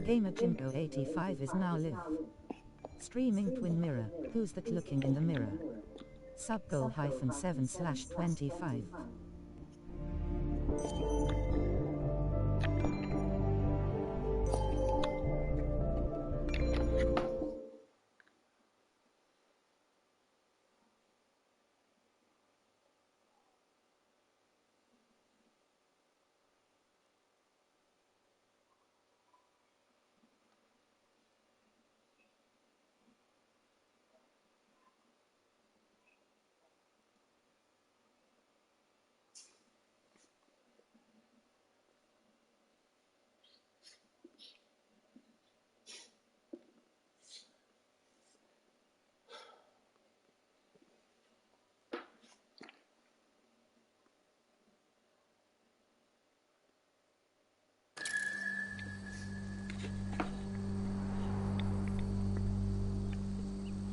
Gamer Jimbo85 is now live. Streaming Twin Mirror. Who's that looking in the mirror? Subgoal -7/25.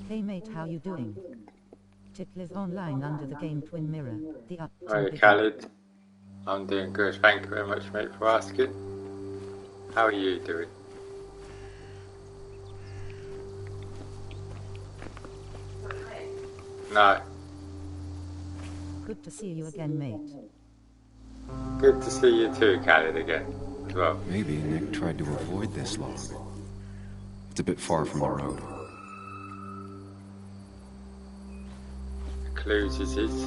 Hey mate, how you doing? Tip live online under the game Twin Mirror. The up. Hi Khaled, I'm doing good. Thank you very much, mate, for asking. How are you doing? No. Good to see you again, mate. Good to see you too, Khaled, again as well. Maybe Nick tried to avoid this log. It's a bit far from the road. Clues is his.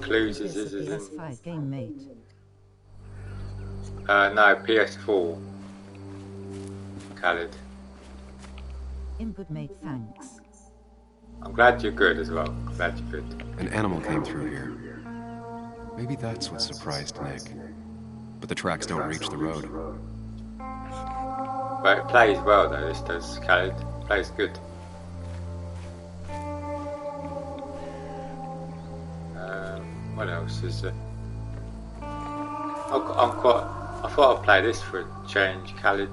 Clues is his. PS5 game, mate. No, PS4. Khaled. I'm good, mate, thanks. I'm glad you're good as well. I'm glad you're good. An animal came through here. Maybe that's what surprised Nick. But the tracks don't reach the road. But it plays well though, this does, Khaled. It plays good. What else is there? I thought I'd play this for a change, Khaled.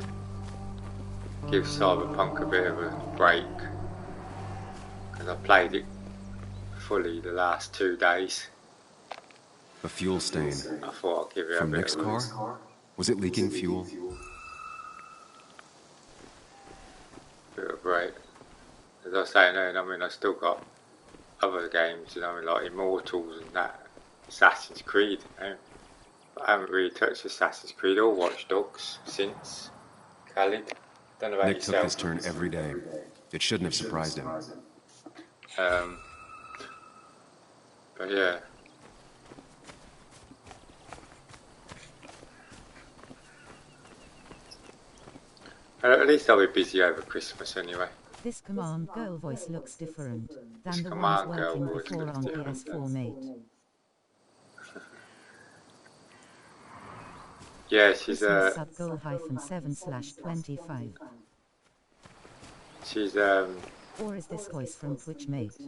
Give Cyberpunk a bit of a break. Because I played it fully the last 2 days. A fuel stain. I thought I'd give it From a bit Nick's of a car? Was it leaking fuel? bit of a break. As I was saying, I mean, I still got other games, like Immortals and that. Assassin's Creed, But I haven't really touched Assassin's Creed or Watch Dogs since. Khaled, don't know about Nick yourself. took this turn every day. It shouldn't have surprised him. But yeah. At least I'll be busy over Christmas anyway. This command girl voice looks different than This the command ones girl working voice before looks on different. PS4, mate. Yeah, she's Subgoal -7/25. she's Or is this voice from Twitch, mate?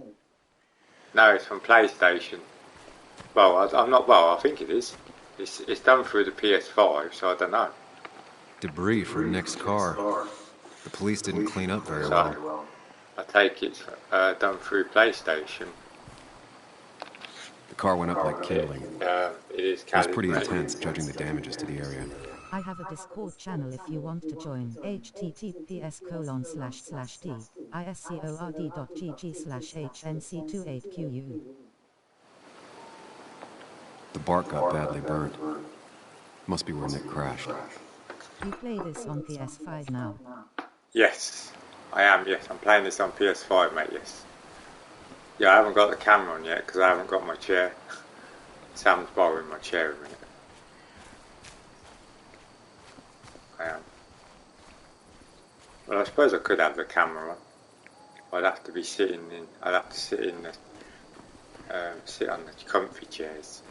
no, it's from PlayStation. Well, I'm not. Well, I think it is. It's done through the PS5, so I don't know. Debris from Nick's car. The police didn't clean up very well. So I take it's done through PlayStation. The car went up like kindling. It is. It was pretty intense, judging the damages to the area. I have a Discord channel if you want to join. https://discord.gg/hnc28qu. The bark got badly burnt. Must be where Nick crashed. You play this on PS5 now? Yes, I am. Yes, I'm playing this on PS5, mate. Yes. Yeah, I haven't got the camera on yet because I haven't got my chair. Sam's borrowing my chair a minute. I am. Well, I suppose I could have the camera on. I'd have to be sitting in. I'd have to sit in the sit on the comfy chairs.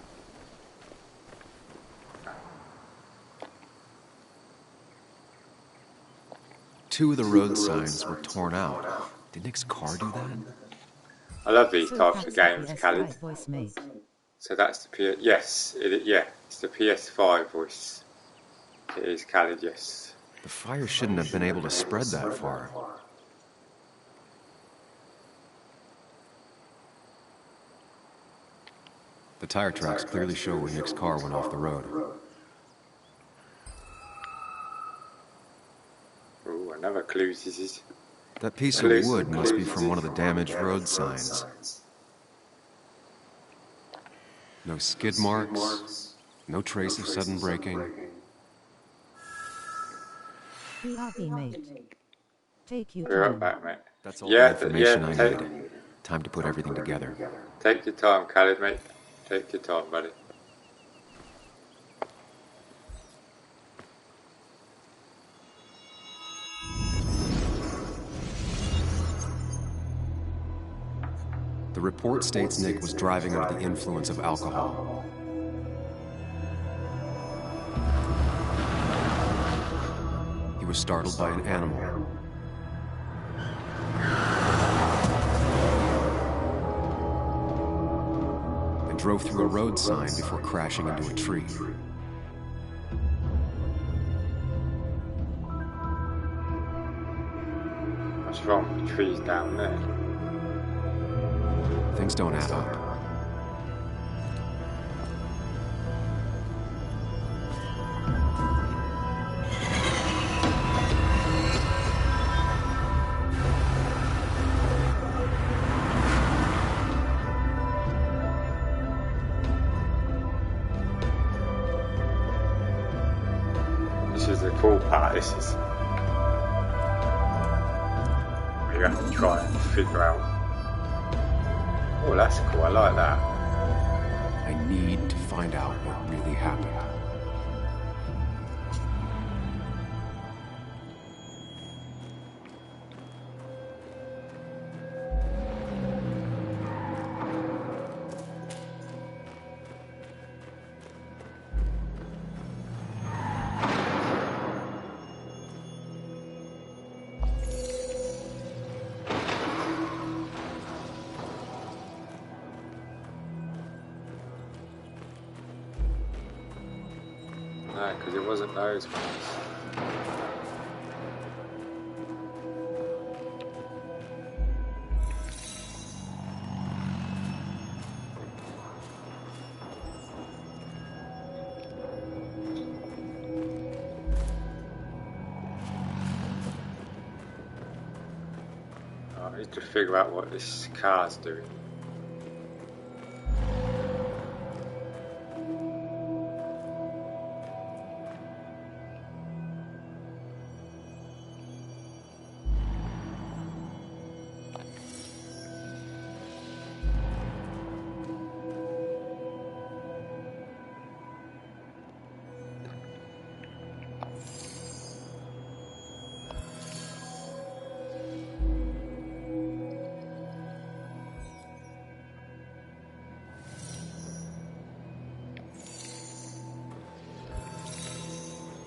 Two of the road signs were torn out. Did Nick's car do that? I love these So types of that's games, the Khaled. PS5 voice, mate. So that's the yes, it's the PS5 voice. It is, Khaled, yes. The fire shouldn't have been able to spread that far. The tire tracks clearly show where Nick's car went off the road. clues this is. That piece of wood must be from one of the damaged road signs. No skid marks, no trace of sudden braking. BRB, mate. Take you Be right time. back, mate. That's all the information I need. Time to put everything together. Take your time, Khaled, mate. Take your time, buddy. The report states Nick was driving under the influence of alcohol. He was startled by an animal. And drove through a road sign before crashing into a tree. What's wrong with the trees down there? Things don't add up. This is the cool part. This is where you have to try and figure out. Oh, that's cool. I like that. I need to find out what really happened. No, because it wasn't those ones. I need to figure out what this car's doing.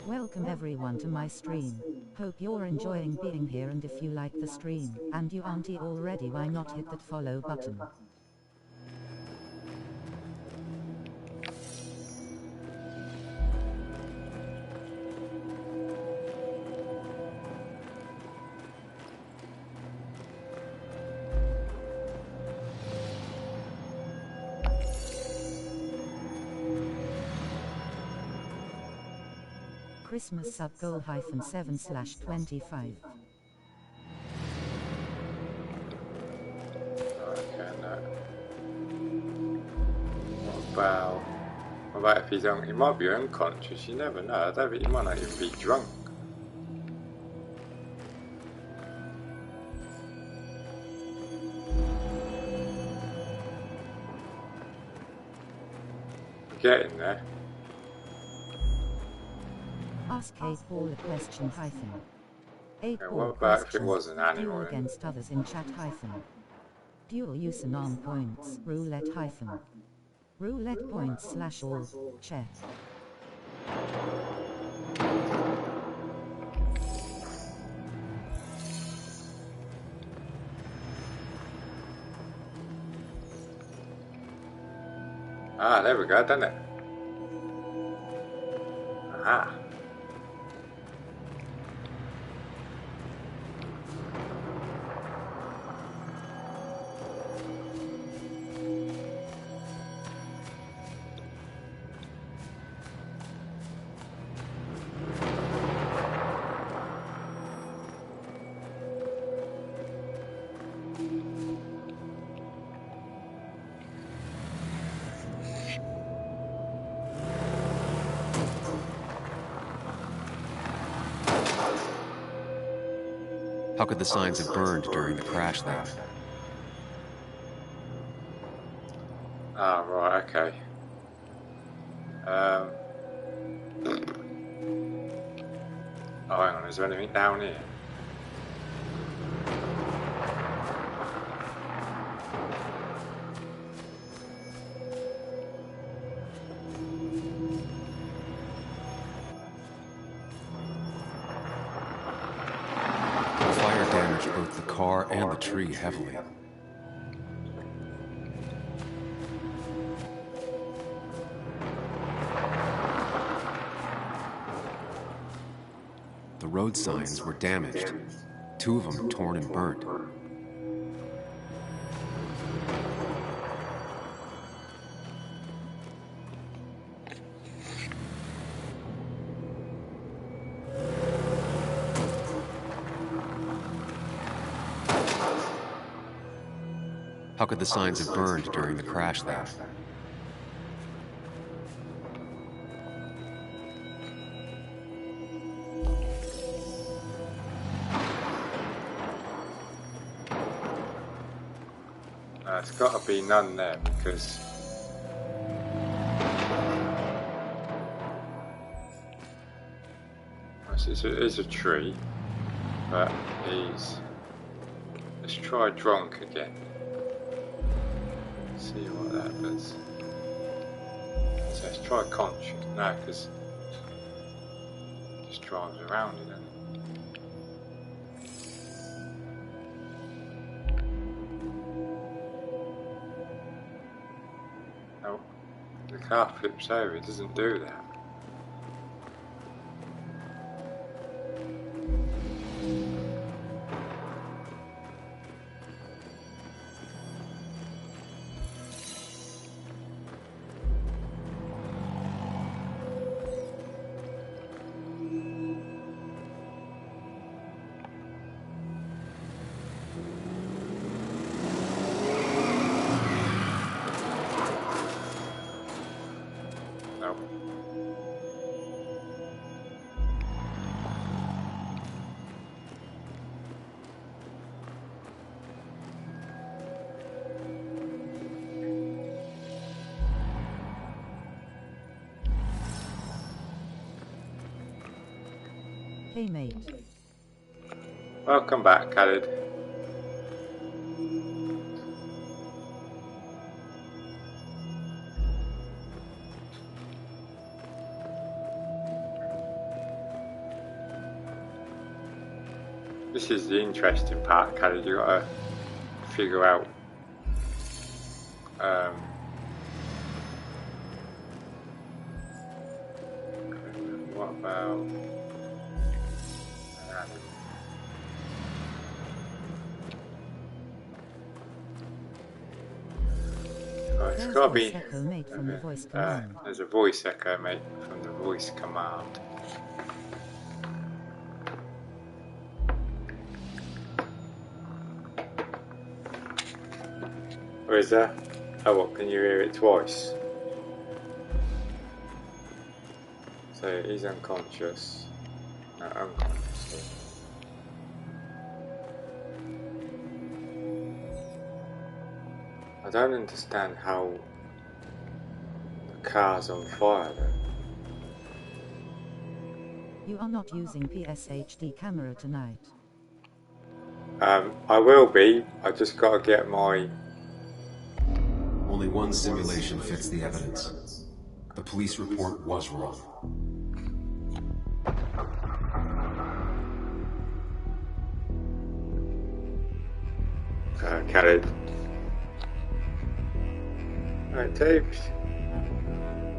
Welcome everyone to my stream. Hope you're enjoying being here, and if you like the stream, and you aren't already, why not hit that follow button? Christmas sub goal -7/25. Okay, no. What about if he's he might be unconscious, you never know. I don't think he might not even be drunk. Get in there. Ask 8-ball a question hyphen. 8-ball what about if it question. was an animal Duel then? against others in chat hyphen. Duel use and arm points. Roulette hyphen. Roulette points /all. Chat. Ah, there we go, done it. Aha. How could the signs have burned during the crash then? Ah, right, okay. Oh, hang on, is there anything down here? The fire damaged both the car and the tree heavily. The road signs were damaged, 2 of them torn and burnt. How could the signs have burned during the crash then? It's got to be none there because it is a tree, but he's. Let's try drunk again. See what that does. So let's try conscious now because it just drives around it. Oh, the car flips over. It doesn't do that. Hey mate. Welcome back, Khaled. This is the interesting part, Khaled. You gotta figure out what about it's gotta be Echo mate from the voice command. there's a voice echo, mate, from the voice command. Or is that? Oh, what? Can you hear it twice? So he's unconscious. No, unconscious. I don't understand how the car's on fire though. You are not using PSHD camera tonight. I will be. I just got to get my. Only one simulation fits the evidence. The police report was wrong. Khaled. Right, Dave.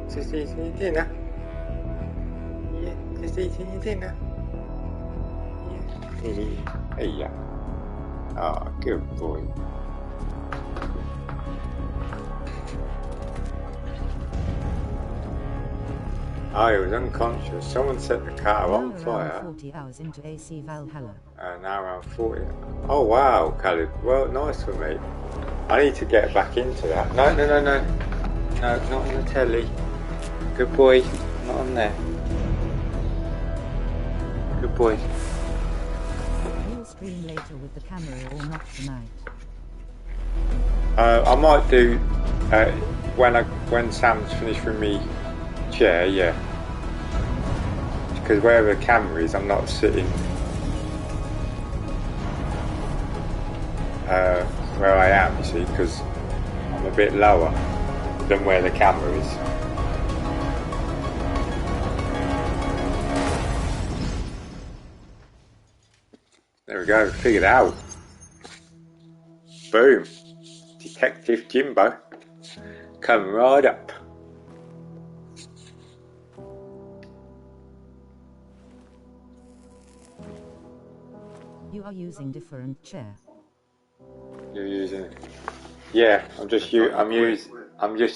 Just eating your dinner. Yeah, just eating your dinner. Yeah. Hey, yeah. Oh, good boy. Oh, he was unconscious. Someone set the car on fire. 40 hours into AC Valhalla. Now around 40. Oh wow, Khaled. Well, nice for me. I need to get back into that. No. No, not on the telly. Good boy. Not on there. Good boy. stream later with the camera or not tonight? I might do when Sam's finished with me chair, yeah. Because wherever the camera is, I'm not sitting where I am, you see, because I'm a bit lower than where the camera is. There we go, figured it out. Boom. Detective Jimbo. Come right up. You are using different chair. You're using it. Yeah, I'm just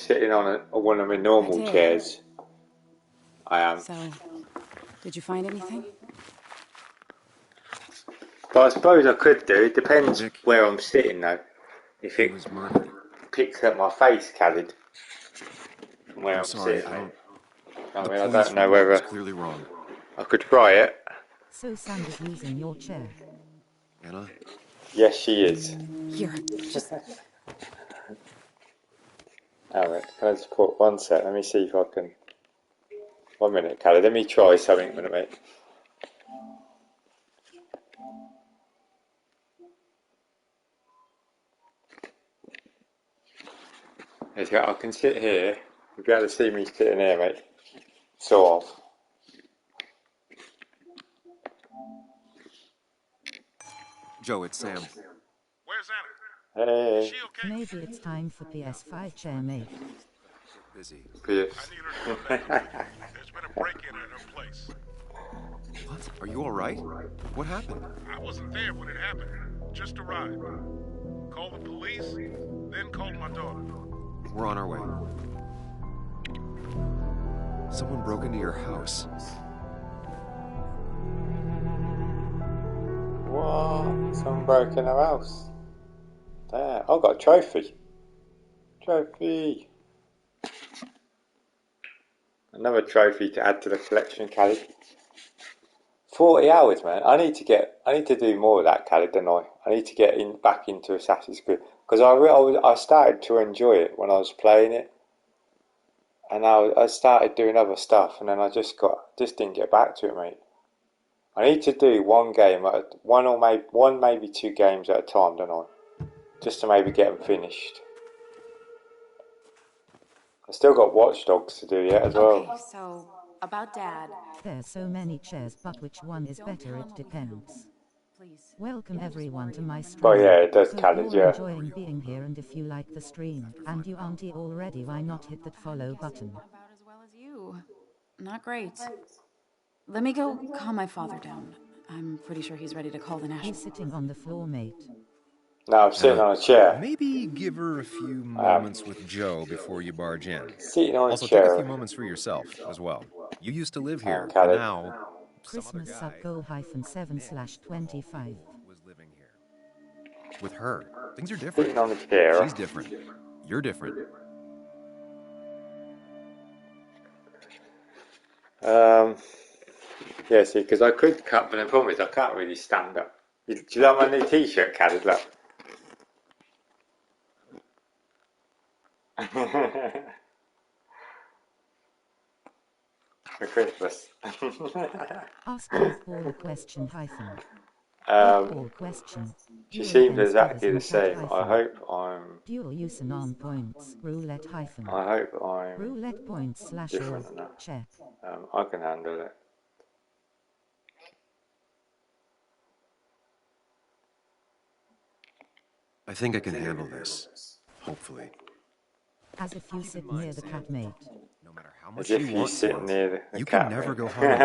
sitting on one of my normal chairs. I am. So, did you find anything? But I suppose I could do. It depends Nick, where I'm sitting though. If he it was murdered. picks up my face, Khaled, from where I'm I'm sorry, sitting. the I police don't know report was whether clearly wrong. I could try it. So Sam is using your chair. Anna? Yes, she is. Here, just... Alright, can I just put one sec? Let me see if I can. 1 minute, Khaled. Let me try something a minute, mate. There you go. I can sit here. You'll be able to see me sitting here, mate. Sort of. Joe, it's Sam. Where's Anna? Hey. Is she okay? Maybe it's time for PS5 chair, mate. Busy. Yes. I need her to come back with me. There's been a break-in at her place. What? Are you alright? What happened? I wasn't there when it happened. Just arrived. Called the police, then called my daughter. We're on our way. Someone broke into your house. What? Someone broke in our house. There. I've got a trophy. Trophy. Another trophy to add to the collection, Khaled. 40 hours, man. I need to do more of that, Khaled, don't I? I need to get back into Assassin's Creed because I started to enjoy it when I was playing it, and I started doing other stuff, and then I just didn't get back to it, mate. I need to do one maybe two games at a time, don't I? Just to maybe get them finished. I still got Watch Dogs to do yet as well. Okay, so, about Dad. There's so many chairs, but which one is better? It depends. Please. Welcome everyone to my stream. Oh yeah, it does, Hope Khaled, you're yeah. enjoying being here, and if you like the stream, and you aren't already, why not hit that follow button? About as well as you. Not great. Let me go calm my father down. I'm pretty sure he's ready to call the You're national. sitting on the floor, mate. No, I'm sitting on a chair. Maybe give her a few moments with Joe before you barge in. Sitting on a Also, take a chair. few moments for yourself as well. You used to live here, Khaled. and now Christmas sub goal -7/25. was living here. With her, things are Sitting different. on a chair. She's different. You're different. Yeah, see, because I could cut, but the problem is I can't really stand up. Do you like my new T-shirt, Khaled? Look. For Christmas. Ask Paul a question Paul question. She seems exactly the same. I hope I'm. Dual use and arm points. Roulette I hope I'm Roulette points / different all. enough. Check. I can handle it. I think I can handle this. Hopefully. As if you sit near the cat, mate. No matter how As much if you you want sit to, near the You cat. can never mate. go home.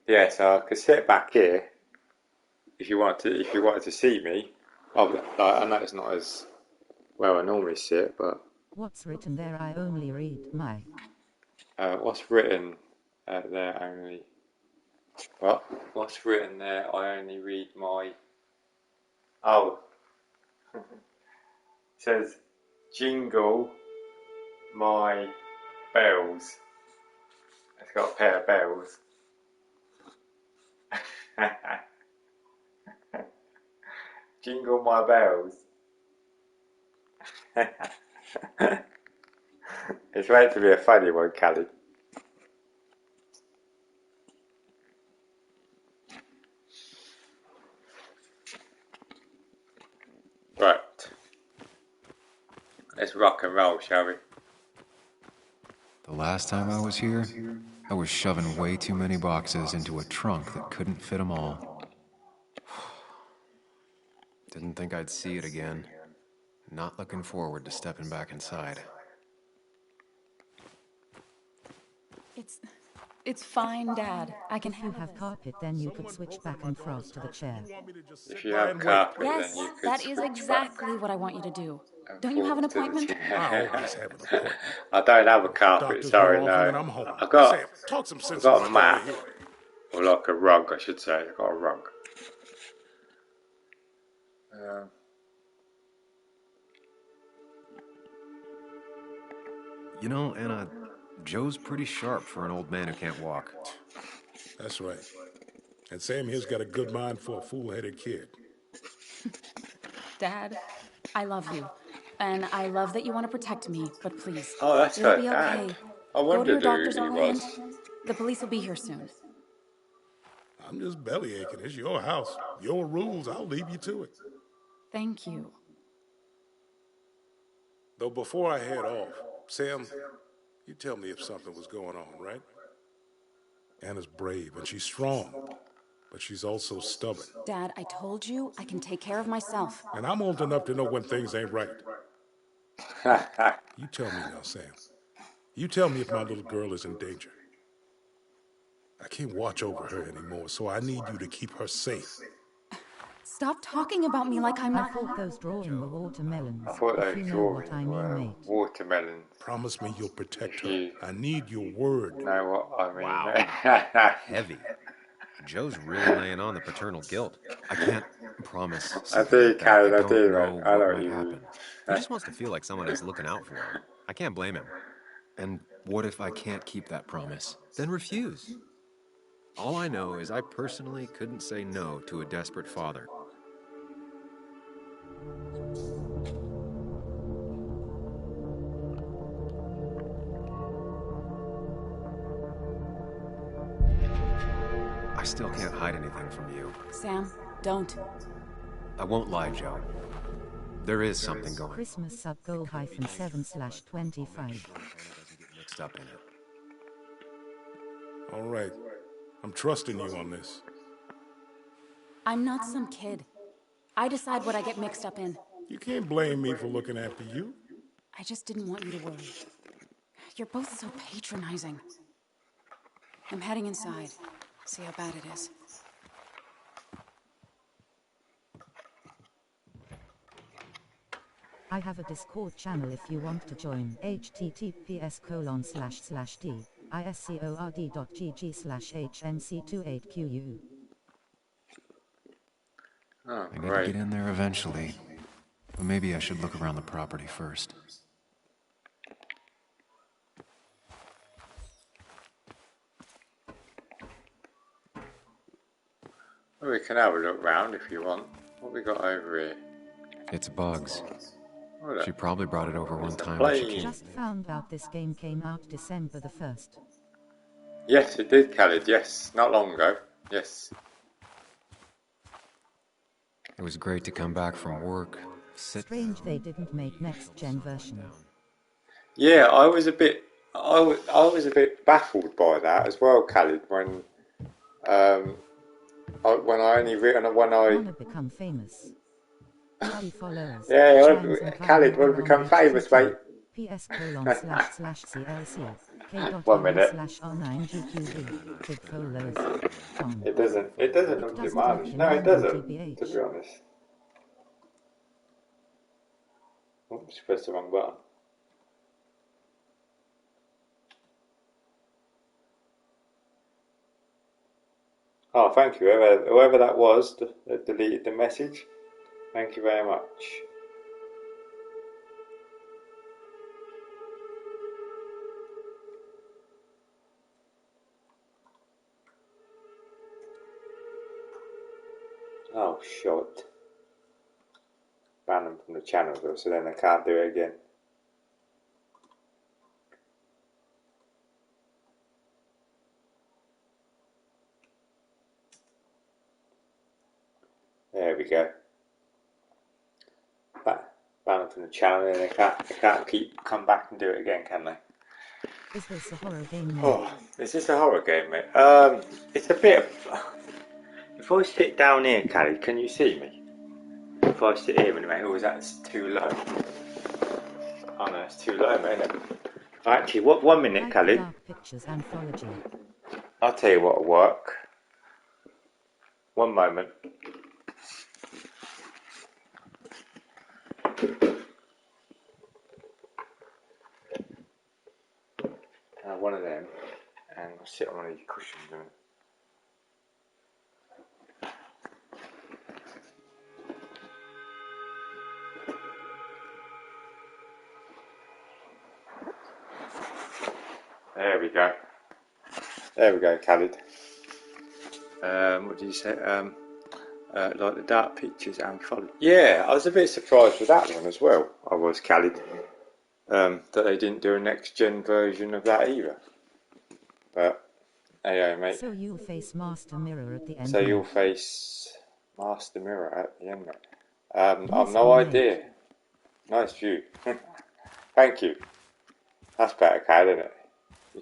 Yeah, so I could sit back here if you wanted to see me. I know it's not as well I normally sit, but What's written there? I only read my. what's written there only? What? What's written there? I only read my. Oh, it says jingle my bells. It's got a pair of bells. Jingle my bells. It's meant to be a funny one, Callie. Right. Let's rock and roll, shall we? The last time I was here, I was shoving way too many boxes into a trunk that couldn't fit them all. Didn't think I'd see it again. Not looking forward to stepping back inside. It's fine, Dad. I can If you handle have this. carpet, then you could switch back and forth to the chair. If you have carpet, Yes, then you could that is switch exactly what I want you to do. back Don't you have an and forth to the appointment? I chair. always have an appointment. I don't have a carpet, Doctor's sorry, more often than no. I'm home. I've got Sam, talk some sense a into my mat. daughter here. Or like a rug, I should say. I've got a rug. You know, Anna, Joe's pretty sharp for an old man who can't walk. That's right. And Sam here's got a good mind for a fool-headed kid. Dad, I love you. And I love that you want to protect me, but please. Oh, that's it'll her be dad. okay. I Go to wondered your who doctor's he all was. The police will be here soon. I'm just bellyaching. It's your house. Your rules. I'll leave you to it. Thank you. Though before I head off, Sam, you tell me if something was going on, right? Anna's brave and she's strong, but she's also stubborn. Dad, I told you I can take care of myself. And I'm old enough to know when things ain't right. You tell me now, Sam. You tell me if my little girl is in danger. I can't watch over her anymore, so I need you to keep her safe. Stop talking about me like I'm I not. thought those drawing were watermelons. I thought If those you know what I drawings were mean, mate. watermelons. Promise me you'll protect her. You I need your word. know what I mean? Wow. Heavy. Joe's really laying on the paternal guilt. I can't promise. I do, Karen, I don't do, know mate. I know what what might you mean. happen. He just wants to feel like someone is looking out for him. I can't blame him. And what if I can't keep that promise? Then refuse. All I know is I personally couldn't say no to a desperate father. I still can't hide anything from you. Sam, don't. I won't lie, Joe. There is something going on. Christmas sub goal -7/25. Mixed up in it. All right. I'm trusting you on this. I'm not some kid. I decide what I get mixed up in. You can't blame me for looking after you. I just didn't want you to worry. You're both so patronizing. I'm heading inside. See how bad it is. I have a Discord channel if you want to join. https://d.discord.gg/hnc28qu. Oh, I need to great. get in there eventually. But maybe I should look around the property first. Well, we can have a look round if you want. What we got over here? It's Bugs. Oh, look. She probably brought it over one It's a time when she plane. came. Just found out this game came out December the 1st. Yes, it did, Khaled. Yes, not long ago. Yes. It was great to come back from work, sit Strange they didn't make next gen version. Yeah, I was a bit baffled by that as well, Khaled. When I Wanna become famous. He follows. Yeah, Shines and Khaled, Cloud wanna become on famous, HTTP. mate. ps://clc1 minute. k.com/r9gqv. Big follows. Tom. It doesn't look doesn't demand. look No, it doesn't, TBH. to be honest. Oops, pressed the wrong button. Oh, thank you. Whoever that was that deleted the message, thank you very much. Oh, shit. Ban them from the channel though, so then I can't do it again. There we go. Ban them from the channel, and they can't come back and do it again, can they? Is this a horror game, mate? Oh, is this a horror game, mate? It's a bit of... If I sit down here, Callie, can you see me? If I sit here, mate, or is that too low? Oh no, it's too low, mate, isn't it? Actually, what? 1 minute, Like Callie. Dark Pictures Anthology. I'll tell you what'll work. 1 moment. One of them, and I'll sit on one of these cushions a minute. There we go. There we go, Khalid. What did you say? Like the Dark Pictures Anthology. Yeah, I was a bit surprised with that one as well. I was, Khalid. That they didn't do a next-gen version of that either. But, hey, mate. So you'll face Master Mirror at the end. So you'll face Master Mirror at the end, mate. I've no idea. Nice view. Thank you. That's better, Cal, isn't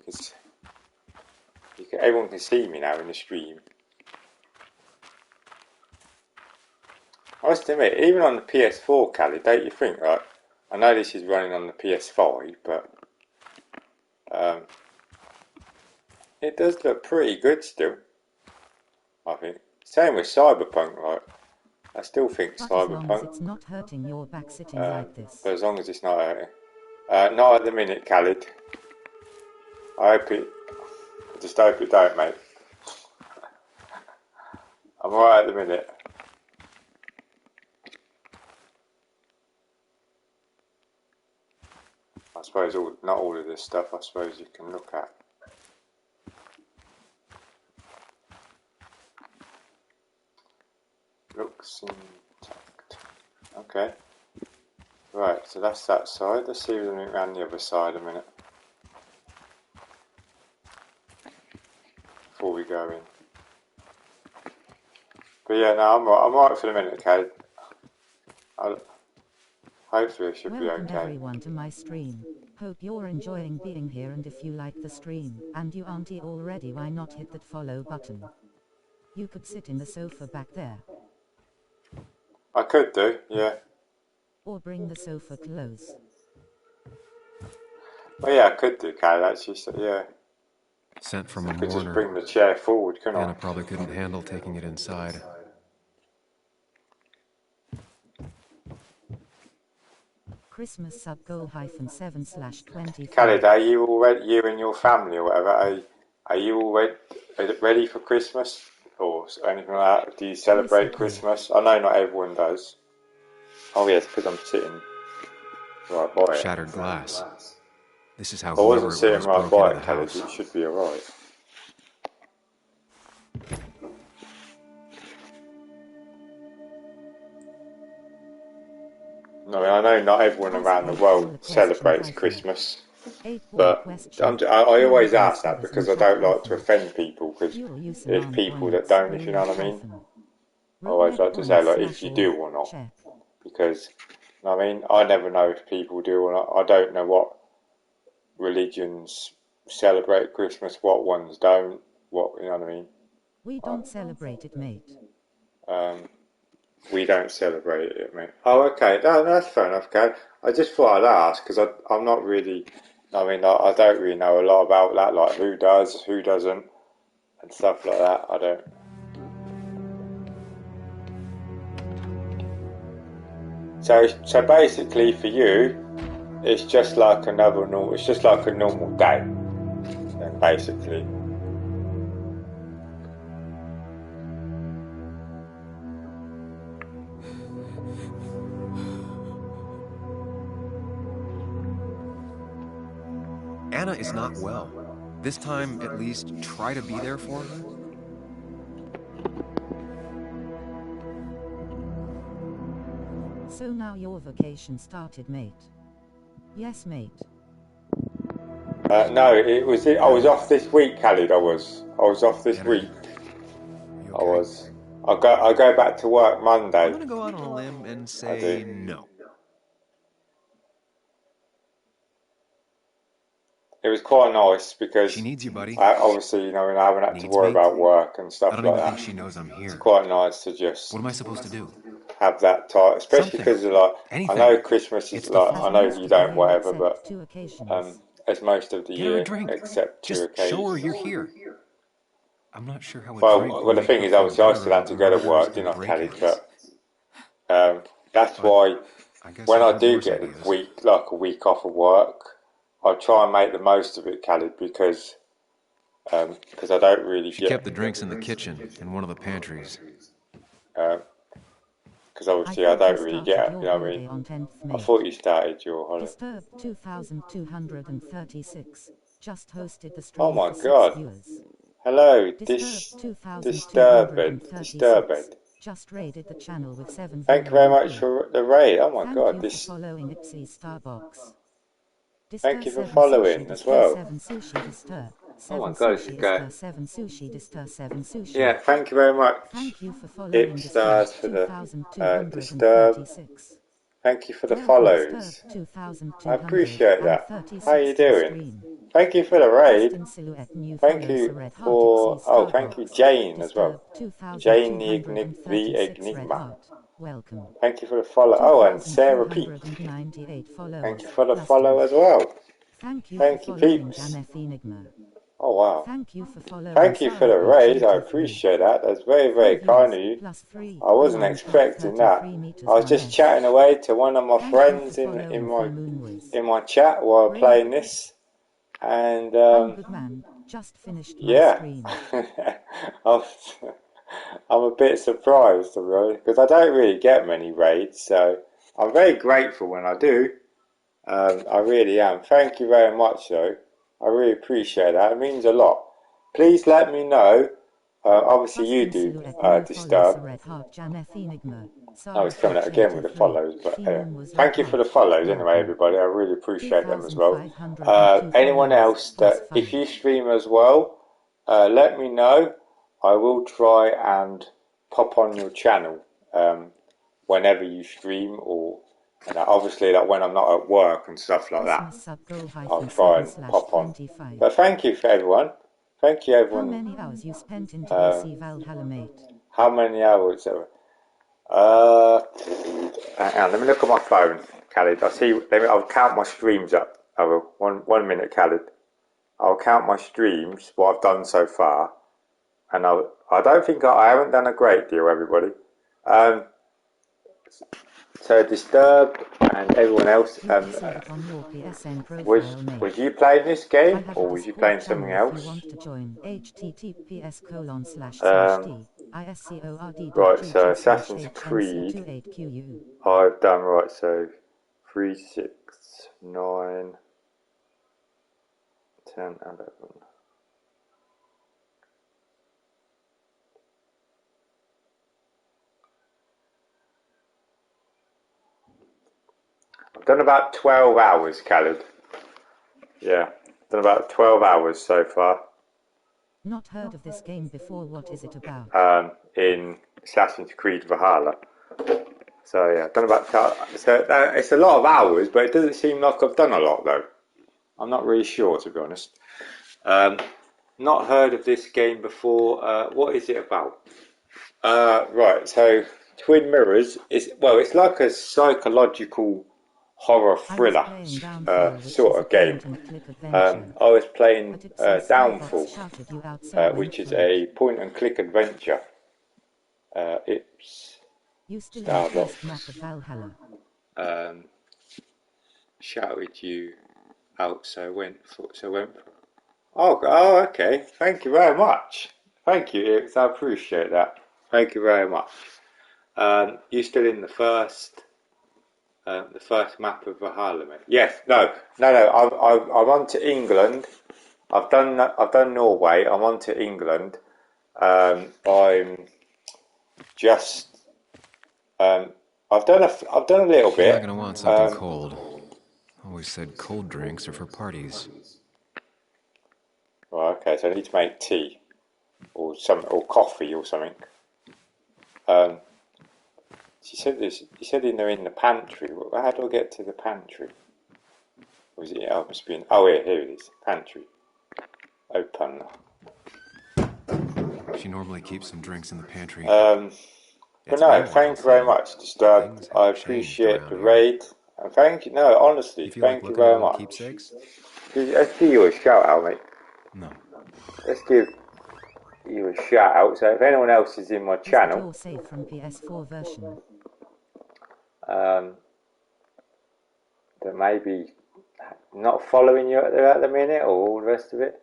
it? Everyone can see me now in the stream. I must admit, even on the PS4, Callie, don't you think, right? I know this is running on the PS5, but it does look pretty good still, I think. Same with Cyberpunk, right? I still think but Cyberpunk. As long as it's not hurting your back sitting like this. But as long as it's not hurting. Not at the minute, Khalid. I just hope it don't, mate. I'm alright at the minute. I suppose not all of this stuff, I suppose you can look at. Looks intact. Okay. Right, so that's that side. Let's see if there's anything around the other side a minute. Before we go in. But yeah, no, I'm right for the minute, okay? Hopefully it should be okay. Welcome everyone to my stream. Hope you're enjoying being here, and if you like the stream, and you aren't already, why not hit that follow button? You could sit in the sofa back there. I could do, yeah. Or bring the sofa close. Well, yeah, I could do, Kyle, actually, so yeah. Sent from a I could just mourner. bring the chair forward, couldn't Anna I? probably couldn't handle taking it inside. Christmas sub goal -7/20. Khalid, are you all ready, you and your family or whatever, are you all ready for Christmas? Or anything like that? Do you celebrate Christmas? I know not everyone does. Oh yes, because I'm sitting right by it. Shattered glass. This is how I wasn't whoever it sitting was right broke by into it, the Khalid. house. It should be alright. I know not everyone around the world celebrates Christmas, but I always ask that because I don't like to offend people, because there's people that don't, if you know what I mean. I always like to say, like, if you do or not, because, you know what I mean, I never know if people do or not. I don't know what religions celebrate Christmas, what ones don't, what, you know what I mean. We don't celebrate it, mate. We don't celebrate it, mate. Oh, okay. No, that's fair enough, okay. I just thought I'd ask, because I'm not really, I mean, I don't really know a lot about that, like who does, who doesn't, and stuff like that. I don't. So basically for you, it's just like a normal day, then basically. Anna is not well. This time, at least, try to be there for her. So now your vacation started, mate. Yes, mate. No, I was off this week, Khalid. I was off this week. You I okay? was. I go back to work Monday. I'm gonna go out on a limb and say no. It was quite nice because She needs you, buddy. obviously, you know, I haven't had to Needs worry me. about work and stuff I don't like even that. think she knows I'm here. It's quite nice to just What am I supposed to do? have that time, especially because like Anything. I know Christmas is It's the like fall. I know Most you of the don't year whatever, except but 2 occasions. it's most of the Get her a year drink. except 2 Just occasions. show her you're here. I'm not sure how a Well, drink will the make thing her is, feel obviously, I better still had about to her go to murders work, you and know, Kelly, break-ins. but that's why I guess when I I have do worse get ideas. a week off of work, I try and make the most of it, Khalid, because I don't really She get. kept the drinks in the kitchen in one of the pantries. Because obviously I don't really get, you know what I mean? On 10th I May. thought you started your holiday. Disturbed 2236. Just hosted the stream Oh my for 6 God. viewers. Hello, Disturbed Disturbed. 2236. Just raided the channel with 7 Thank you very viewing much queue. for the raid. Oh my Thank God, you this. for following Ipsy Starbucks. Thank you for following as well. 7 sushi distur. Oh my 7 God, this sushi is great. distur. 7 sushi distur. 7 sushi. Yeah, thank you very much. Thank you for following It stars for the Disturb. 2236. Thank you for the Welcome, follows. Disturbed I appreciate that. 2236 How you to the doing? stream. Thank you for the Just raid. in silhouette, new Thank follows you a red heart, for. Ipsy Oh, thank you, Starbucks. Jane, as well. Disturbed Jane the 2236 red Enigma. heart. Welcome. Thank you for the follow. Oh, and Sarah Peak. 2398 followers. Thank you for the plus follow two. as well. Thank you Thank for you, following peeps. Janeth Enigma. Oh, wow. Thank you for following Thank you for the Silent raid. I 83. appreciate that. That's very, very 4 kind viewers, of you. plus 3, I wasn't beyond expecting that. 33 meters I was just MS. chatting away to one of my Thank friends you for in following Full Moon Wiz. my chat while Ray. playing this, and I'm good man, just finished my yeah. stream. I'm a bit surprised, to be honest, because I don't really get many raids, so I'm very grateful when I do. I really am. Thank you very much, though. I really appreciate that. It means a lot. Please let me know. Obviously, you do, Disturb. Oh, it's coming out again with the follows, but thank you for the follows anyway, everybody. I really appreciate them as well. Anyone else that, if you stream as well, let me know. I will try and pop on your channel whenever you stream, or obviously that when I'm not at work and stuff like that, I'll try and pop on. But thank you for everyone. Thank you, everyone. How many hours you spent in today's Valhalla, mate? How many hours? Hang on, let me look at my phone, Khalid. I'll count my streams up. I will. One minute, Khalid. I'll count my streams, what I've done so far, and I haven't done a great deal, everybody. So Disturbed and everyone else. Was you playing this game, or was you playing something else? Right, so Assassin's Creed. I've done right. So 3, 6, 9, 10, 11. I've done about 12 hours, Khalid. Yeah, done about 12 hours so far. Not heard of this game before. What is it about? In Assassin's Creed Valhalla. So yeah, I've done about. So it's a lot of hours, but it doesn't seem like I've done a lot though. I'm not really sure, to be honest. Not heard of this game before. What is it about? Right, so Twin Mirrors is it's like a psychological horror thriller sort of game. I was playing Downfall, which is a point and click adventure. It's Starbucks. Shouted you out, so went for. Oh, okay. Thank you very much. Thank you, I appreciate that. Thank you very much. You still in the first map of Valhalla, mate? Yes. No. I'm on to England. I've done Norway. I'm on to England. I'm just I've done a little She's not bit. gonna want something cold. Always said cold drinks are for parties. Right, okay, so I need to make tea or coffee or something. She said this. He said they're in the pantry. Well, how do I get to the pantry? Was it? Oh, it must be in. Oh, here it is. Pantry. Open. She normally keeps some drinks in the pantry. But no, thank you very much, Disturbed. I appreciate the raid. And thank you. No, honestly, thank you very much. Keepsakes? Let's give you a shout out, mate. No. Let's give you a shout out. So if anyone else is in my channel, your save from PS4 version. That maybe not following you at the minute or all the rest of it.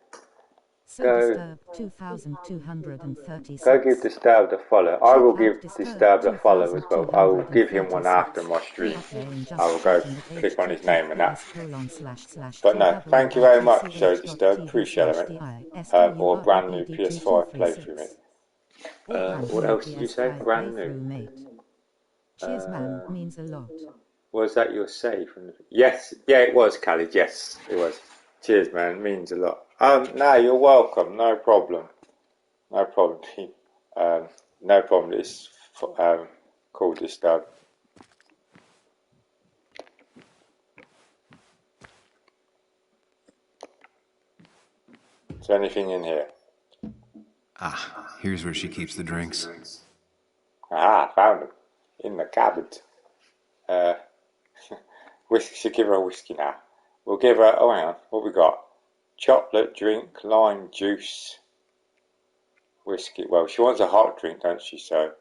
So Go. Disturbed 2236. Go give Disturbed a follow. I will give Disturbed a follow as well. I will give him one after my stream. I will go click on his name and that. But no, thank you very much, Disturbed. Appreciate it, mate. Or a brand new PS5 playthrough, mate. What else did you say? Brand new? Cheers, man, means a lot. Was that your save? Yes, yeah, it was, Khalid. Yes, it was. Cheers, man. It means a lot. No, you're welcome. No problem. No problem. No problem. It's called Disturbed. Is there anything in here? Ah, here's where she keeps the drinks. Ah, found them. In the cupboard. Whiskey, should give her a whiskey now. We'll give her, oh hang on, what we got? Chocolate drink, lime juice, whiskey. Well, she wants a hot drink, don't she? So,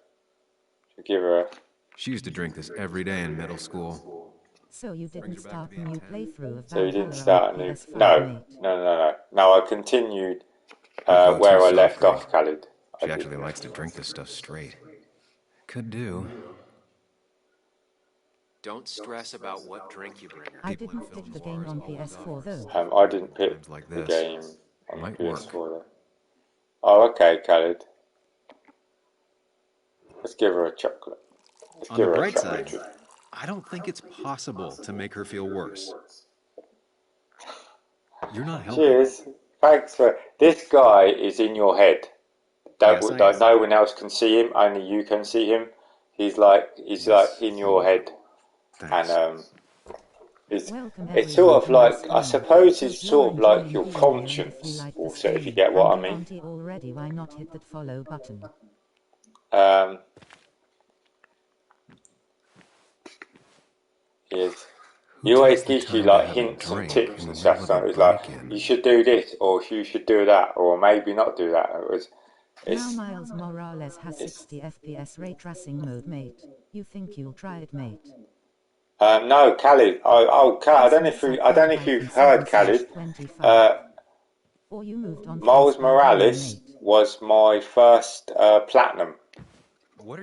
she'll give her a... She used to drink this every day in middle school. So you didn't start a new playthrough of Valhalla? So you didn't start a new... No, I continued where I left off, Khalid. She actually likes to drink this stuff straight. Could do. Don't stress about what drink you bring her. I didn't pick the game on PS4 though. I didn't pick the game on the PS4 though. Oh, okay, Khalid. Let's give her a chocolate. On the bright side, I don't think it's possible to make her feel worse. You're not helping. Cheers. Thanks for... This guy is in your head. No one else can see him. Only you can see him. He's like in your head. Thanks. And it's sort of like, I suppose it's sort of like your conscience also, if you get what I mean. Already, why not hit that follow button? He always gives you like hints and tips and stuff. So it's like, you should do this, or you should do that, or maybe not do that. Now Miles Morales has 60 FPS ray tracing mode, mate. You think you'll try it, mate? No, Khalid. Khalid, I don't know if you've heard, Khalid. Miles Morales was my first platinum for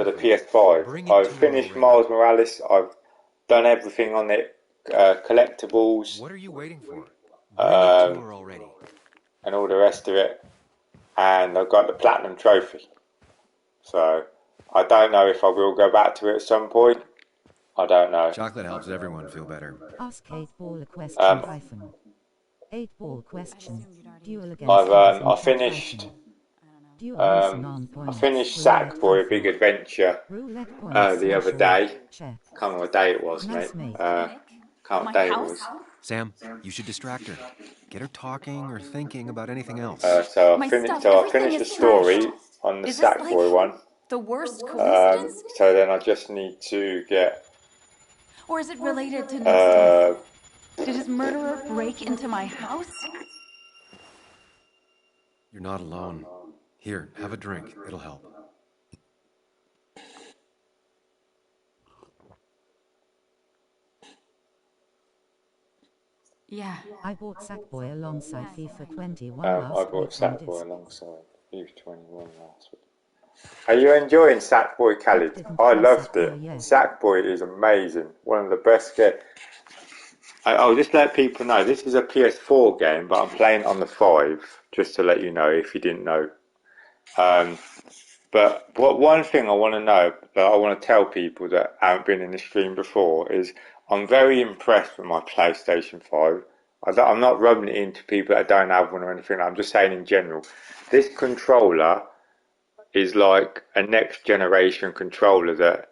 the PS5. I've finished Miles Morales. I've done everything on it, collectibles. What are you waiting for? Already. And all the rest of it. And I've got the platinum trophy. So I don't know if I will go back to it at some point. I don't know. Chocolate helps everyone feel better. Ask 8-ball a question. 8-ball question. Duel against I finished Sackboy: A Big Adventure the other day. Can't remember what day it was, mate. Can't remember what day it was. Sam, you should distract her. Get her talking or thinking about anything else. So I finished the story on the Sackboy one. The worst coincidence? So then I just need to get... Or is it related to this? Did his murderer break into my house? You're not alone. Here, have a drink. It'll help. Yeah. I bought Sackboy alongside FIFA 21 I bought Sackboy alongside FIFA 21 last week. Are you enjoying Sackboy, Khalid? I loved it. Sackboy is amazing. One of the best games. I'll just let people know, this is a PS4 game, but I'm playing on the 5, just to let you know if you didn't know. But one thing I want to know, that I want to tell people that haven't been in the stream before, is I'm very impressed with my PlayStation 5. I'm not rubbing it into people that don't have one or anything. I'm just saying in general. This controller is like a next generation controller that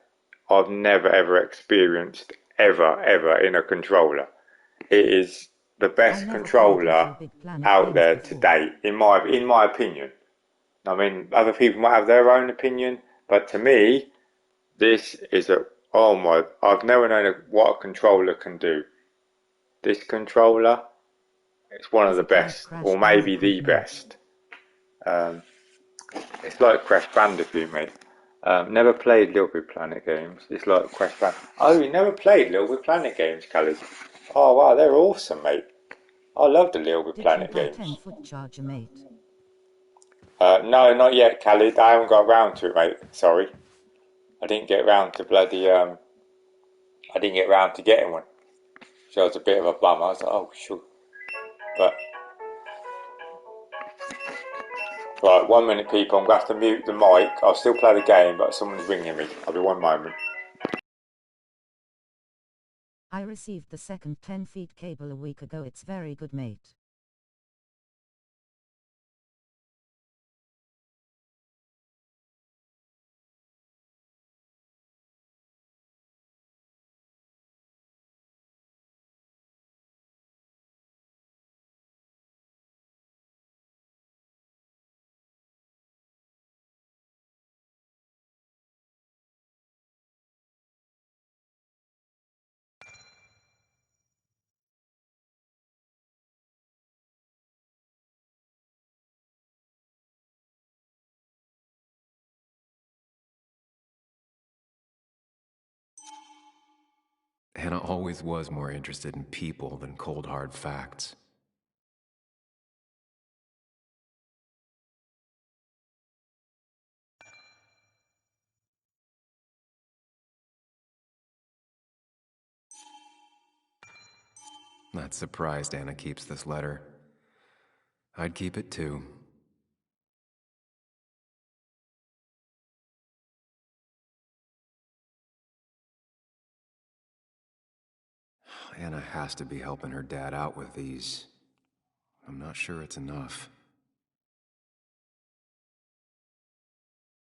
I've never ever experienced ever in a controller. It is the I best never played controller Little Big Planet out games there to before. date, in my opinion. I mean, other people might have their own opinion, but to me, this is I've never known what a controller can do. This controller, it's one of Is the it like best, Crash or maybe Bandicoot, the mate? best. It's like Crash Bandicoot, mate. Never played Little Big Planet games. It's like Crash Bandicoot. Oh, you never played Little Big Planet games, Callie? Oh, wow, they're awesome, mate. I love the Little Big Did you Planet buy games. 10-foot charger, mate? No, not yet, Khalid. I haven't got round to it, mate. Sorry. I didn't get round to I didn't get round to getting one. So I was a bit of a bum. I was like, oh, sure. But, right, 1 minute, people. I'm going to have to mute the mic. I'll still play the game, but someone's ringing me. I'll be 1 moment. I received the second 10-feet cable a week ago. It's very good, mate. Hannah always was more interested in people than cold hard facts. Not surprised Anna keeps this letter. I'd keep it too. Anna has to be helping her dad out with these. I'm not sure it's enough.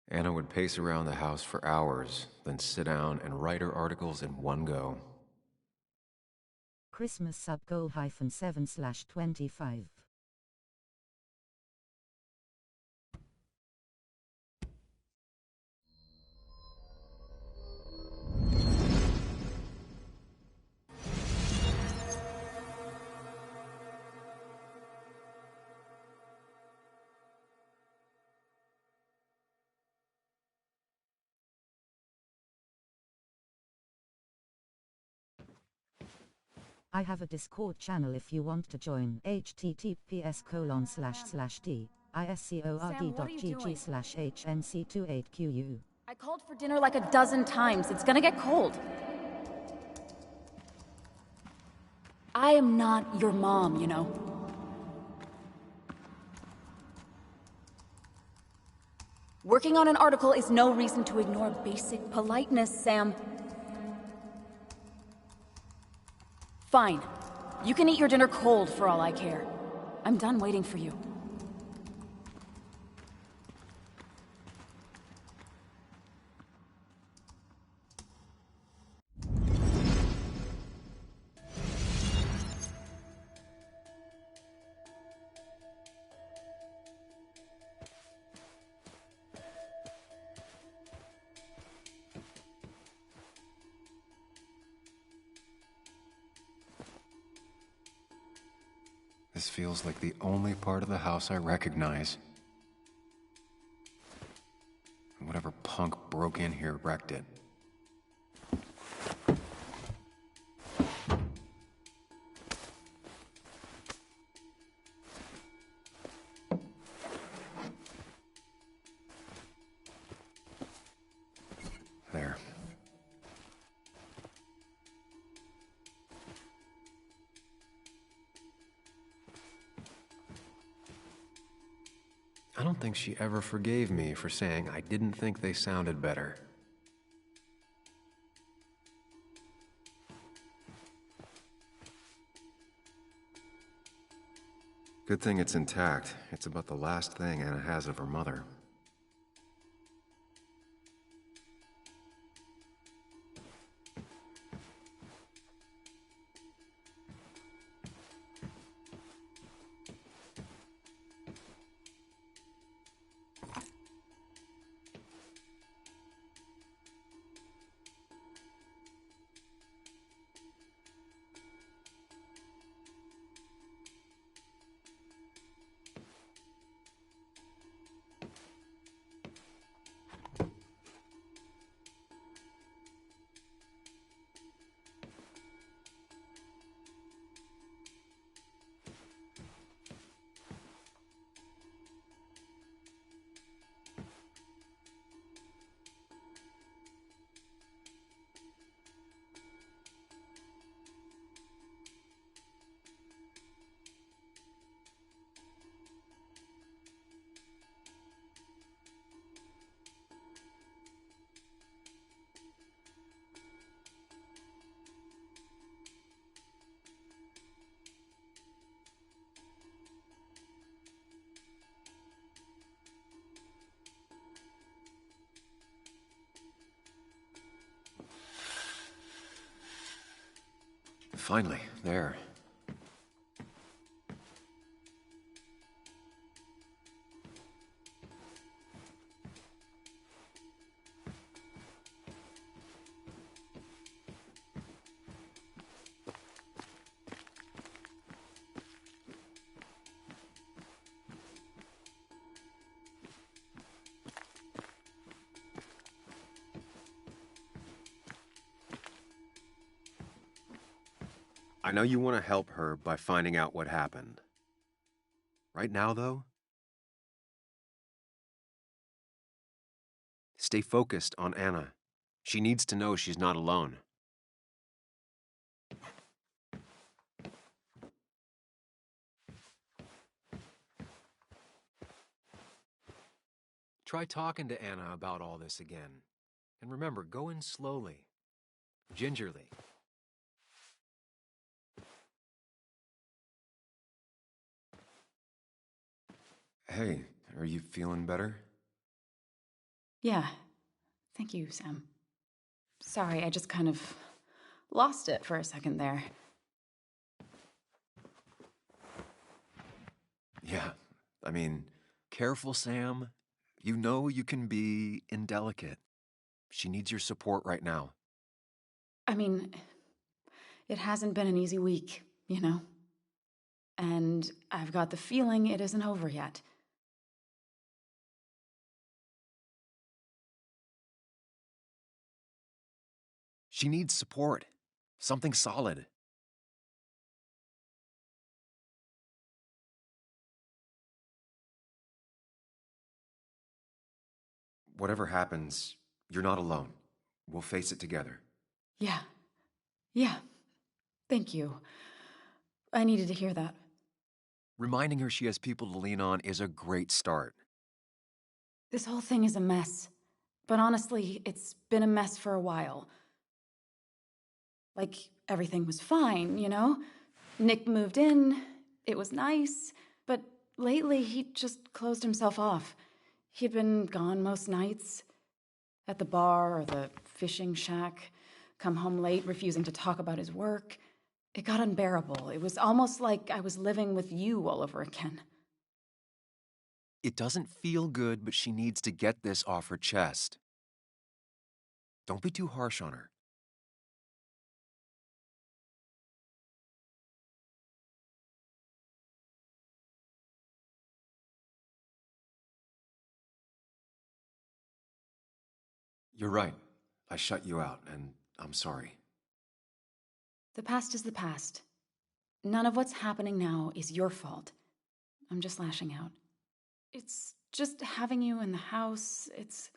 Anna would pace around the house for hours, then sit down and write her articles in one go. Christmas sub goal -7/25. I have a Discord channel if you want to join. https://d.iscord.gg/hnc28qu. I called for dinner like a dozen times. It's gonna get cold. I am not your mom, you know. Working on an article is no reason to ignore basic politeness, Sam. Fine. You can eat your dinner cold for all I care. I'm done waiting for you. This feels like the only part of the house I recognize. Whatever punk broke in here wrecked it. There. I don't think she ever forgave me for saying I didn't think they sounded better. Good thing it's intact. It's about the last thing Anna has of her mother. Finally, there. I know you want to help her by finding out what happened. Right now, though, stay focused on Anna. She needs to know she's not alone. Try talking to Anna about all this again. And remember, go in slowly, gingerly. Hey, are you feeling better? Yeah. Thank you, Sam. Sorry, I just kind of lost it for a second there. Yeah, I mean, careful, Sam. You know you can be indelicate. She needs your support right now. I mean, it hasn't been an easy week, you know? And I've got the feeling it isn't over yet. She needs support. Something solid. Whatever happens, you're not alone. We'll face it together. Yeah. Yeah. Thank you. I needed to hear that. Reminding her she has people to lean on is a great start. This whole thing is a mess. But honestly, it's been a mess for a while. Like, everything was fine, you know? Nick moved in, it was nice, but lately he just closed himself off. He'd been gone most nights, at the bar or the fishing shack, come home late, refusing to talk about his work. It got unbearable. It was almost like I was living with you all over again. It doesn't feel good, but she needs to get this off her chest. Don't be too harsh on her. You're right. I shut you out, and I'm sorry. The past is the past. None of what's happening now is your fault. I'm just lashing out. It's just having you in the house. It's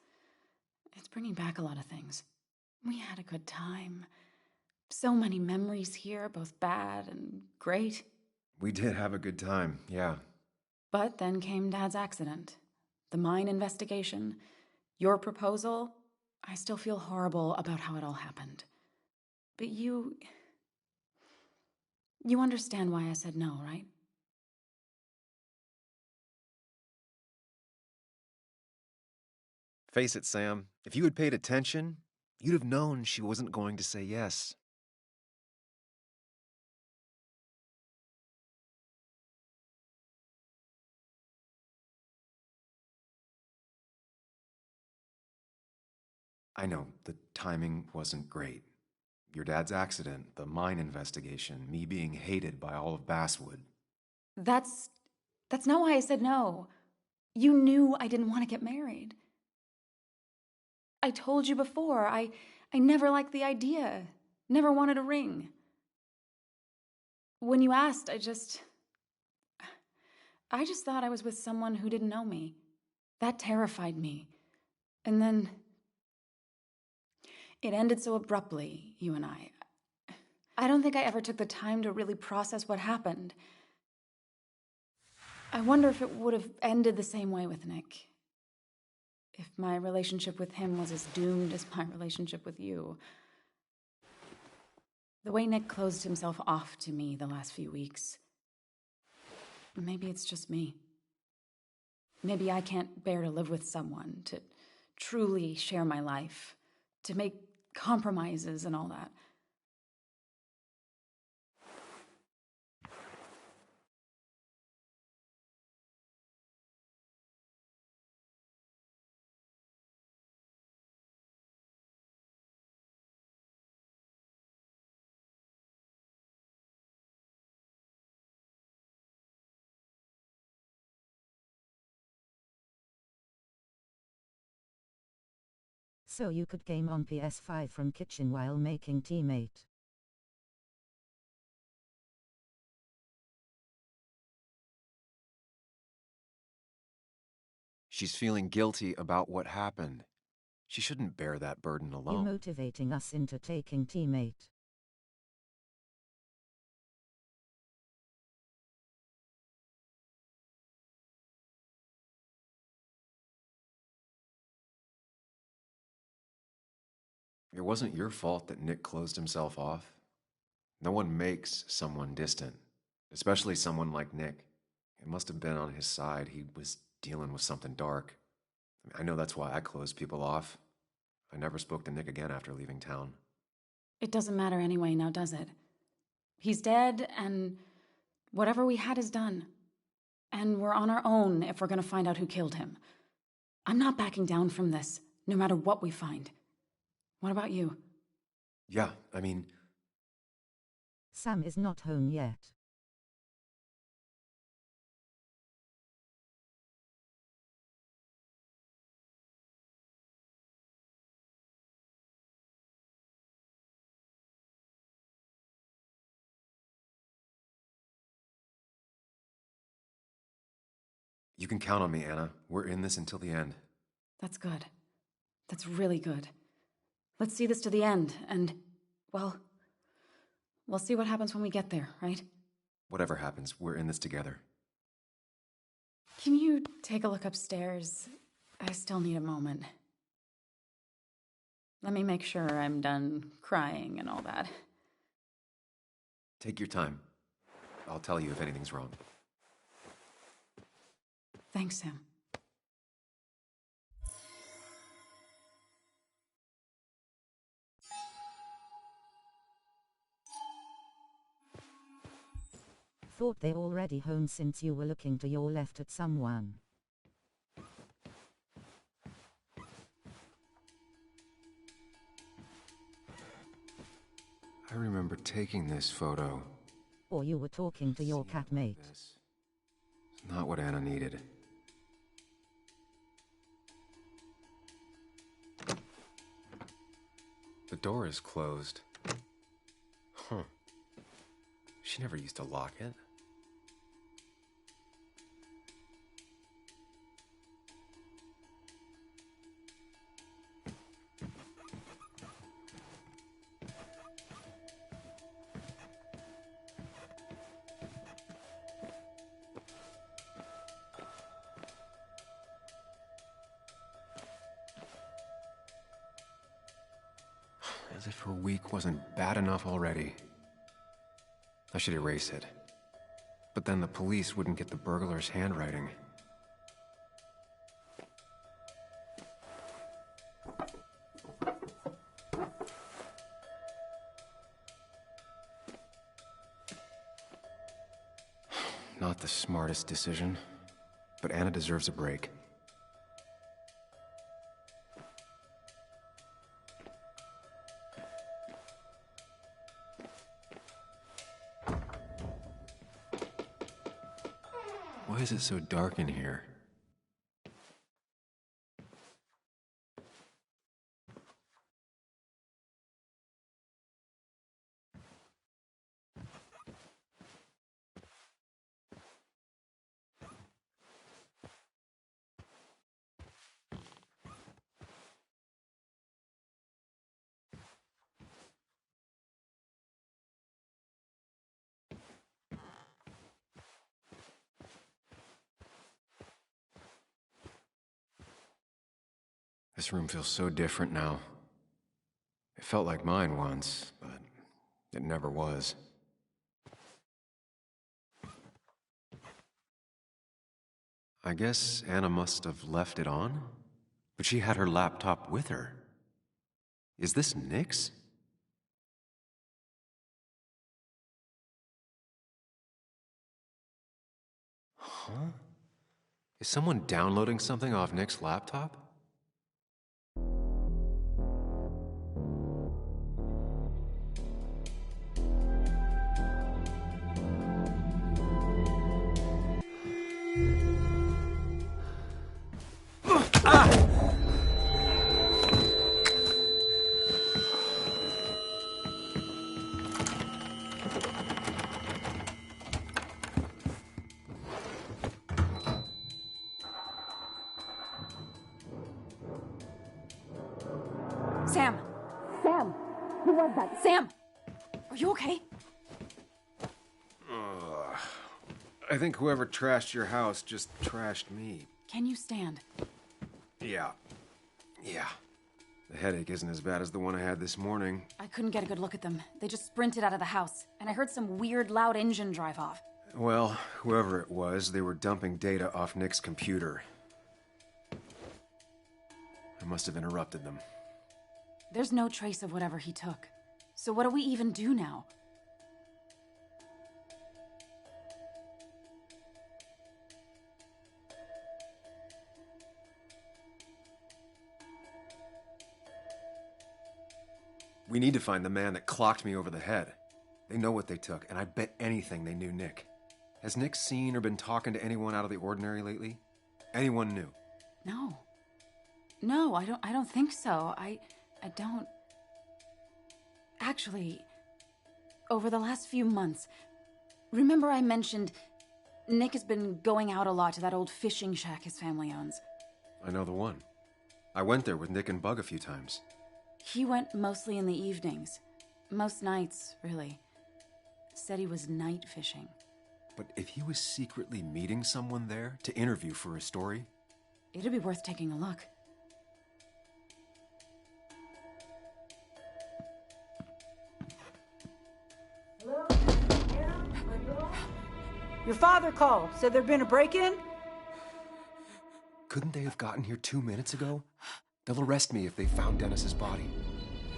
bringing back a lot of things. We had a good time. So many memories here, both bad and great. We did have a good time, yeah. But then came Dad's accident. the mine investigation, your proposal, I still feel horrible about how it all happened. But you understand why I said no, right? Face it, Sam. If you had paid attention, you'd have known she wasn't going to say yes. I know, the timing wasn't great. Your dad's accident, the mine investigation, me being hated by all of Basswood. That's not why I said no. You knew I didn't want to get married. I told you before, I never liked the idea. Never wanted a ring. When you asked, I just thought I was with someone who didn't know me. That terrified me. And then it ended so abruptly, you and I. I don't think I ever took the time to really process what happened. I wonder if it would have ended the same way with Nick. If my relationship with him was as doomed as my relationship with you. The way Nick closed himself off to me the last few weeks. Maybe it's just me. Maybe I can't bear to live with someone, to truly share my life, to make compromises and all that. So you could game on PS5 from kitchen while making teammate. She's feeling guilty about what happened. She shouldn't bear that burden You alone. motivating us into taking teammate. It wasn't your fault that Nick closed himself off. No one makes someone distant, especially someone like Nick. It must have been on his side. He was dealing with something dark. I know that's why I closed people off. I never spoke to Nick again after leaving town. It doesn't matter anyway, now does it? He's dead, and whatever we had is done. And we're on our own if we're gonna find out who killed him. I'm not backing down from this, no matter what we find. What about you? Yeah, I mean, Sam is not home yet. you can count on me, Anna. We're in this until the end. That's good. That's really good. Let's see this to the end, and, well, we'll see what happens when we get there, right? Whatever happens, we're in this together. Can you take a look upstairs? I still need a moment. Let me make sure I'm done crying and all that. Take your time. I'll tell you if anything's wrong. Thanks, Sam. Thought they already home since you were looking to your left at someone. I remember taking this photo. Or you were talking to your cat mate. It's not what Anna needed. The door is closed. Huh. She never used to lock it. As if her week wasn't bad enough already. I should erase it. But then the police wouldn't get the burglar's handwriting. Not the smartest decision, but Anna deserves a break. Why is it so dark in here? This room feels so different now. It felt like mine once, but it never was. I guess Anna must have left it on, but she had her laptop with her. Is this Nick's? Huh? Is someone downloading something off Nick's laptop? Sam! Sam! Who was that? Sam! Are you okay? I think whoever trashed your house just trashed me. Can you stand? Yeah. The headache isn't as bad as the one I had this morning. I couldn't get a good look at them. They just sprinted out of the house, and I heard some weird, loud engine drive off. Well, whoever it was, they were dumping data off Nick's computer. I must have interrupted them. There's no trace of whatever he took. So what do we even do now? We need to find the man that clocked me over the head. They know what they took, and I bet anything they knew Nick. Has Nick seen or been talking to anyone out of the ordinary lately? Anyone new? No. No, I don't think so. I don't... Actually, over the last few months, remember I mentioned Nick has been going out a lot to that old fishing shack his family owns? I know the one. I went there with Nick and Bug a few times. He went mostly in the evenings. Most nights, really. Said he was night fishing. But if he was secretly meeting someone there to interview for a story... It'd be worth taking a look. Hello? Anna? Are you home? Your father called. Said there'd been a break-in? Couldn't they have gotten here 2 minutes ago? They'll arrest me if they found Dennis's body.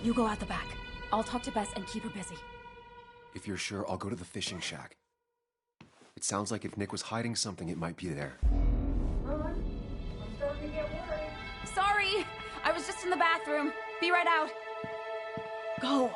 You go out the back. I'll talk to Bess and keep her busy. If you're sure, I'll go to the fishing shack. It sounds like if Nick was hiding something, it might be there. Hon, I'm starting to get worried. Sorry! I was just in the bathroom. Be right out. Go!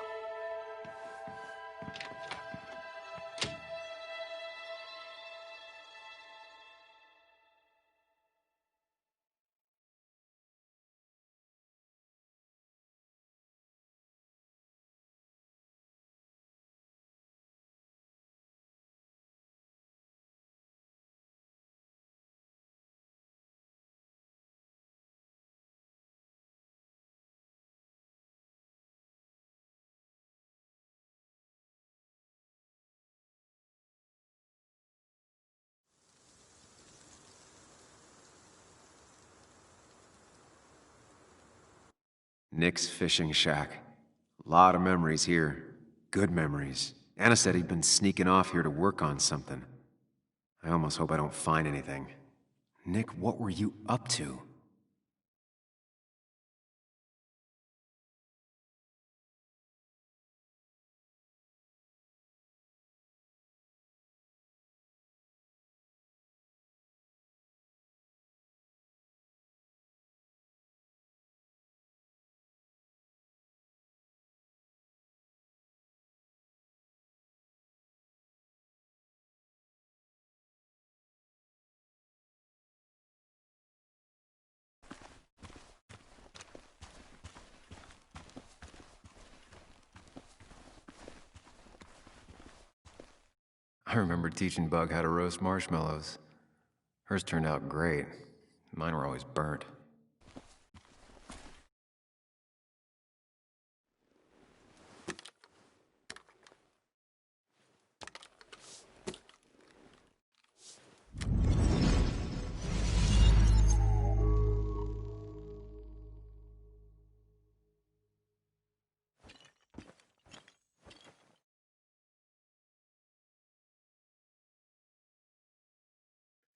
Nick's fishing shack. Lot of memories here. Good memories. Anna said he'd been sneaking off here to work on something. I almost hope I don't find anything. Nick, what were you up to? I remember teaching Bug how to roast marshmallows. Hers turned out great. Mine were always burnt.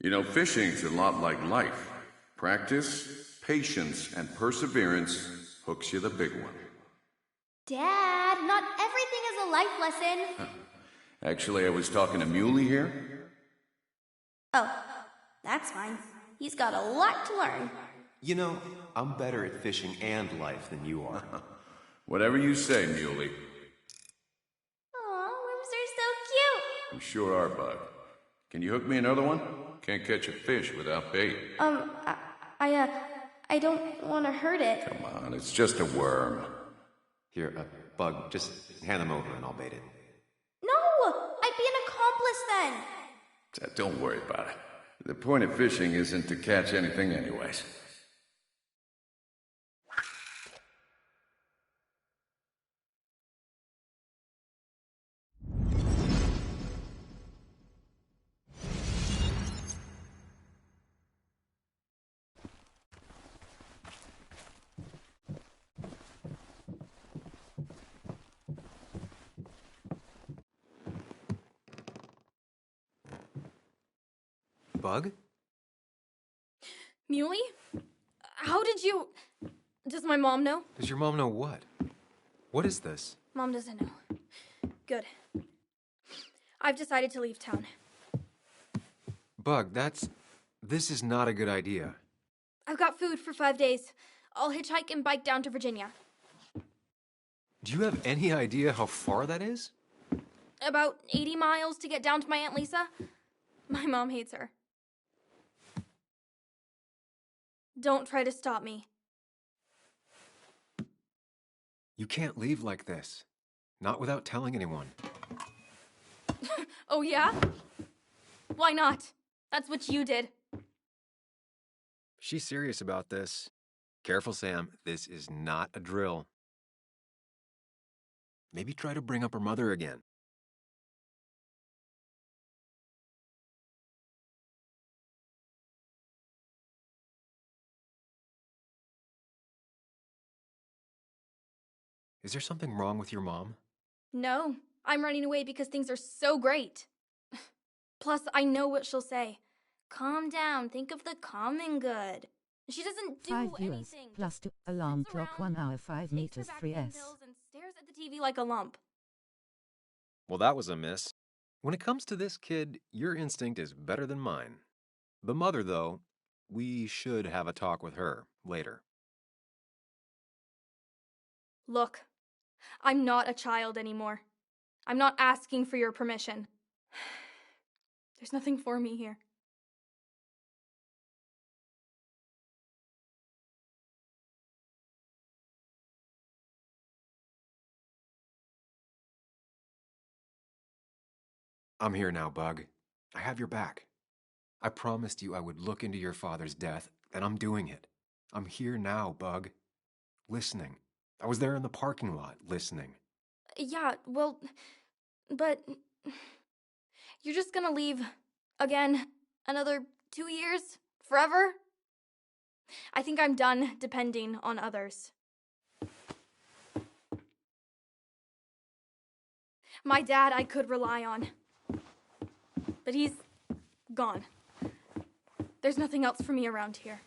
You know, fishing's a lot like life. Practice, patience, and perseverance hooks you the big one. Dad, not everything is a life lesson. Actually, I was talking to Muley here. Oh, that's fine. He's got a lot to learn. You know, I'm better at fishing and life than you are. Whatever you say, Muley. Aw, worms are so cute. You sure are, Bug. Can you hook me another one? Can't catch a fish without bait. I don't want to hurt it. Come on, it's just a worm. Here, Bug, just hand them over and I'll bait it. No! I'd be an accomplice then. Don't worry about it. The point of fishing isn't to catch anything anyways. Bug? Muley? How did you... Does my mom know? Does your mom know what? What is this? Mom doesn't know. Good. I've decided to leave town. Bug, this is not a good idea. I've got food for 5 days. I'll hitchhike and bike down to Virginia. Do you have any idea how far that is? About 80 miles to get down to my Aunt Lisa. My mom hates her. Don't try to stop me. You can't leave like this. Not without telling anyone. Oh, yeah? Why not? That's what you did. She's serious about this. Careful, Sam. This is not a drill. Maybe try to bring up her mother again. Is there something wrong with your mom? No, I'm running away because things are so great. Plus, I know what she'll say. Calm down, think of the common good. She doesn't do 5 viewers, anything. plus 2, alarm clock 1 hour 5 meters 3S. And stares at the TV like a lump. Well, that was a miss. When it comes to this kid, your instinct is better than mine. The mother, though, we should have a talk with her later. Look, I'm not a child anymore. I'm not asking for your permission. There's nothing for me here. I'm here now, Bug. I have your back. I promised you I would look into your father's death, and I'm doing it. I'm here now, Bug. Listening. I was there in the parking lot, listening. Yeah, well, but you're just gonna leave again another 2 years? Forever? I think I'm done depending on others. My dad I could rely on. But he's gone. There's nothing else for me around here.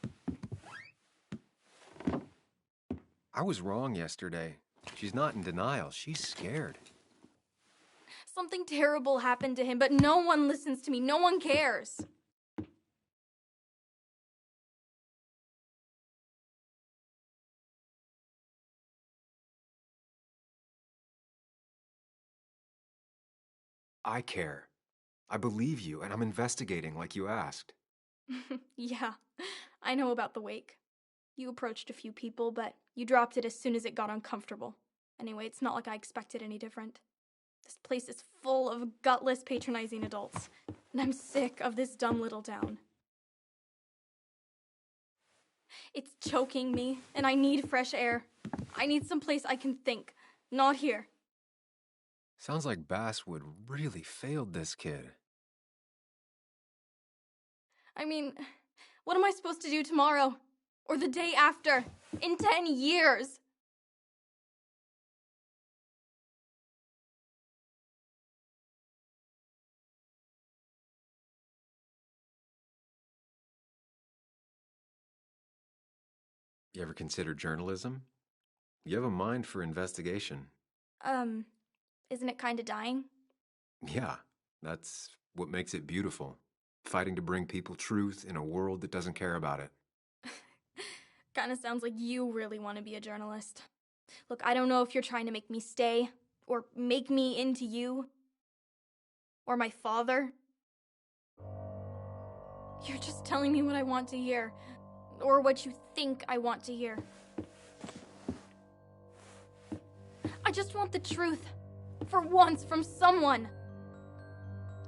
I was wrong yesterday. She's not in denial. She's scared. Something terrible happened to him, but no one listens to me. No one cares. I care. I believe you, and I'm investigating like you asked. Yeah, I know about the wake. You approached a few people, but you dropped it as soon as it got uncomfortable. Anyway, it's not like I expected any different. This place is full of gutless, patronizing adults, and I'm sick of this dumb little town. It's choking me, and I need fresh air. I need someplace I can think, not here. Sounds like Basswood really failed this kid. I mean, what am I supposed to do tomorrow? Or the day after? In 10 years? You ever consider journalism? You have a mind for investigation. Isn't it kinda dying? Yeah, that's what makes it beautiful. Fighting to bring people truth in a world that doesn't care about it. Kinda sounds like you really want to be a journalist. Look, I don't know if you're trying to make me stay, or make me into you, or my father. You're just telling me what I want to hear, or what you think I want to hear. I just want the truth, for once, from someone.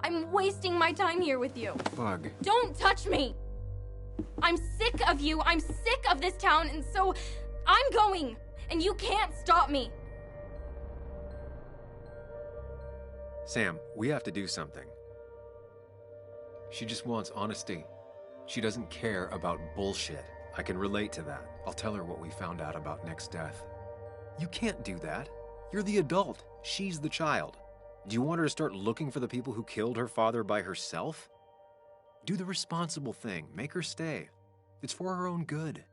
I'm wasting my time here with you. Bug. Don't touch me! I'm sick of you, I'm sick of this town, and so I'm going, and you can't stop me. Sam, we have to do something. She just wants honesty. She doesn't care about bullshit. I can relate to that. I'll tell her what we found out about Nick's death. You can't do that. You're the adult. She's the child. Do you want her to start looking for the people who killed her father by herself? Do the responsible thing. Make her stay. It's for her own good.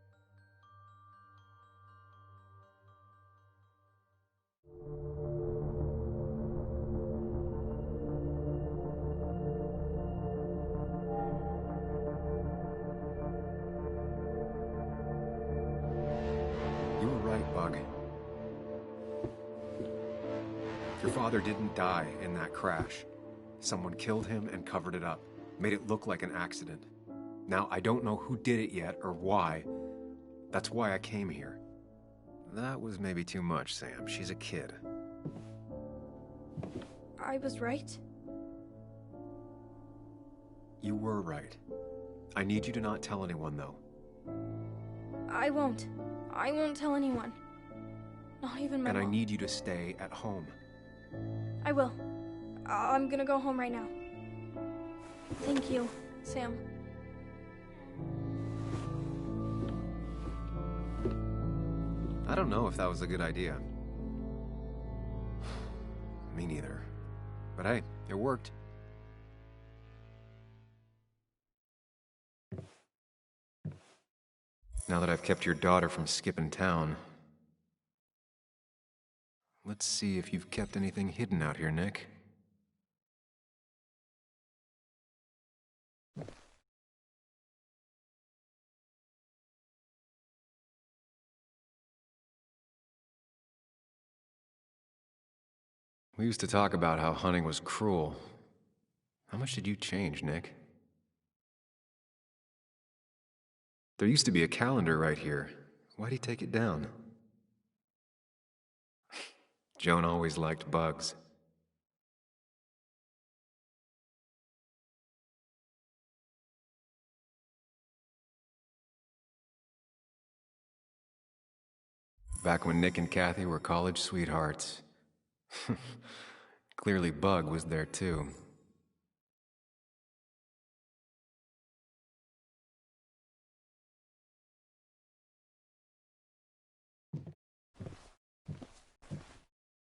You were right, Bug. Your father didn't die in that crash. Someone killed him and covered it up. Made it look like an accident. Now, I don't know who did it yet or why. That's why I came here. That was maybe too much, Sam. She's a kid. I was right? You were right. I need you to not tell anyone, though. I won't. I won't tell anyone. Not even my mom. And I need you to stay at home. I will. I'm gonna go home right now. Thank you, Sam. I don't know if that was a good idea. Me neither. But hey, it worked. Now that I've kept your daughter from skipping town, let's see if you've kept anything hidden out here, Nick. We used to talk about how hunting was cruel. How much did you change, Nick? There used to be a calendar right here. Why'd he take it down? Joan always liked bugs. Back when Nick and Kathy were college sweethearts. Clearly Bug was there too.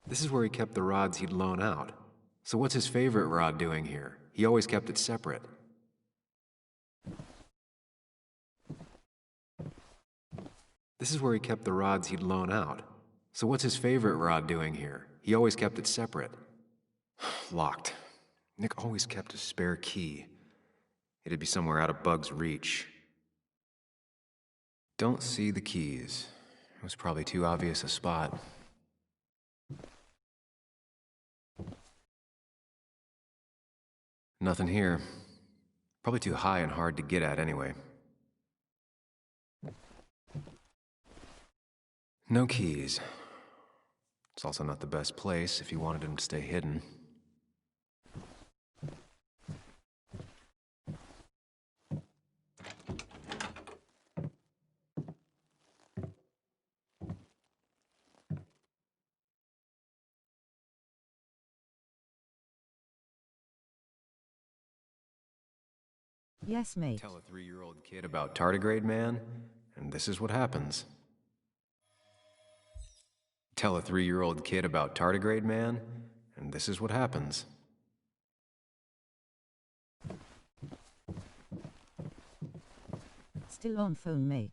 This is where he kept the rods he'd loan out. So what's his favorite rod doing here? He always kept it separate. This is where he kept the rods he'd loan out. So what's his favorite rod doing here? He always kept it separate. Locked. Nick always kept a spare key. It'd be somewhere out of Bug's reach. Don't see the keys. It was probably too obvious a spot. Nothing here. Probably too high and hard to get at anyway. No keys. It's also not the best place if you wanted him to stay hidden. Yes, mate. Tell a 3-year-old kid about tardigrade man, and this is what happens. Tell a 3-year-old kid about tardigrade man, and this is what happens. Still on phone, mate.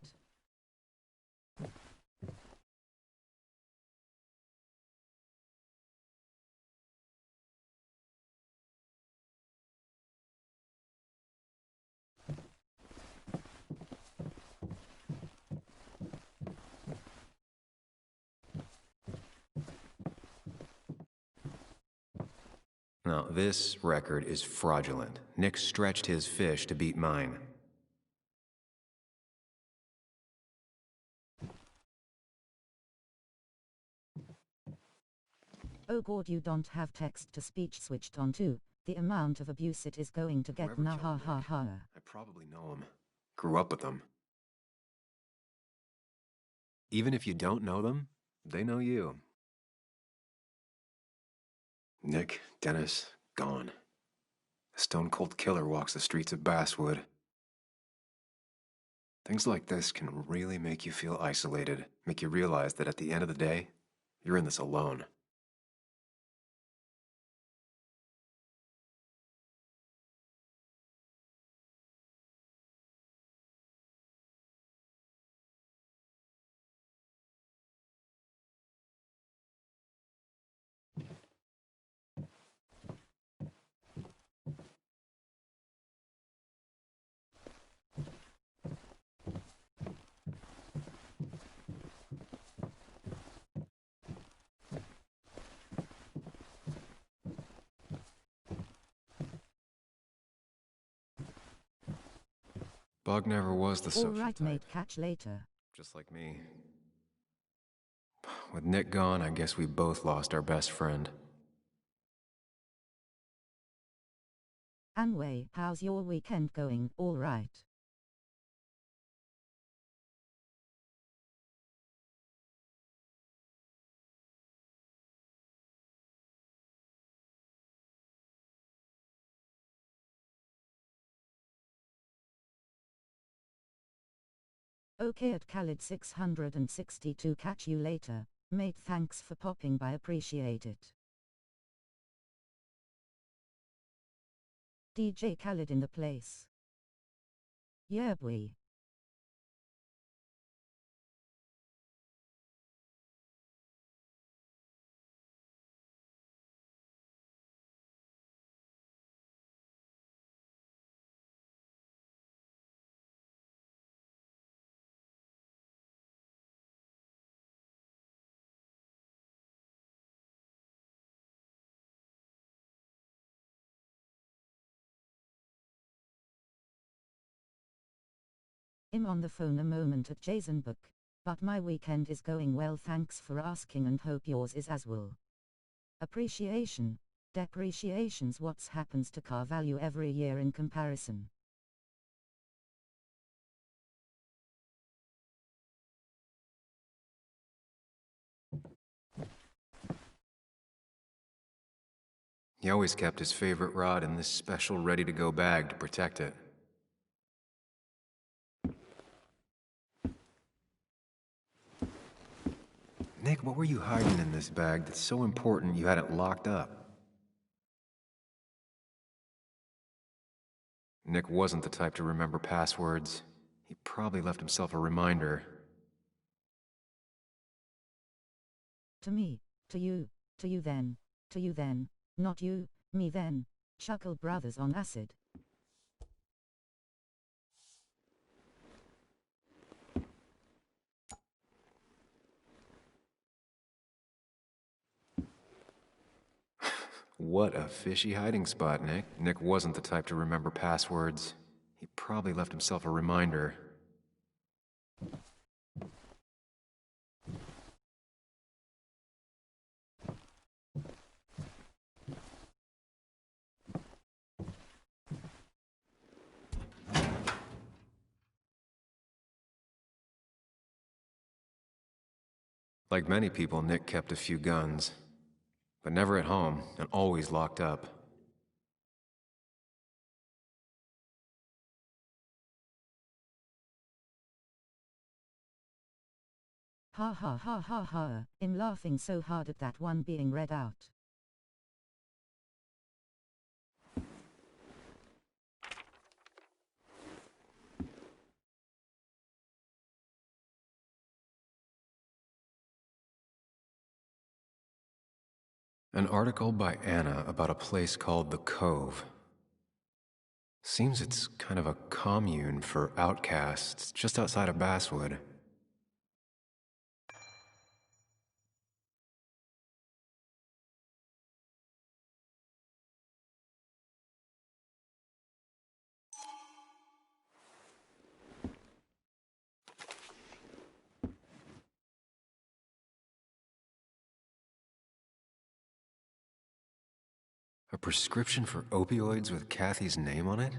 Now, this record is fraudulent. Nick stretched his fish to beat mine. Oh god, you don't have text-to-speech switched on too. The amount of abuse it is going to get. Whoever Nah, killed ha ha Nick, ha. I probably know him. Grew up with them. Even if you don't know them, they know you. Nick, Dennis, gone. A stone-cold killer walks the streets of Basswood. Things like this can really make you feel isolated, make you realize that at the end of the day, you're in this alone. Bug never was the social Alright, type. mate, catch later. Just like me. With Nick gone, I guess we both lost our best friend. Anyway, how's your weekend going? Alright. Okay at Khalid 662, catch you later. Mate, thanks for popping by, appreciate it. DJ Khalid in the place. Yeah, boy. I'm on the phone a moment at Jason Book, but my weekend is going well, thanks for asking, and hope yours is as well. Appreciation. Depreciation's what happens to car value every year in comparison. He always kept his favorite rod in this special ready-to-go bag to protect it. Nick, what were you hiding in this bag that's so important you had it locked up? Nick wasn't the type to remember passwords. He probably left himself a reminder. To me, to you then, not you, me then. Chuckle Brothers on acid. What a fishy hiding spot, Nick. Nick wasn't the type to remember passwords. He probably left himself a reminder. Like many people, Nick kept a few guns, but never at home and always locked up. Ha ha ha ha ha, I'm laughing so hard at that one being read out. An article by Anna about a place called The Cove. Seems it's kind of a commune for outcasts just outside of Basswood. A prescription for opioids with Kathy's name on it?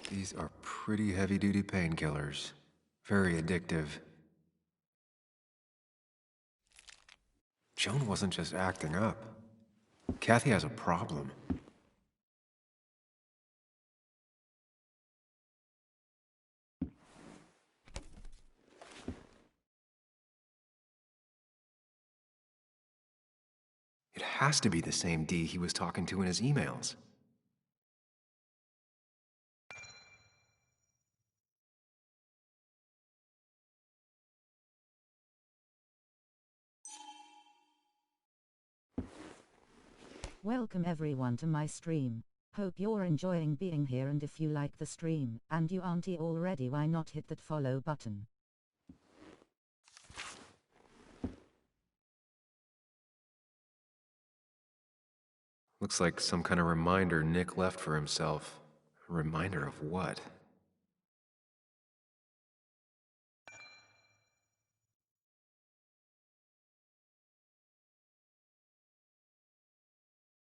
These are pretty heavy-duty painkillers. Very addictive. Joan wasn't just acting up. Kathy has a problem. It has to be the same D he was talking to in his emails. Welcome everyone to my stream. Hope you're enjoying being here, and if you like the stream, and you aren't already, why not hit that follow button? Looks like some kind of reminder Nick left for himself. A reminder of what?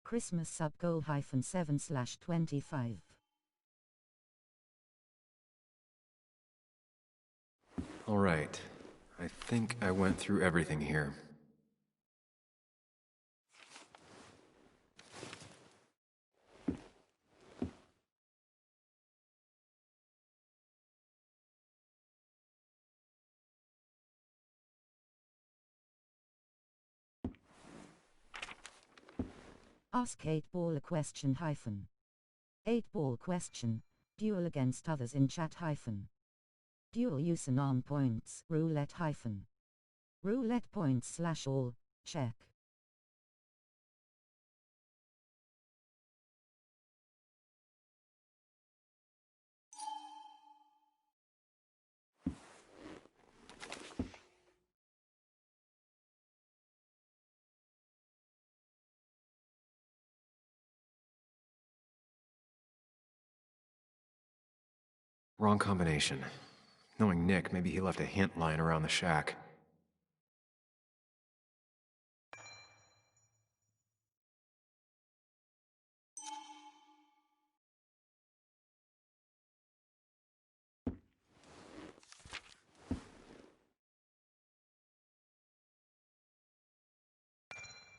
Christmas sub goal -7/25. All right. I think I went through everything here. Ask 8-ball a question hyphen. 8-ball question. Duel against others in chat hyphen. Dual use and arm points. Roulette hyphen. Roulette points / all. Check. Wrong combination. Knowing Nick, maybe he left a hint lying around the shack.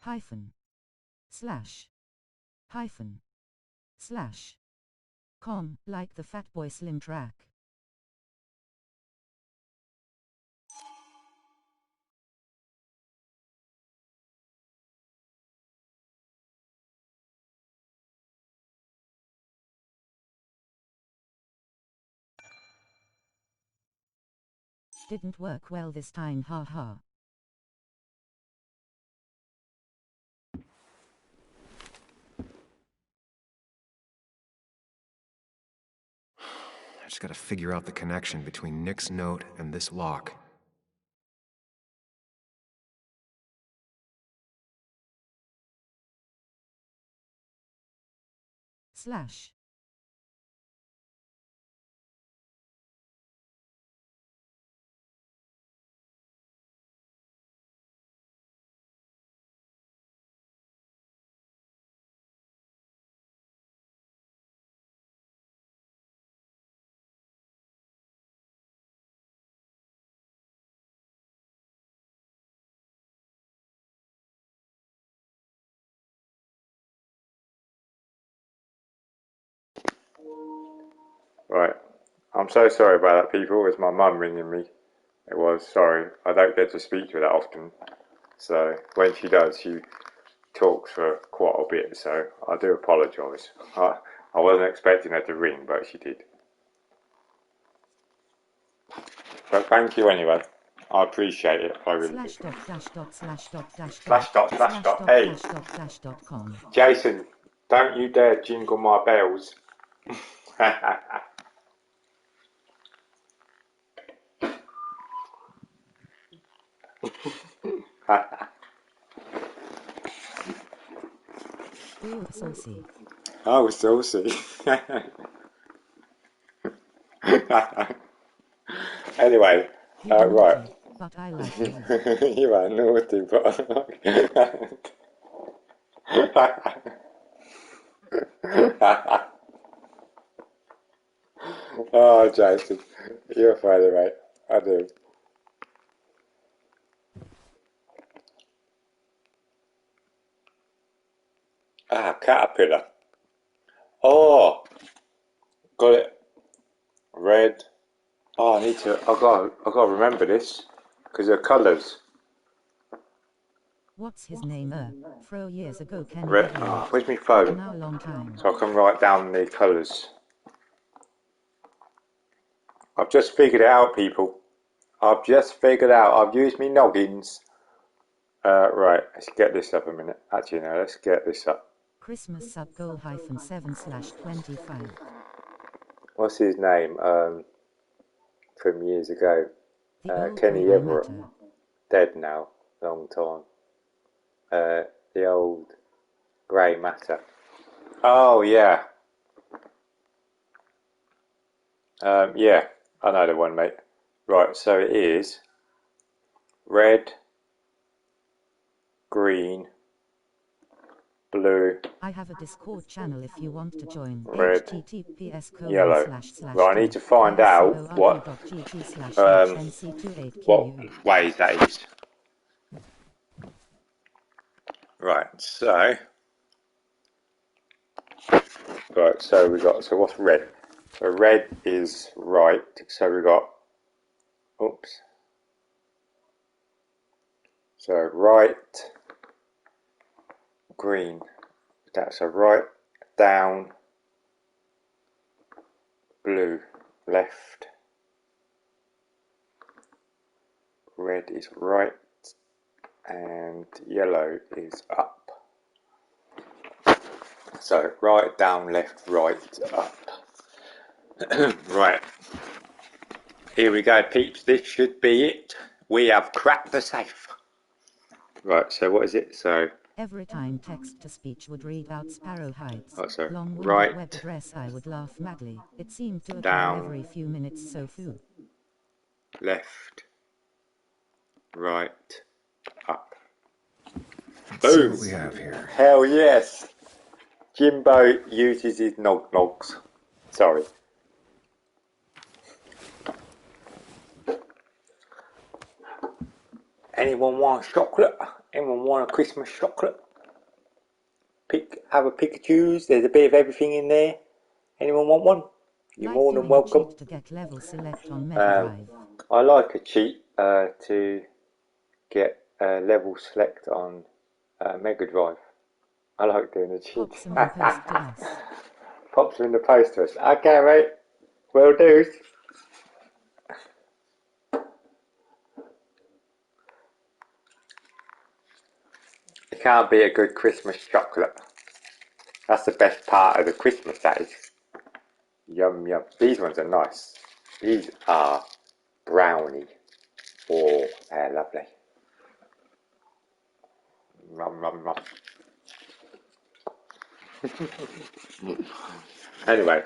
Hyphen. Slash. Hyphen. Slash. Com, like the Fatboy Slim track. Didn't work well this time, haha. I just gotta figure out the connection between Nick's note and this lock. Slash. Right. I'm so sorry about that, people. It's my mum ringing me. It was, sorry. I don't get to speak to her that often. So when she does, she talks for quite a bit. So I do apologise. I wasn't expecting her to ring, but she did. But thank you anyway. I appreciate it. I really do. Hey, Jason, don't you dare jingle my bells. Ooh, saucy. Oh, saucy. Anyway, right. But I like you. You are naughty, but oh, Jason, you're funny, mate. I do. Ah, caterpillar. Oh, got it. Red. Oh, I gotta remember this because of colours. What's his name? Fro years ago, Ken. Red. Oh, where's my phone? Now long time. So I can write down the colours. I've just figured it out, people. I've just figured out. I've used me noggins. Right, let's get this up a minute. Actually, no, let's get this up. Christmas sub goal -7/25. What's his name? From years ago. Kenny Everett. Dead now. Long time. The old grey matter. Oh, yeah. Yeah, I know the one, mate. Right, so it is red, green, blue. I have a Discord channel if you want to join. Red, https yellow. Right, I need to find out what ways that is. Right, so we got, so what's red? So red is right, so we got, oops. So right, green, that's a right, down, blue, left, red is right, and yellow is up. So right, down, left, right, up. Right. Here we go, peeps. This should be it. We have cracked the safe. Right, so what is it? So every time text-to-speech would read out Sparrow Heights, long right, web address, I would laugh madly. It seemed to occur down, every few minutes, so foo. Left, right, up. Let's Boom! see what we have here. Hell yes! Jimbo uses his nog-nogs. Sorry. Anyone want chocolate? Anyone want a Christmas chocolate? Have a Pikachu's. There's a bit of everything in there. Anyone want one? You're more than welcome. To get level select on Mega Drive. I like a cheat to get level select on Mega Drive. I like doing a cheat. Pops them in the post to us. Pops them in the post to us. Okay, mate. Will do. can't beat a good Christmas chocolate. That's the best part of the Christmas, that is. Yum yum. These ones are nice. These are brownie. Oh, they're lovely. Rum rum rum. Anyway,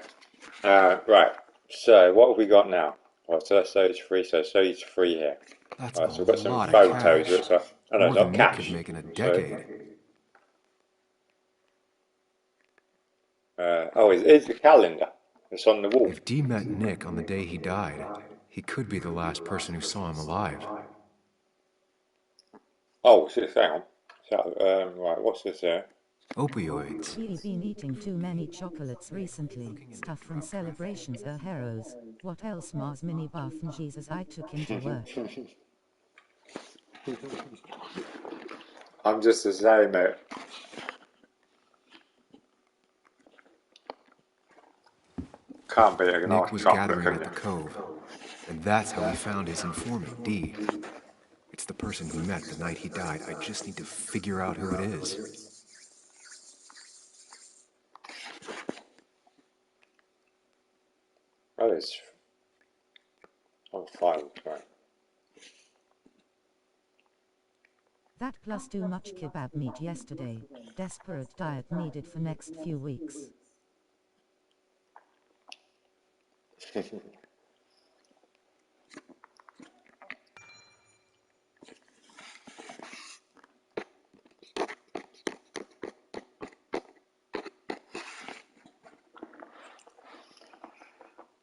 right. So what have we got now? Oh, so that's stage 3. So stage 3 here. That's Right, so we've got some lot of photos. cash. So, oh no, More not than Nick cash. could make in a decade. It's the calendar. It's on the wall. If Dee met Nick on the day he died, he could be the last person who saw him alive. Oh, so hang on. So, right, what's this here? Opioids. He's been eating too many chocolates recently. Stuff from celebrations or heroes. What else? Mars mini bath and Jesus, I took him to work. I'm just the same, mate. Can't be a Nick nice was chocolate, gathering can at the you? Cove, and that's how he found his informant, Dee. It's the person he met the night he died. I just need to figure out who it is. That is... I'm fine, right. That plus too much kebab meat yesterday. Desperate diet needed for next few weeks.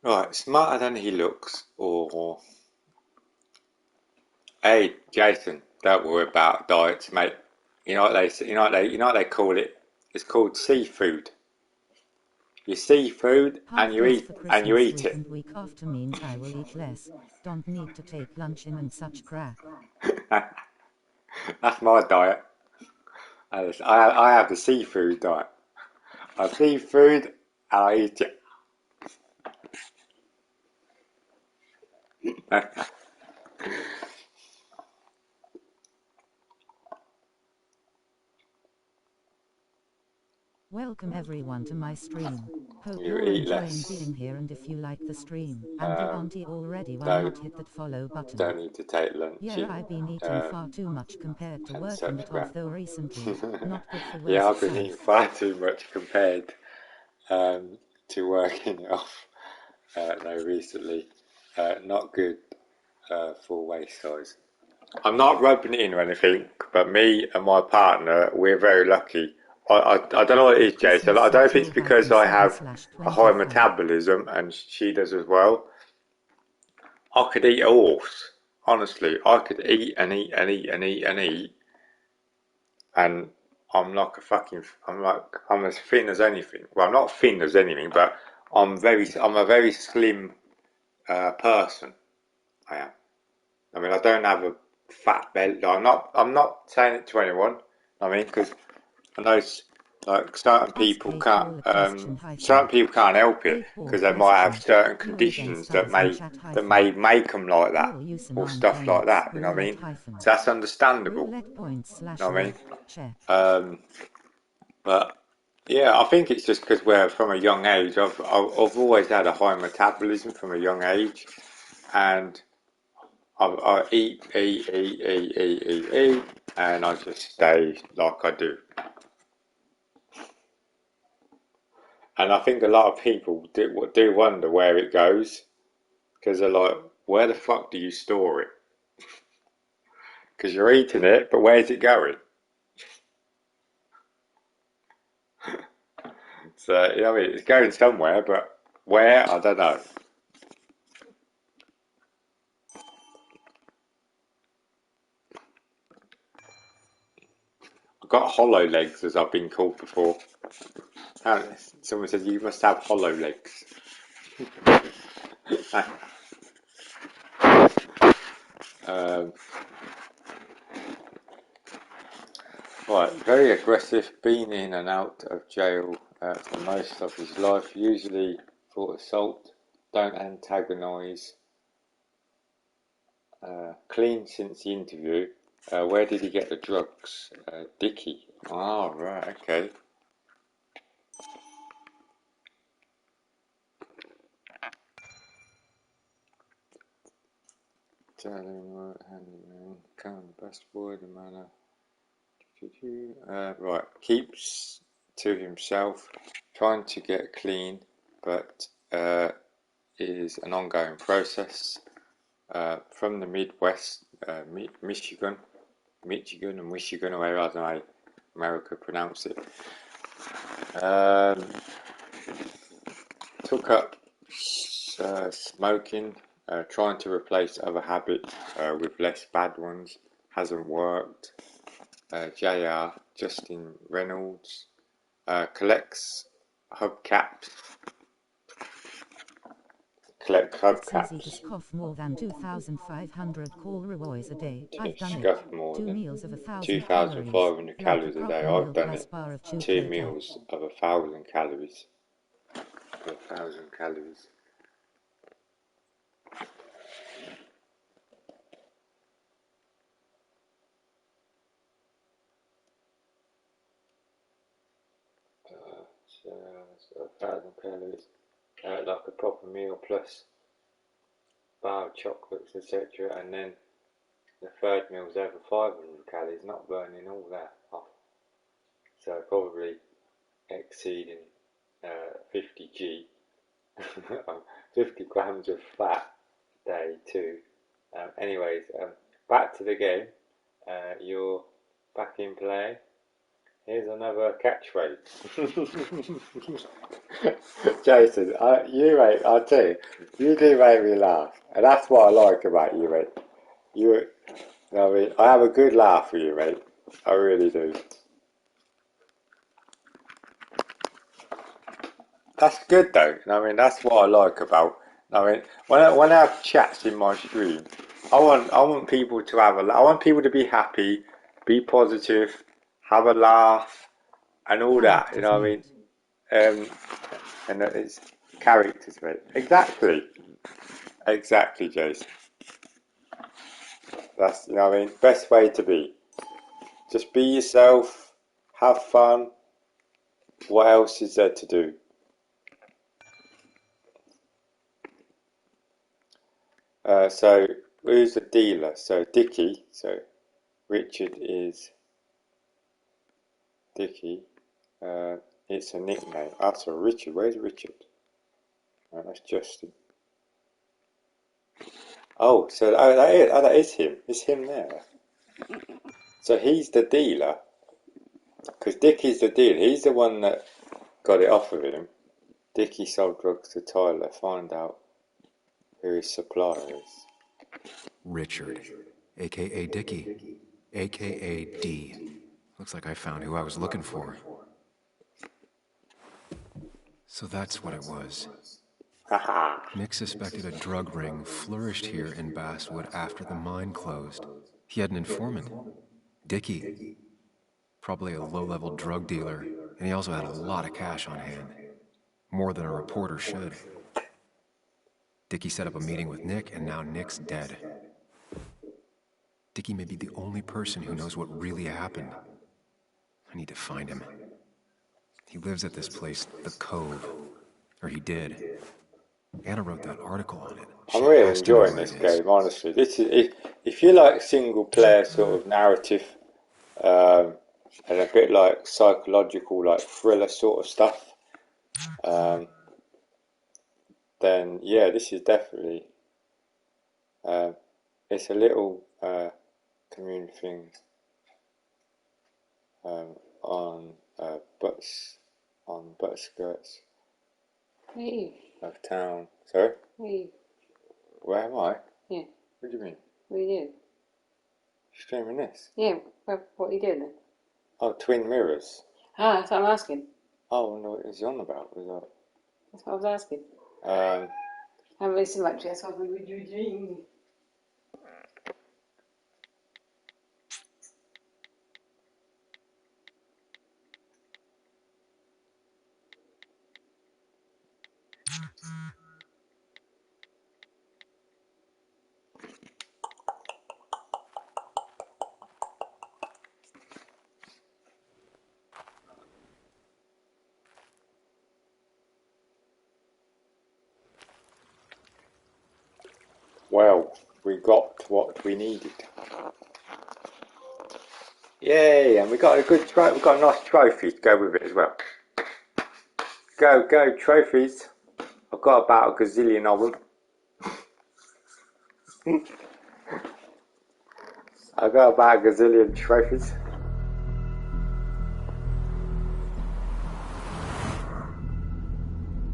Right, smarter than he looks, or... Hey, Jason, don't worry about diets, mate. You know what they call it? It's called seafood. You seafood and you eat it. And week after means I will eat less. Don't need to take lunch in and such crap. That's my diet. I have the seafood diet. I have seafood and I eat it. Welcome everyone to my stream. Hope You you're eat enjoying less. being here, and if you like the stream and the auntie already, why don't- not hit that follow button? Don't need to take lunch. Yeah, I've been eating far too much compared to and working it subscribe. off though recently. Not good for Yeah, I've West been South. eating far too much compared to working it off. No, recently. Not good for waist size. I'm not rubbing it in or anything, but me and my partner, we're very lucky. I don't know what it is, Jason. I don't know if it's because I have a high metabolism and she does as well. I could eat a horse. Honestly, I could eat and eat and eat and eat and eat. And I'm I'm as thin as anything. Well, I'm not thin as anything, but I'm a very slim person. I am. I mean, I don't have a fat belly. I'm not saying it to anyone. I mean, because I know like certain people can't help it because they might have certain conditions that may make them like that or stuff like that. You know what I mean? So that's understandable. You know what I mean? But yeah, I think it's just because we're from a young age. I've always had a high metabolism from a young age, and I eat, and I just stay like I do. And I think a lot of people do wonder where it goes, because they're like, where the fuck do you store it? Because you're eating it, but where's it going? So, you know what I mean? It's going somewhere, but where? I don't know. I've got hollow legs, as I've been called before. Someone says you must have hollow legs. Right, very aggressive, been in and out of jail for most of his life, usually for assault, don't antagonise, clean since the interview, Where did he get the drugs? Dickie. Oh, right, okay. Telling what handyman, kind of best boy, the manner. Right, keeps to himself, trying to get clean, but is an ongoing process. From the Midwest, Michigan, and Michigan, or wherever, I don't know how America pronounce it. Took up smoking, trying to replace other habits with less bad ones. Hasn't worked. JR, Justin Reynolds, collects hubcaps. It's easy to scoff more than 2,500 calories a day. I've done it. More 2 than meals of 2,500 calories a day. I've done it. Bar of 2 meals of 1,000 calories. 1,000 calories. So 1,000 calories. Like a proper meal plus bar of chocolates, etc. And then the third meal's over 500 calories, not burning all that off. So probably exceeding 50 G, 50 grams of fat a day too. Anyways, back to the game. You're back in play. Here's another catchphrase. Jason, I'll tell you, you do make me laugh, and that's what I like about you, mate. I have a good laugh with you, mate. I really do. That's good though. That's what I like about. When I have chats in my stream, I want people to have I want people to be happy, be positive, have a laugh, and all that. You know what I mean? And it's characters, mate. Exactly, Jason. That's best way to be. Just be yourself, have fun. What else is there to do? So who's the dealer? So Dickie. So Richard is Dickie. It's a nickname. So Richard. Where's Richard? That's Justin. Oh, so that is him. It's him there. So he's the dealer. Because Dickie's the dealer. He's the one that got it off of him. Dickie sold drugs to Tyler. Find out who his supplier is. Richard, a.k.a. Dickie, a.k.a. D. Looks like I found who I was looking for. So that's what it was. Nick suspected a drug ring flourished here in Basswood after the mine closed. He had an informant, Dickie. Probably a low-level drug dealer, and he also had a lot of cash on hand. More than a reporter should. Dickie set up a meeting with Nick, and now Nick's dead. Dickie may be the only person who knows what really happened. I need to find him. He lives at this place, The Cove. Or he did. Anna wrote that article on it. I'm really enjoying this game, honestly. This is if you like single-player sort of narrative, and a bit like psychological, like thriller sort of stuff, then yeah, this is definitely. It's a little community thing on butt skirts of town. Sorry? Where am I? Yeah. What do you mean? What are you doing? Streaming this? Yeah, what are you doing then? Oh, Twin Mirrors. Ah, that's what I'm asking. Oh, no, what is he on about? That's what I was asking. I haven't listened much, that's what we were doing. Well, we got what we needed. Yay, and we got a good trophy. We got a nice trophy to go with it as well. Go, trophies. I've got about a gazillion of them. I've got about a gazillion trophies.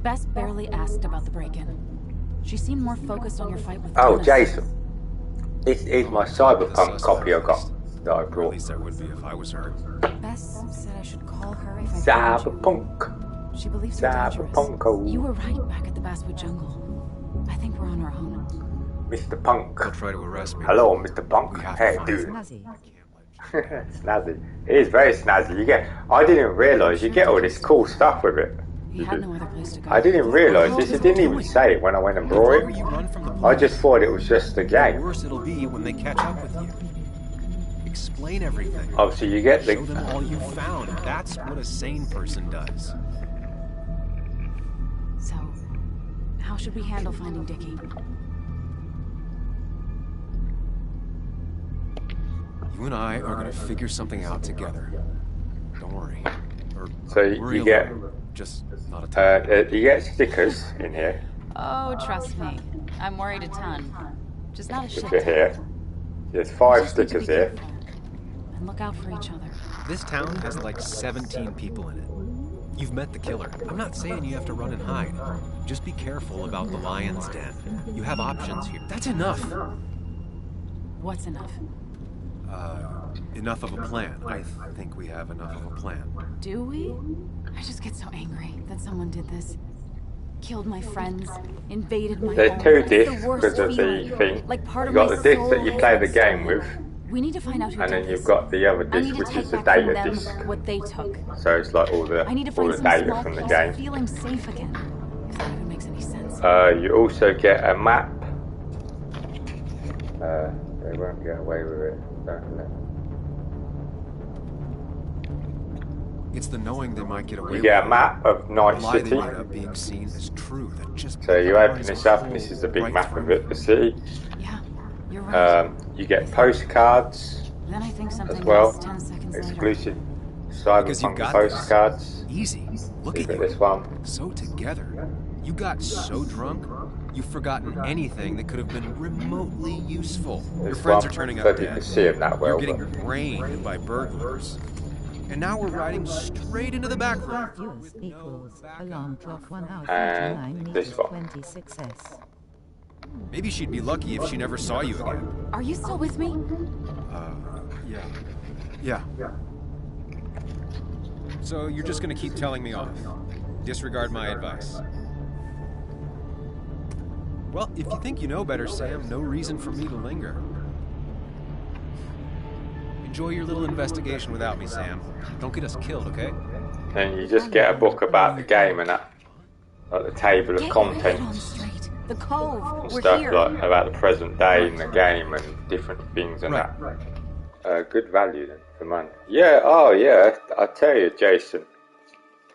Bess barely asked about the break-in. She seemed more focused on your fight with Oh, Dennis. Jason. This is my Cyberpunk copy I got that I At brought. least I would be if I was her. Bess said I should call her if I found Cyberpunk. you. She believes you're dangerous. Cyberpunko. You were right back at the Basswood Jungle. I think we're on our own. Mr. Punk. They'll try to arrest me. Hello, Mr. Punk. We have Hey, to find dude. Snazzy. Snazzy. It is very snazzy. I didn't realise you get all this cool stuff with it. He had no other place to go. I didn't realise this. It didn't even say it when I went and brought it. I just thought it was just a The game. worse it'll be when they catch up with you. Explain everything. Obviously, you get Show them the. all you found. That's what a sane person does. So, how should we handle finding Dickie? You and I are gonna figure something out together. Don't worry. Or So worry you get. alone. Just not a time. You get stickers in here. Oh, trust me. I'm worried a ton. Just not a shit If you're ton. here. There's 5 stickers here. And look out for each other. This town has like 17 people in it. You've met the killer. I'm not saying you have to run and hide. Just be careful about the lion's den. You have options here. That's enough. What's enough? Enough of a plan. I think we have enough of a plan. Do we? I just get so angry that someone did this. Killed my friends, invaded my There's home. 2 It's discs the worst because of the feeling. thing. Like part You've of got my the disc soul that you has play been the game stolen. with. We need to find out who And did then you've this. got the other I disc, need to which take is the back from data them disc. what they took. So it's like all I need to the find some data small from the piece game. of feeling safe again. If that even makes any sense. You also get a map. They won't get away with it, don't they? It's the knowing they might get away You with get a it. map of The Night lie City. they end up being seen as true. That just So you open runs this a up, and this is the big hole map right of through it, the city. Yeah, you're right. You get postcards Then I think something as well, else 10 seconds later. exclusive Because you Cyberpunk got this. postcards. Easy. Look You at get you. this one. So together. You got so drunk, you've forgotten anything that could have been remotely useful. Your This friends one. are turning Don't up think you dead. can see 'em that well, You're getting but- brained by burglars. And now we're riding straight into the back room. Viewers equals alarm clock 1 hour And 59 this meters one. 26s. Maybe she'd be lucky if she never saw you again. Are you still with me? Yeah. So you're just gonna keep telling me off. Disregard my advice. Well, if you think you know better, Sam, no reason for me to linger. Enjoy your little investigation without me, Sam. Don't get us killed, okay? And you just get a book about the game and that, like the table of Get your head on contents straight. The Cove. and We're stuff here. like about the present day in the game and different things and that. Good value then for money. Yeah, oh yeah, I tell you, Jason,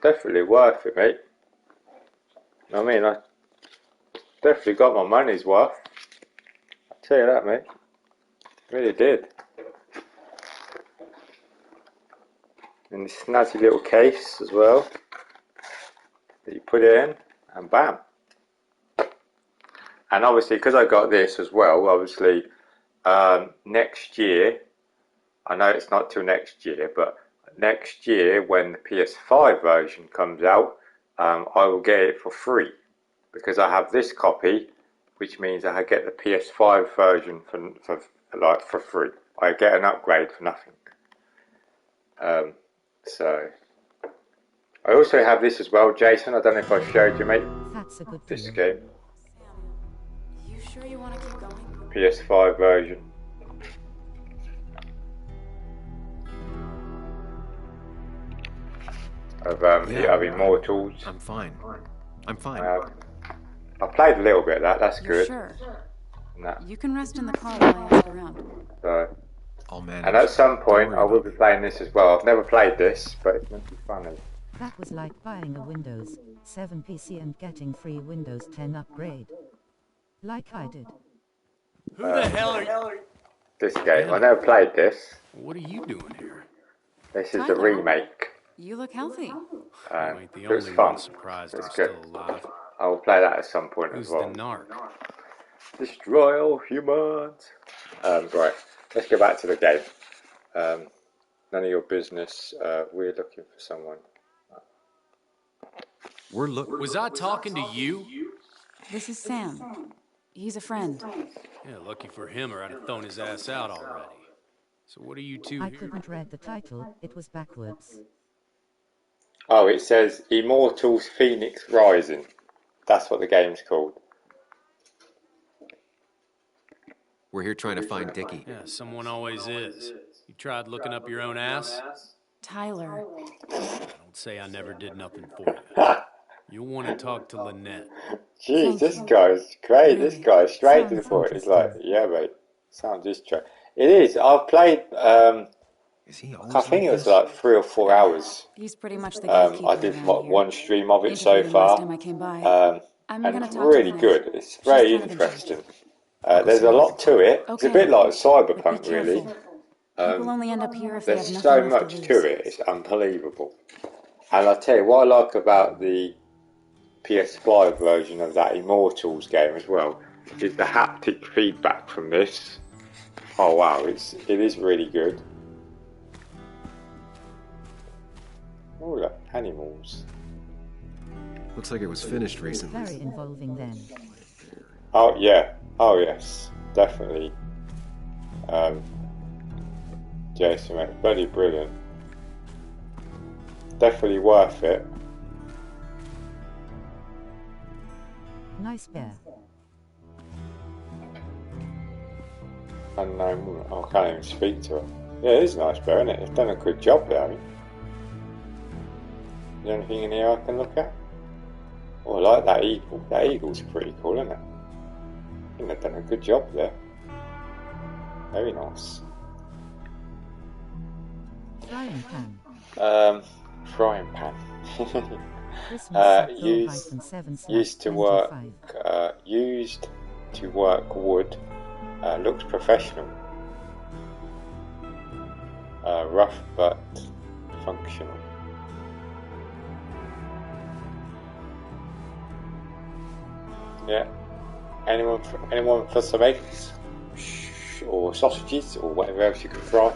definitely worth it, mate. I mean, I definitely got my money's worth. I tell you that, mate. Really did. In this snazzy little case as well that you put it in, and bam. And obviously, because I got this as well, obviously next year, I know it's not till next year, but next year when the PS5 version comes out, I will get it for free because I have this copy, which means I get the PS5 version for free. I get an upgrade for nothing. So I also have this as well, Jason. I don't know if I showed you, mate. That's a good This deal. game, You sure you want to keep going? PS5 version. Of Immortals. I'm fine. I'm fine. I played a little bit of that. That's You're good. sure? And that, You can rest in the car while I ask around. so. I'll manage. And at some point, Don't I worry will about be playing this as well. I've never played this, but it's meant to be funny. That was like buying a Windows 7 PC and getting free Windows 10 upgrade. Like I did. Who the hell are you? This game. I never played this. What are you doing here? This is the remake. You look healthy. You ain't the It was only fun. one surprised It's I'm good. still alive. I will play that at some point Who's as well. the narc? Destroy all humans. Right, let's go back to the game. None of your business. We're looking for someone. Was I talking to you? This is Sam. He's a friend. Yeah, lucky for him, or I'd have thrown his ass out already. So what are you two I here? couldn't read the title, it was backwards. Oh, it says Immortals Phoenix Rising. That's what the game's called. We're here trying to find Dickie. Yeah, someone always is. You tried looking up your own ass? Tyler. Don't say I never did nothing for you. You'll want to talk to Lynette. Jeez, this guy's great. This guy's straight to the point. He's like, yeah, mate. Sounds interesting. It is. I've played. I think it was like 3 or 4 hours. He's pretty much the gatekeeper I did around here. one stream of it so Interviewed him far, last time I came by. I'm and gonna it's talk to really Lynette. good. It's She's very kind of in interesting. There's a lot to it. It's a Okay. bit like But Cyberpunk, be really. careful. People only end up here if they have There's nothing so left much to lose. to it. It's unbelievable. And I tell you what I like about the PS5 version of that Immortals game as well is the haptic feedback from this. Oh wow, it is really good. Oh look, animals. Looks like it was finished recently. Very involving then. Oh yeah, oh yes, definitely. Jason, mate, bloody brilliant. Definitely worth it. Nice bear. Unknown woman. Oh, I can't even speak to her. Yeah, it is a nice bear, isn't it? It's done a good job there. Is there anything in here I can look at? Oh, I like that eagle. That eagle's pretty cool, isn't it? I think they've done a good job there. Very nice. Frying pan. Frying pan. Used to work wood. Looks professional. Rough but functional. Yeah. Anyone for some eggs? Or sausages or whatever else you can fry?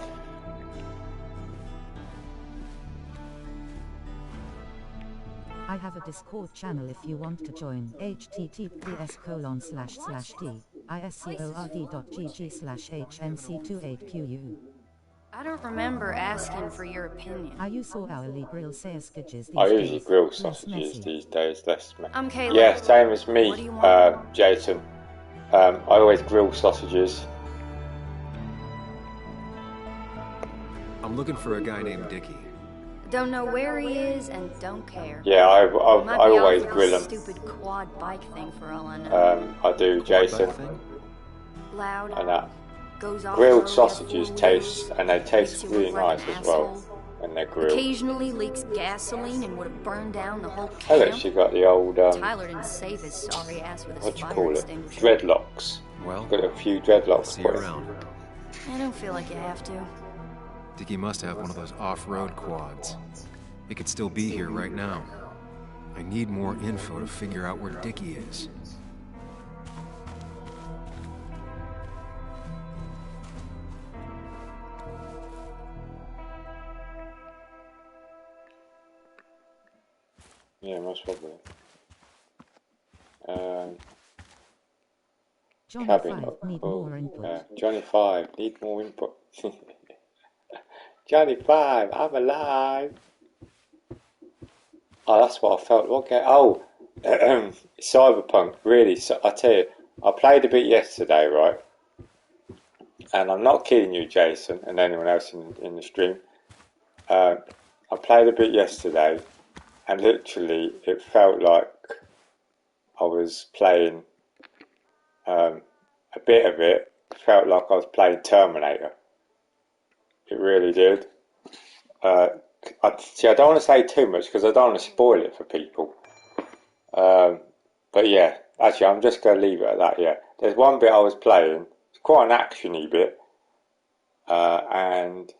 I have a Discord channel if you want to join. https://discord.gg/hnc28qu. I don't remember asking for your opinion. I use our hourly grill sausages these I usually days. grill Less sausages messy. these days, less messy. I'm Kayla. Yeah, same as me, What do you want? Jason. I always grill sausages. I'm looking for a guy named Dickie. Don't know where he is and don't care. Yeah, I Might be always off with grill this them. Stupid quad bike thing for all I know. I do, Jason. Loud. And that Goes off grilled road, sausages has four taste, wheels, and they taste makes you really look like nice an as well asshole. when they're grilled. Occasionally leaks gasoline and would have burned down the whole Oh, look, camp. she got the old Tyler didn't save his sorry ass with his what do you fire call it? extinguisher. Dreadlocks. Well, got a few dreadlocks. see you around. I don't feel like you have to. Dickie must have one of those off-road quads. It could still be here right now. I need more info to figure out where Dickie is. Yeah, most probably. Johnny Cabin. 5 need more input. Johnny 5 need more input. Johnny 5, I'm alive. Oh, that's what I felt. Okay. Oh, Cyberpunk. Really, so, I tell you, I played a bit yesterday, right? And I'm not kidding you, Jason, and anyone else in the stream. I played a bit yesterday, and literally, it felt like I was playing. A bit of it felt like I was playing Terminator. It really did. I don't want to say too much because I don't want to spoil it for people. But yeah, actually, I'm just going to leave it at that. Yeah, there's one bit I was playing, quite an actiony bit, and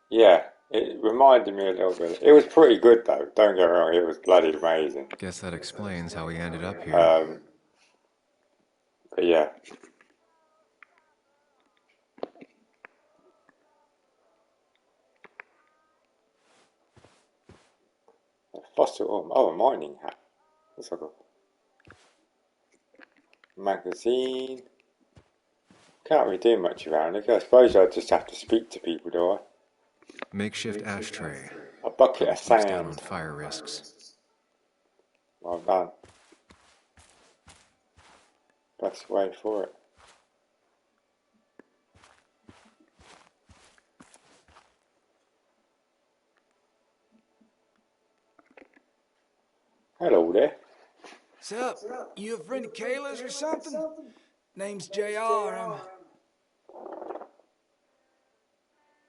yeah, it reminded me a little bit. It was pretty good though. Don't get me wrong, it was bloody amazing. Guess that explains how he ended up here. But yeah. Fossil, oh, a mining hat. Looks like a magazine. Can't really do much around it. I suppose I just have to speak to people, do I? Makeshift ashtray. A bucket of Down on sand. fire risks. Well done. Best way for it. Hello there. Sup? You a friend of Kayla's or something? Name's JR.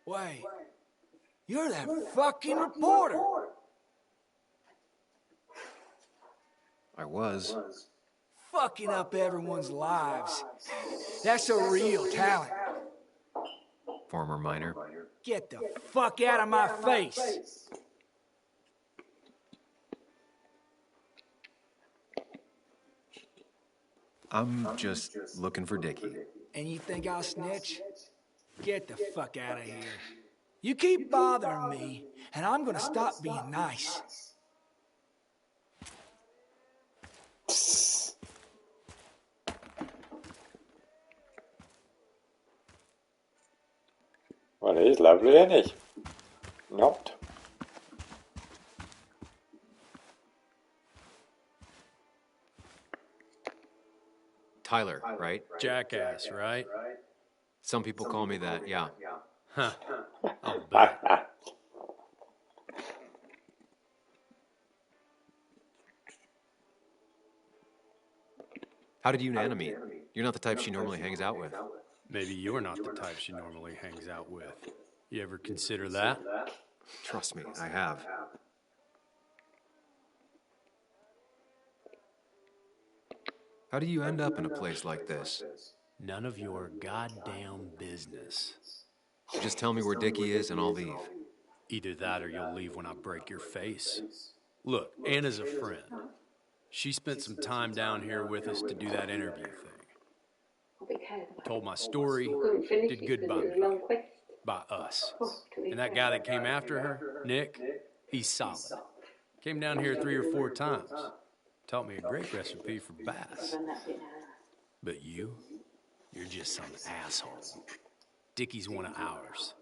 Wait. You're that fucking reporter. I was. Fucking up everyone's lives. That's a real talent. Former miner. Get the fuck out of my face. I'm just looking for Dickie. And you think I'll snitch? Get the fuck out of here. You keep bothering me, and I'm gonna stop being nice. Well, he's lovely, isn't he? Not. Tyler, right? Jackass, right? Some people call me that, yeah. Huh. I'll bet. How did you and Anna meet? You're not the type she normally hangs out with. Maybe you're not the type she normally hangs out with. You ever consider that? Trust me, I have. How do you end up in a place like this? None of your goddamn business. Just tell me where Dickie is and I'll leave. Either that or you'll leave when I break your face. Look, Anna's a friend. She spent some time down here with us to do that interview thing. Told my story, did good by me. By us. And that guy that came after her, Nick, he's solid. Came down here 3 or 4 times. Taught me a great recipe for bass. But you're just some asshole. Dickie's one of ours.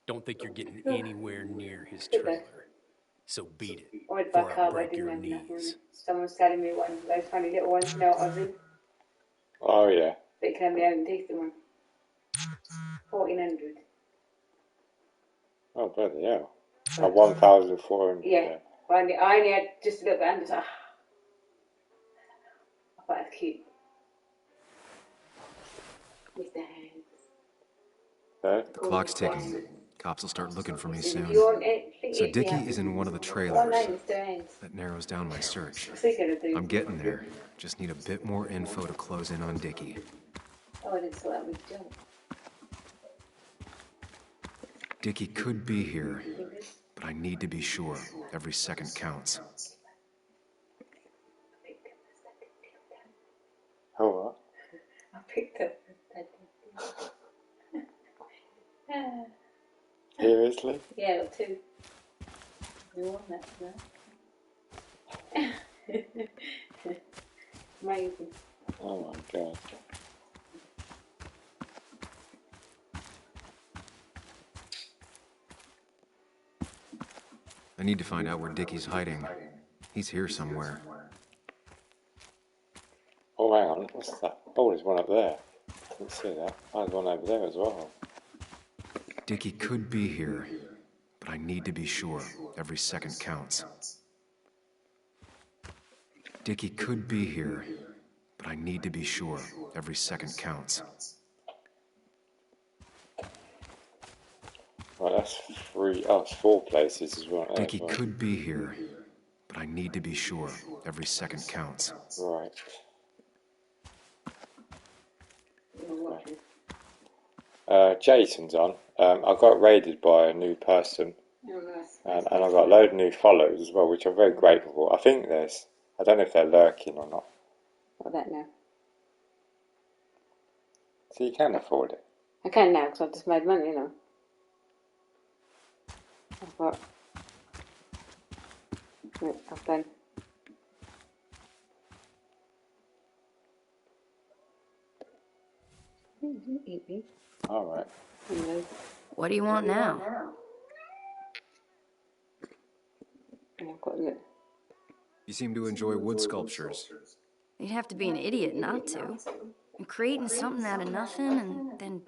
Don't think you're getting anywhere near his trailer. So beat it, or I'll break your knees. Someone's telling me one of those funny little ones, you know what I mean? Oh, yeah. They can be having a decent one. 1400. Oh, bloody hell. 1,400. Yeah. Well, I only had just a little bit under, so I thought it was cute. With the hands. The clock's ticking. Cops will start looking for me soon. So So Dickie is in one of the trailers. That narrows down my search. I'm getting there. Just need a bit more info to close in on Dickie. Oh, I didn't saw that with Joe. Dickie could be here, but I need to be sure. Every second counts. Oh, what? I picked up that. Seriously? Yeah, got 2. You won that, no? Amazing. Oh my god. I need to find out where Dickie's hiding. He's here somewhere. Oh, hang on. What's that? Oh, there's one up there. Didn't see that. There's one over there as well. Dickie could be here, but I need to be sure. Every second counts. Dickie could be here, but I need to be sure. Every second counts. Well, that's 3. Oh, it's 4 places as well. Dickie could be here, but I need to be sure. Every second counts. Right. Jason's on. I got raided by a new person. Oh, nice. And I got a load of new followers as well, which I'm very grateful for. I think I don't know if they're lurking or not. What that now? So you can afford it. I can now because I've just made money, you know. I've done. Eat me. All right. What do you want now? I've got a look. You seem to enjoy wood sculptures. You'd have to be an idiot not to. And creating something out of nothing and then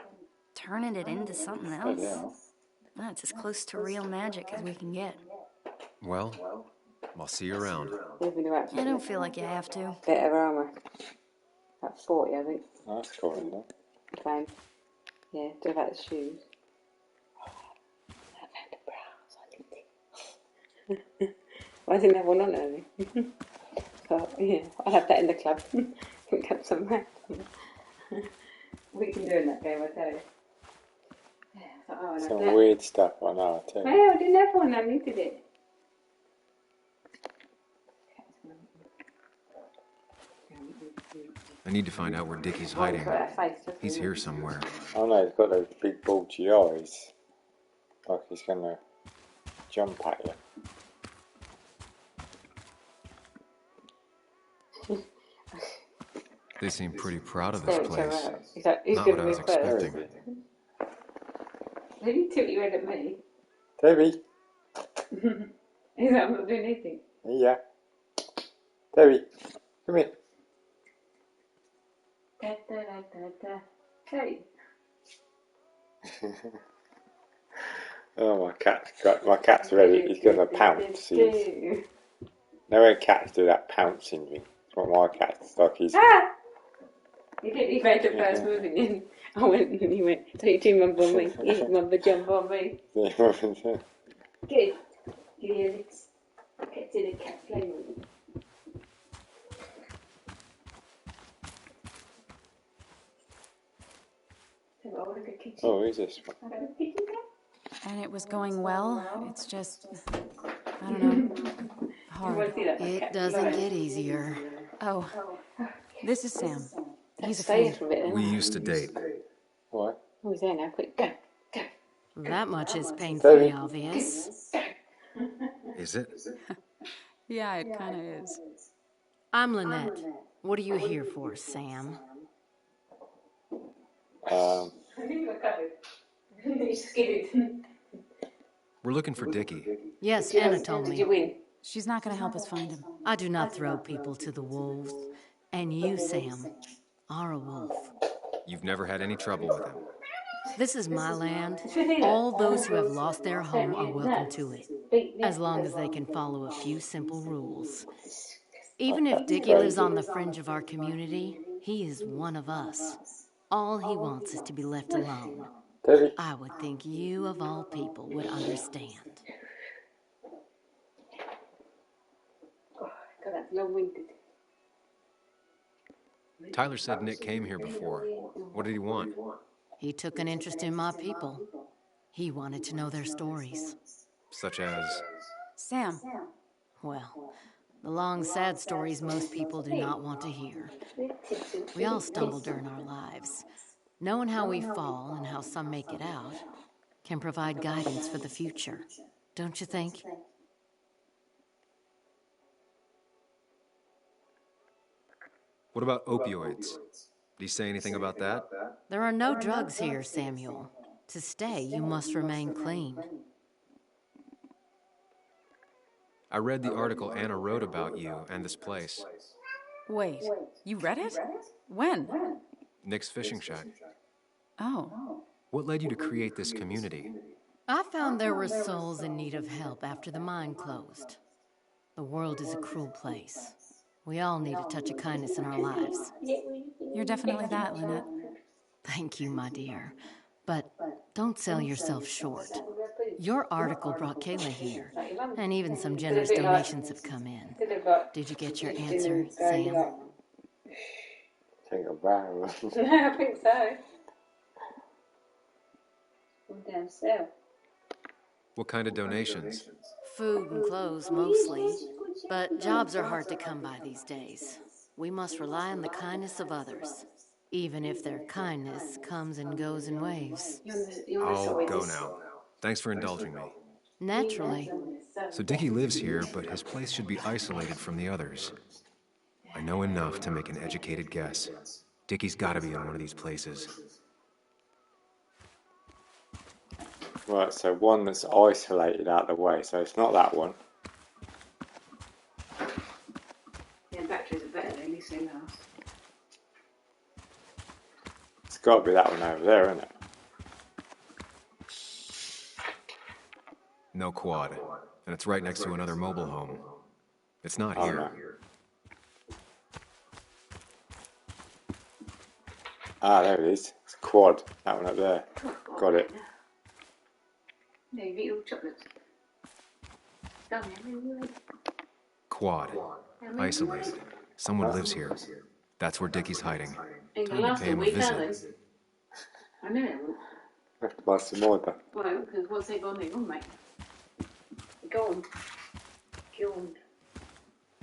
turning it into something else. That's as close to real magic as we can get. Well, I'll see you around. I don't feel like you have to. Better armour. About 40, I think. That's cool, isn't it? Fine. Yeah, do about the shoes. I found a blouse. I didn't have one on early. So, yeah, I'll have that in the club. Pick up some mat. We can do in that game, I tell you. Yeah, some weird stuff, I know, I tell you. Well, I didn't have one, I needed it. I need to find out where Dickie's hiding. He's here somewhere. Oh no, he's got those big bulgy eyes. Like he's gonna jump at you. They seem pretty proud of this place. He's Not what I was expecting. Did he tilt your head at me? Debbie! He's like, I'm not doing anything. Yeah. Debbie, come here. Da, da, da, da, da. Hey. Oh, my cat's ready. He's gonna pounce. Now when cats do that pouncing thing, it's what my cat's like. He's. Ah! He made the first move and then I went and he went, so you two mumble on me. You mumble jump on me. Good. Give your lips. Get to the cat play with you. Oh, who's this? And it was going well. It's just, I don't know, hard. It doesn't get easier. Oh, this is Sam. He's a friend. We used to date. What? Oh, he's there now. Quick, go. That much is painfully obvious. Is it? Yeah, it kind of is. I'm Lynette. What are you here for, Sam? We're looking for Dickie. Yes, Anna told me. She's not going to help us find him. I do not throw people to the wolves. And you, Sam, are a wolf. You've never had any trouble with him. This is my land. All those who have lost their home are welcome to it, as long as they can follow a few simple rules. Even if Dickie lives on the fringe of our community, he is one of us. All he wants is to be left alone. I would think you, of all people, would understand. Tyler said Nick came here before. What did he want? He took an interest in my people. He wanted to know their stories. Such as? Sam. Well, the long, sad stories most people do not want to hear. We all stumble during our lives. Knowing how we fall and how some make it out can provide guidance for the future, don't you think? What about opioids? Did he say anything about that? There are no drugs here, Samuel. To stay, you must remain clean. I read the article Anna wrote about you and this place. Wait, you read it? When? Nick's fishing shack. Oh. What led you to create this community? I found there were souls in need of help after the mine closed. The world is a cruel place. We all need a touch of kindness in our lives. You're definitely that, Lynette. Thank you, my dear. But don't sell yourself short. Your article brought Kayla here, and even some generous donations have come in. Did you get your answer, Sam? Take a barrel. I think so. All downstairs. What kind of donations? Food and clothes, mostly. But jobs are hard to come by these days. We must rely on the kindness of others, even if their kindness comes and goes in waves. I'll go now. Thanks for indulging me. Naturally. So Dickie lives here, but his place should be isolated from the others. I know enough to make an educated guess. Dickie's gotta be in one of these places. Right, so one that's isolated out of the way, so it's not that one. Yeah, batteries are better, at least they last. It's got to be that one over there, isn't it? No quad. And it's right next to another mobile home. It's not here. No. Ah, there it is. It's a quad. That one up there. Got it. No, you eat all chocolates. Quad. Isolated. Someone lives here. That's where Dickie's hiding. Time to pay him a visit. I know it won't. Have to buy some more, though. Well, because once they've gone, mate. Go on. Go on.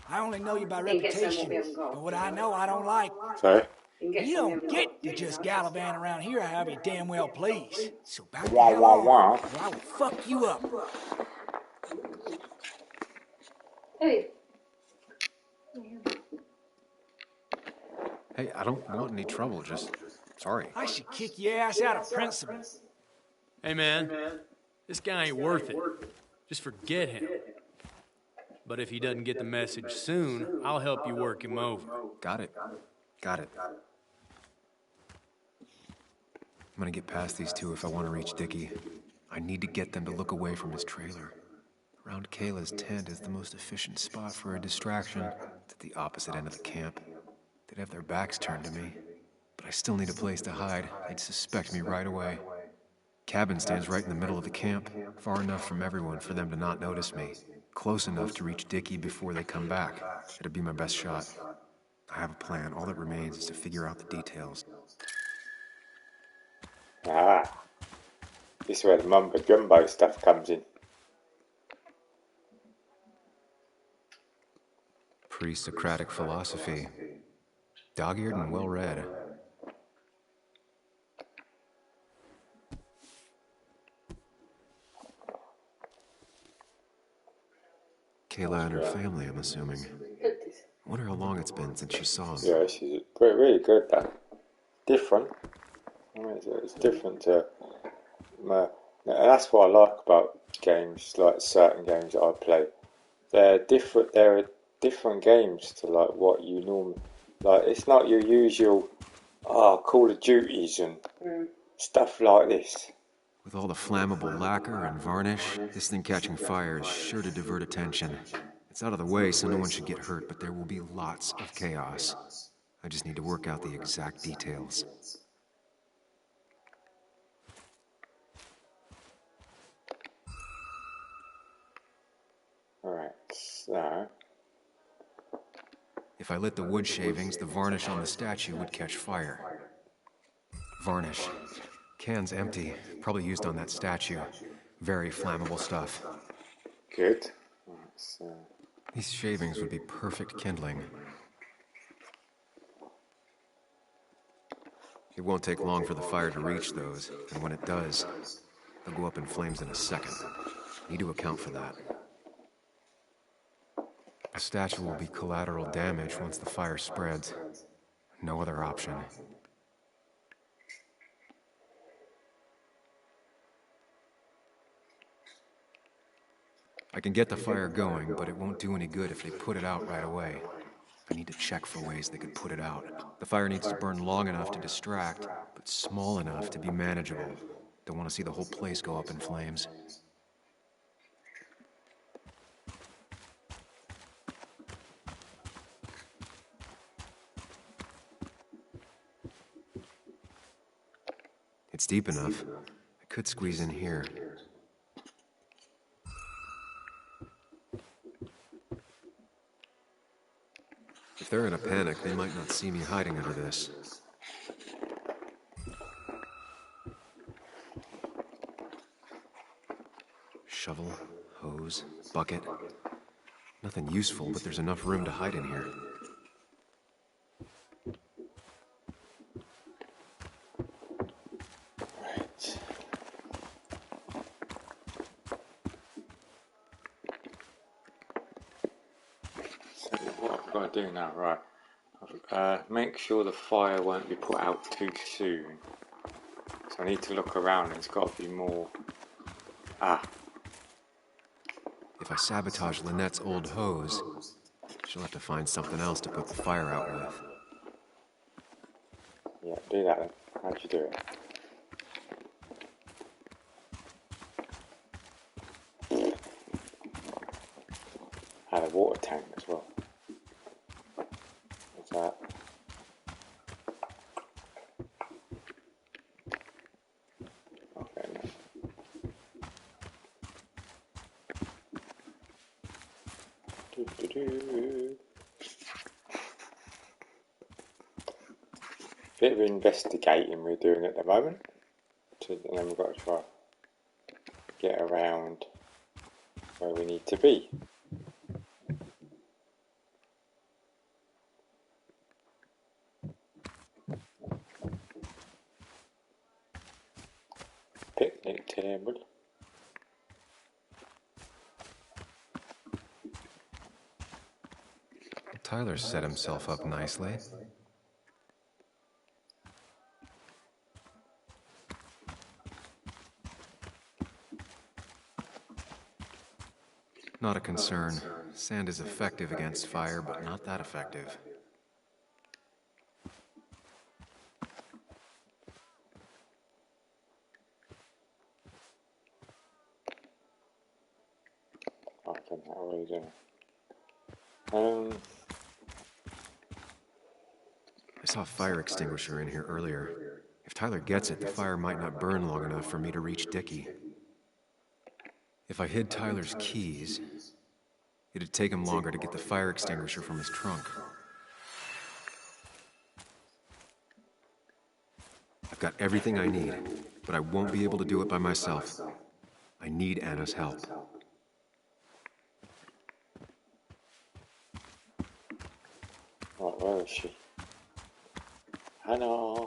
I only know you by reputation, but what I know I don't like. Sorry? You don't get to just gallivant around here however you damn well please. So back the Wah, hell wah, off, wah. or I will fuck you up. Hey. Hey, I don't want any trouble, just... sorry. I should kick your ass out of principle. Hey, man, this guy ain't worth it. Just forget him. But if he doesn't get the message soon, I'll help you work him over. Got it. Got it. I'm gonna get past these two if I want to reach Dickie. I need to get them to look away from his trailer. Around Kayla's tent is the most efficient spot for a distraction. It's at the opposite end of the camp. They'd have their backs turned to me. But I still need a place to hide. They'd suspect me right away. Cabin stands right in the middle of the camp, far enough from everyone for them to not notice me. Close enough to reach Dickie before they come back. It'd be my best shot. I have a plan. All that remains is to figure out the details. Ah. This is where the mumbo jumbo stuff comes in. Pre-Socratic philosophy. Dog-eared and well-read. Kayla and her family, I'm assuming. I wonder how long it's been since she saw him. Yeah, she's really good, though. Different. I mean, it's different to... and that's what I like about games, like certain games that I play. They're different games to like what you normally... Like, it's not your usual, Call of Duties and stuff like this. With all the flammable lacquer and varnish, this thing catching fire is sure to divert attention. It's out of the way so no one should get hurt, but there will be lots of chaos. I just need to work out the exact details. Alright, so... If I lit the wood shavings, the varnish on the statue would catch fire. Varnish. Can's empty. Probably used on that statue. Very flammable stuff. Good. These shavings would be perfect kindling. It won't take long for the fire to reach those, and when it does, they'll go up in flames in a second. Need to account for that. The statue will be collateral damage once the fire spreads. No other option. I can get the fire going, but it won't do any good if they put it out right away. I need to check for ways they could put it out. The fire needs to burn long enough to distract, but small enough to be manageable. Don't want to see the whole place go up in flames. It's deep enough. I could squeeze in here. If they're in a panic, they might not see me hiding under this. Shovel, hose, bucket. Nothing useful, but there's enough room to hide in here. Do now, right? Make sure the fire won't be put out too soon. So I need to look around. It's got to be more. If I sabotage Lynette's old hose, she'll have to find something else to put the fire out with. Yeah, do that then. How'd you do it? Had a water tank as well. What's that? Okay, no. Bit of investigating we're doing at the moment, and then we've got to try get around where we need to be. Picnic table. Tyler set himself up nicely. Not a concern. Sand is effective against fire, but not that effective. I've done that already, didn't I? I saw a fire extinguisher in here earlier. If Tyler gets it, the fire might not burn long enough for me to reach Dickie. If I hid Tyler's keys, it'd take him longer to get the fire extinguisher from his trunk. I've got everything I need, but I won't be able to do it by myself. I need Anna's help. Right, where is she? Hannah!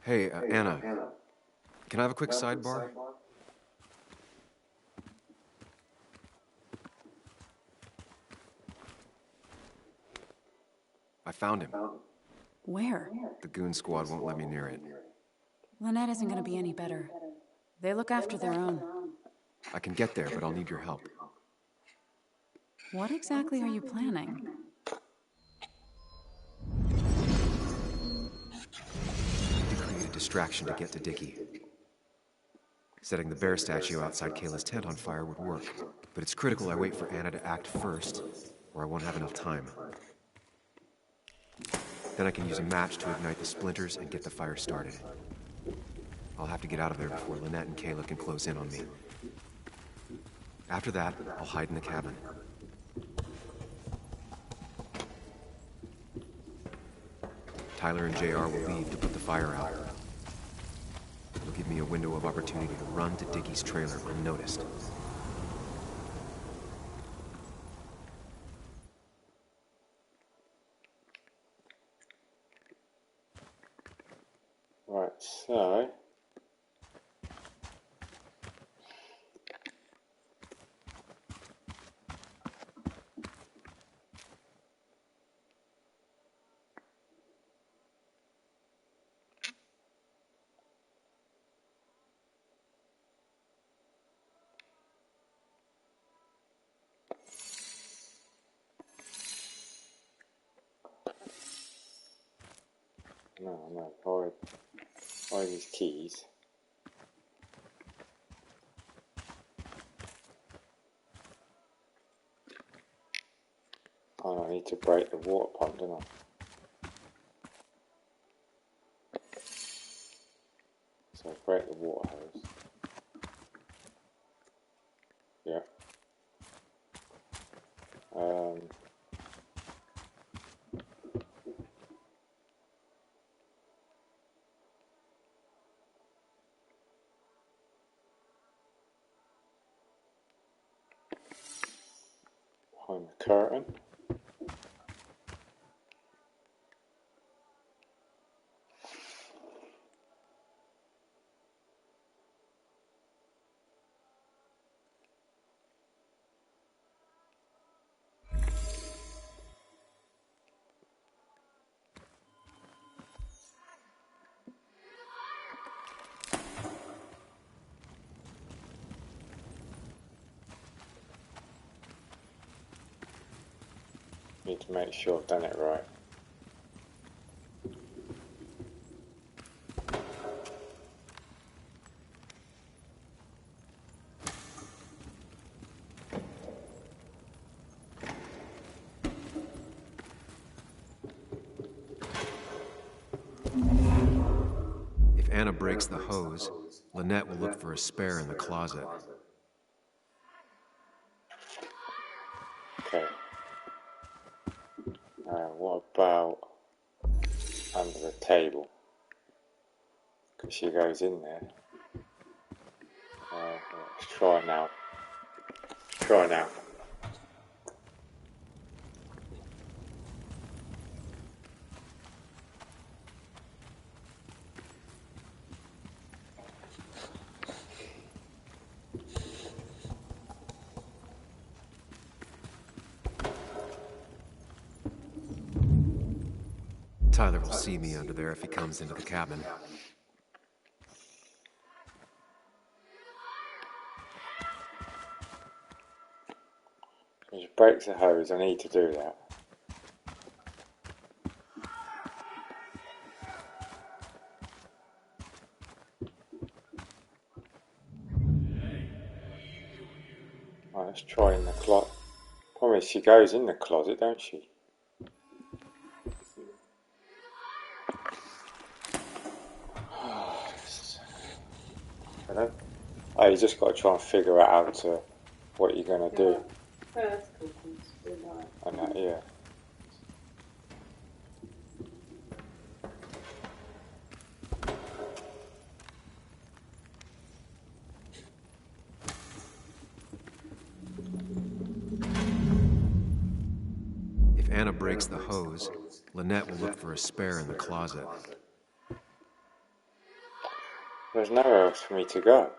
Hey, Anna. Can I have a quick sidebar? I found him. Where? The goon squad won't let me near it. Lynette isn't going to be any better. They look after their own. I can get there, but I'll need your help. What exactly are you planning? To create a distraction to get to Dickie. Setting the bear statue outside Kayla's tent on fire would work, but it's critical I wait for Anna to act first, or I won't have enough time. Then I can use a match to ignite the splinters and get the fire started. I'll have to get out of there before Lynette and Kayla can close in on me. After that, I'll hide in the cabin. Tyler and JR will leave to put the fire out. It'll give me a window of opportunity to run to Dickie's trailer unnoticed. Right, so... No, buy these keys. Oh, I need to break the water pump, don't I? So break the water hose. behind the curtain. Need to make sure I've done it right. If Anna breaks the hose, Lynette will look for a spare in the closet. Okay. What about under the table? Because she goes in there. Let's try now. Try now. Tyler will see me under there if he comes into the cabin. She breaks the hose, I need to do that. Right, let's try in the closet. Problem is, she goes in the closet, don't she? Oh, you just got to try and figure out what you're going to do. And that, yeah. If Anna breaks the hose, Lynette will look for a spare in the closet. There's nowhere else for me to go.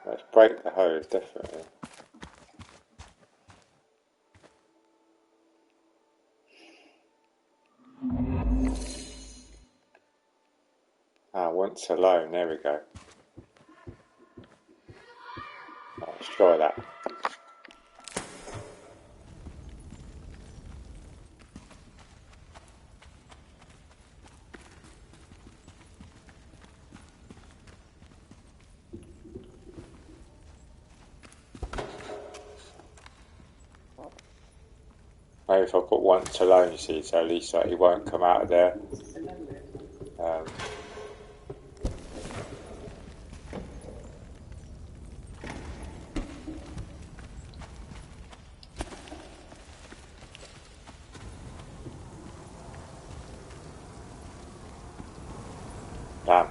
Let's break the hose, definitely. Once alone, there we go. Let's try that. Maybe if I put once alone, you see, so at least he won't come out of there.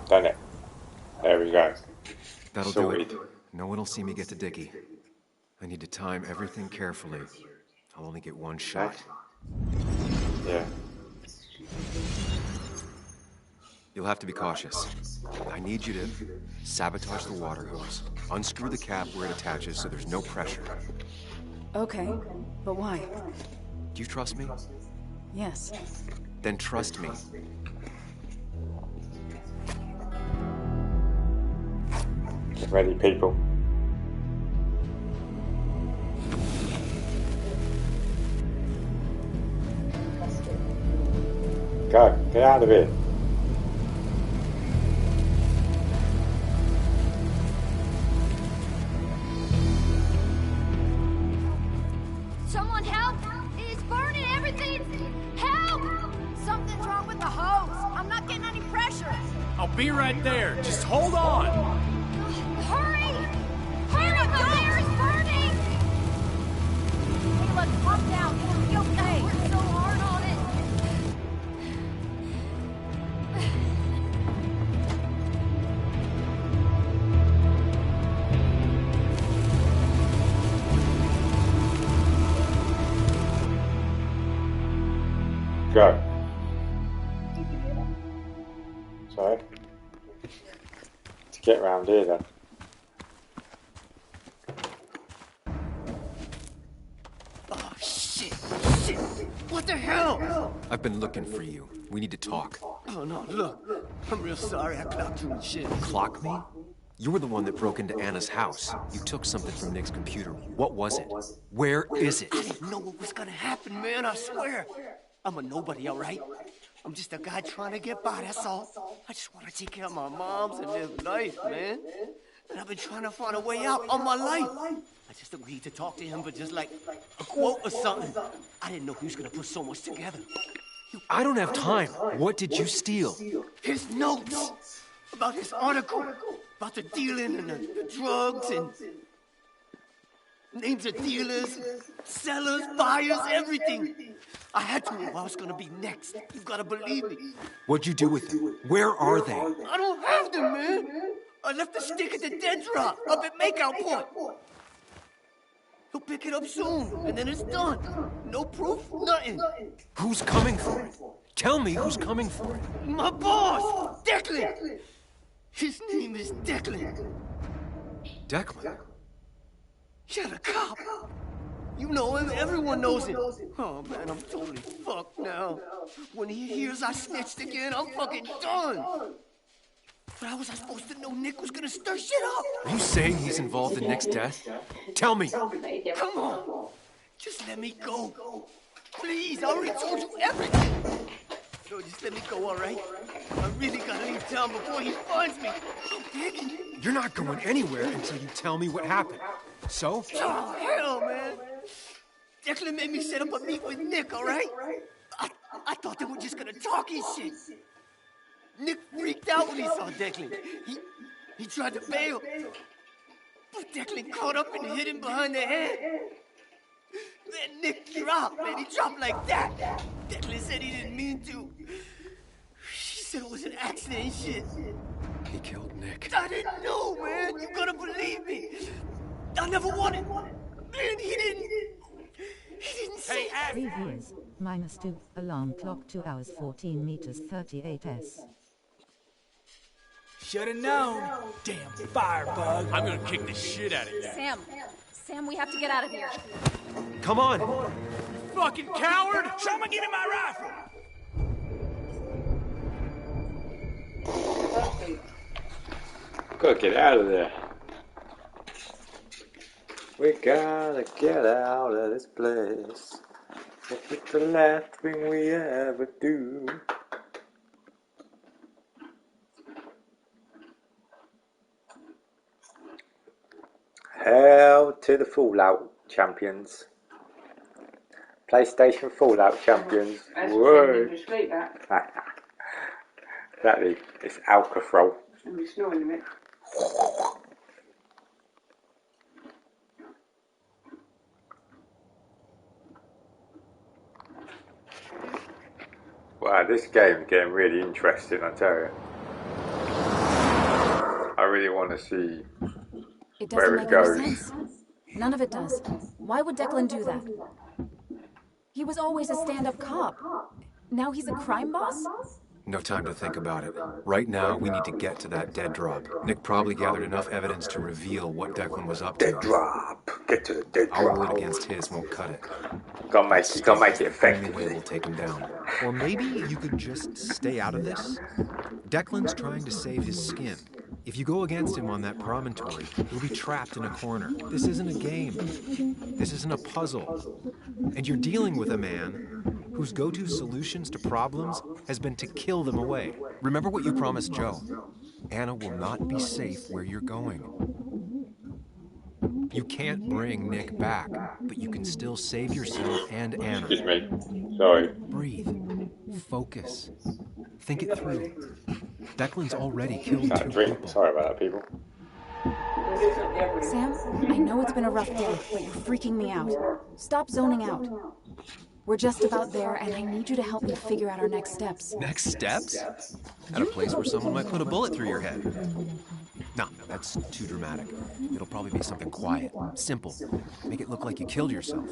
Done it. There we go. That'll Sorted. do it. No one will see me get to Dickie. I need to time everything carefully. I'll only get one shot. Yeah. You'll have to be cautious. I need you to sabotage the water hose. Unscrew the cap where it attaches so there's no pressure. Okay, but why? Do you trust me? Yes. Then trust me. Get ready, people. Go, get out of here. Someone help! It's burning everything! Help! Something's wrong with the hose. I'm not getting any pressure. I'll be right there. Just hold on. Hurry! fire is burning! Caleb, calm down. It'll be okay. We're so hard on it. Go. Sorry. To get round here then. Oh, shit! Shit! What the hell? I've been looking for you. We need to talk. Oh, no, look. I'm real sorry I clocked you and shit. Clock me? You were the one that broke into Anna's house. You took something from Nick's computer. What was it? Where is it? I didn't know what was gonna happen, man, I swear. I'm a nobody, all right? I'm just a guy trying to get by, that's all. I just want to take care of my moms and live life, man. And I've been trying to find a way out all my life. I just agreed to talk to him for just like a quote or something. I didn't know he was gonna put so much together. I don't have time. What did you steal? His notes about his article, about the dealing and the drugs and names of dealers, sellers, buyers, everything. I had to know what was gonna be next. You gotta believe me. What'd you do with them? Where are they? I don't have them, man. I left the stick at the dead drop up at Makeout Point. He'll pick it up soon, and then it's done. No proof, nothing. Who's coming for it? Tell me who's coming for it. My boss, Declan. His name is Declan. Declan? Yeah, the cop. You know him, everyone knows him. Oh, man, I'm totally fucked now. When he hears I snitched again, I'm fucking done. But how was I supposed to know Nick was gonna stir shit up? Are you saying he's involved in Nick's death? Tell me. Come on. Just let me go. Please, I already told you everything. No, just let me go, all right? I really gotta leave town before he finds me. I'm begging you. You're not going anywhere until you tell me what happened. So? Oh, hell, man. Declan made me set up a meet with Nick, all right? I thought they were just gonna talk his shit. Nick freaked out when he saw Declan. He tried to bail. But Declan caught up and hit him behind the head. Then Nick dropped, man. He dropped like that. Declan said he didn't mean to. She said it was an accident and shit. He killed Nick. I didn't know, man. You gotta believe me. I never wanted. Man, he didn't say. Previous, -2, alarm clock 2 hours 14 meters 38 S. Should've known. Damn firebug. I'm gonna kick the shit out of you. Sam, we have to get out of here. Come on. Fucking coward! Someone give me my rifle. Gotta get out of there. We gotta get out of this place. If it's the last thing we ever do. Hell to the Fallout champions. PlayStation Fallout champions. Whoa. Exactly. It's Alcatraz. I'm just snoring a bit. Wow, this game's getting really interesting, I tell you. I really want to see It doesn't where it make goes. any sense. None of it does. Why would Declan do that? He was always a stand-up cop. Now he's a crime boss? No time to think about it. Right now, we need to get to that dead drop. Nick probably gathered enough evidence to reveal what Declan was up to. Dead drop. Get to the dead drop. Our word against his won't cut it. Gotta make it effective. Anyway, we'll take him down. Or maybe you could just stay out of this? Declan's trying to save his skin. If you go against him on that promontory, he'll be trapped in a corner. This isn't a game. This isn't a puzzle. And you're dealing with a man whose go-to solutions to problems has been to kill them away. Remember what you promised Joe. Anna will not be safe where you're going. You can't bring Nick back, but you can still save yourself and Anna. Excuse me. Sorry. Breathe. Focus. Think it through. Declan's already killed 2 people. Sorry about that, people. Sam, I know it's been a rough day, but you're freaking me out. Stop zoning out. We're just about there, and I need you to help me figure out our next steps. Next steps? At a place where someone might put a bullet through your head. No, that's too dramatic. It'll probably be something quiet, simple. Make it look like you killed yourself.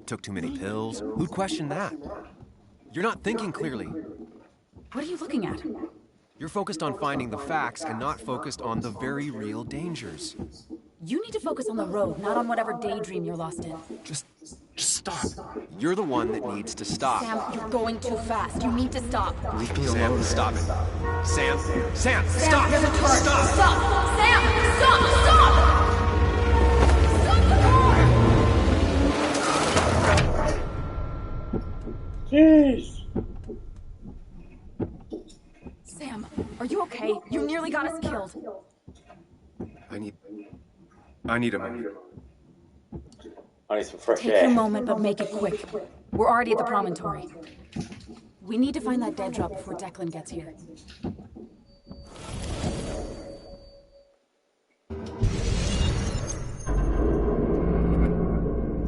Took too many pills. Who'd question that? You're not thinking clearly. What are you looking at? You're focused on finding the facts and not focused on the very real dangers. You need to focus on the road, not on whatever daydream you're lost in. Just stop. You're the one that needs to stop. Sam, you're going too fast. You need to stop. Leave me alone. Stop it. Sam, Sam, stop. There's a turret. Stop. Stop. Sam, stop. Jeez. Sam, are you okay? You nearly got us killed. I need a moment. I need some fresh Take air. your moment, but make it quick. We're already at the promontory. We need to find that dead drop before Declan gets here.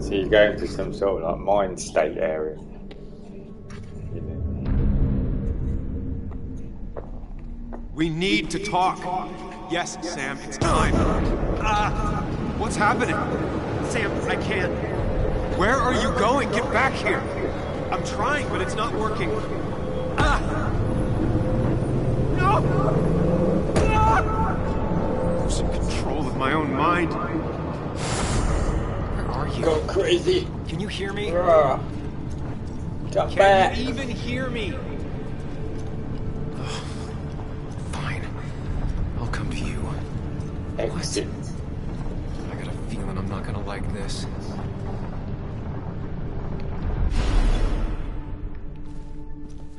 So you go into some sort of like mind state area. We need to talk. Yes, Sam, it's time. What's happening? Sam, I can't. Where are you going? Get back here. I'm trying, but it's not working. No! Losing control of my own mind. Where are you? Go crazy. Can you hear me? Come back. Can you even hear me? Fine. I'll come to you. Exit. I got a feeling I'm not gonna like this.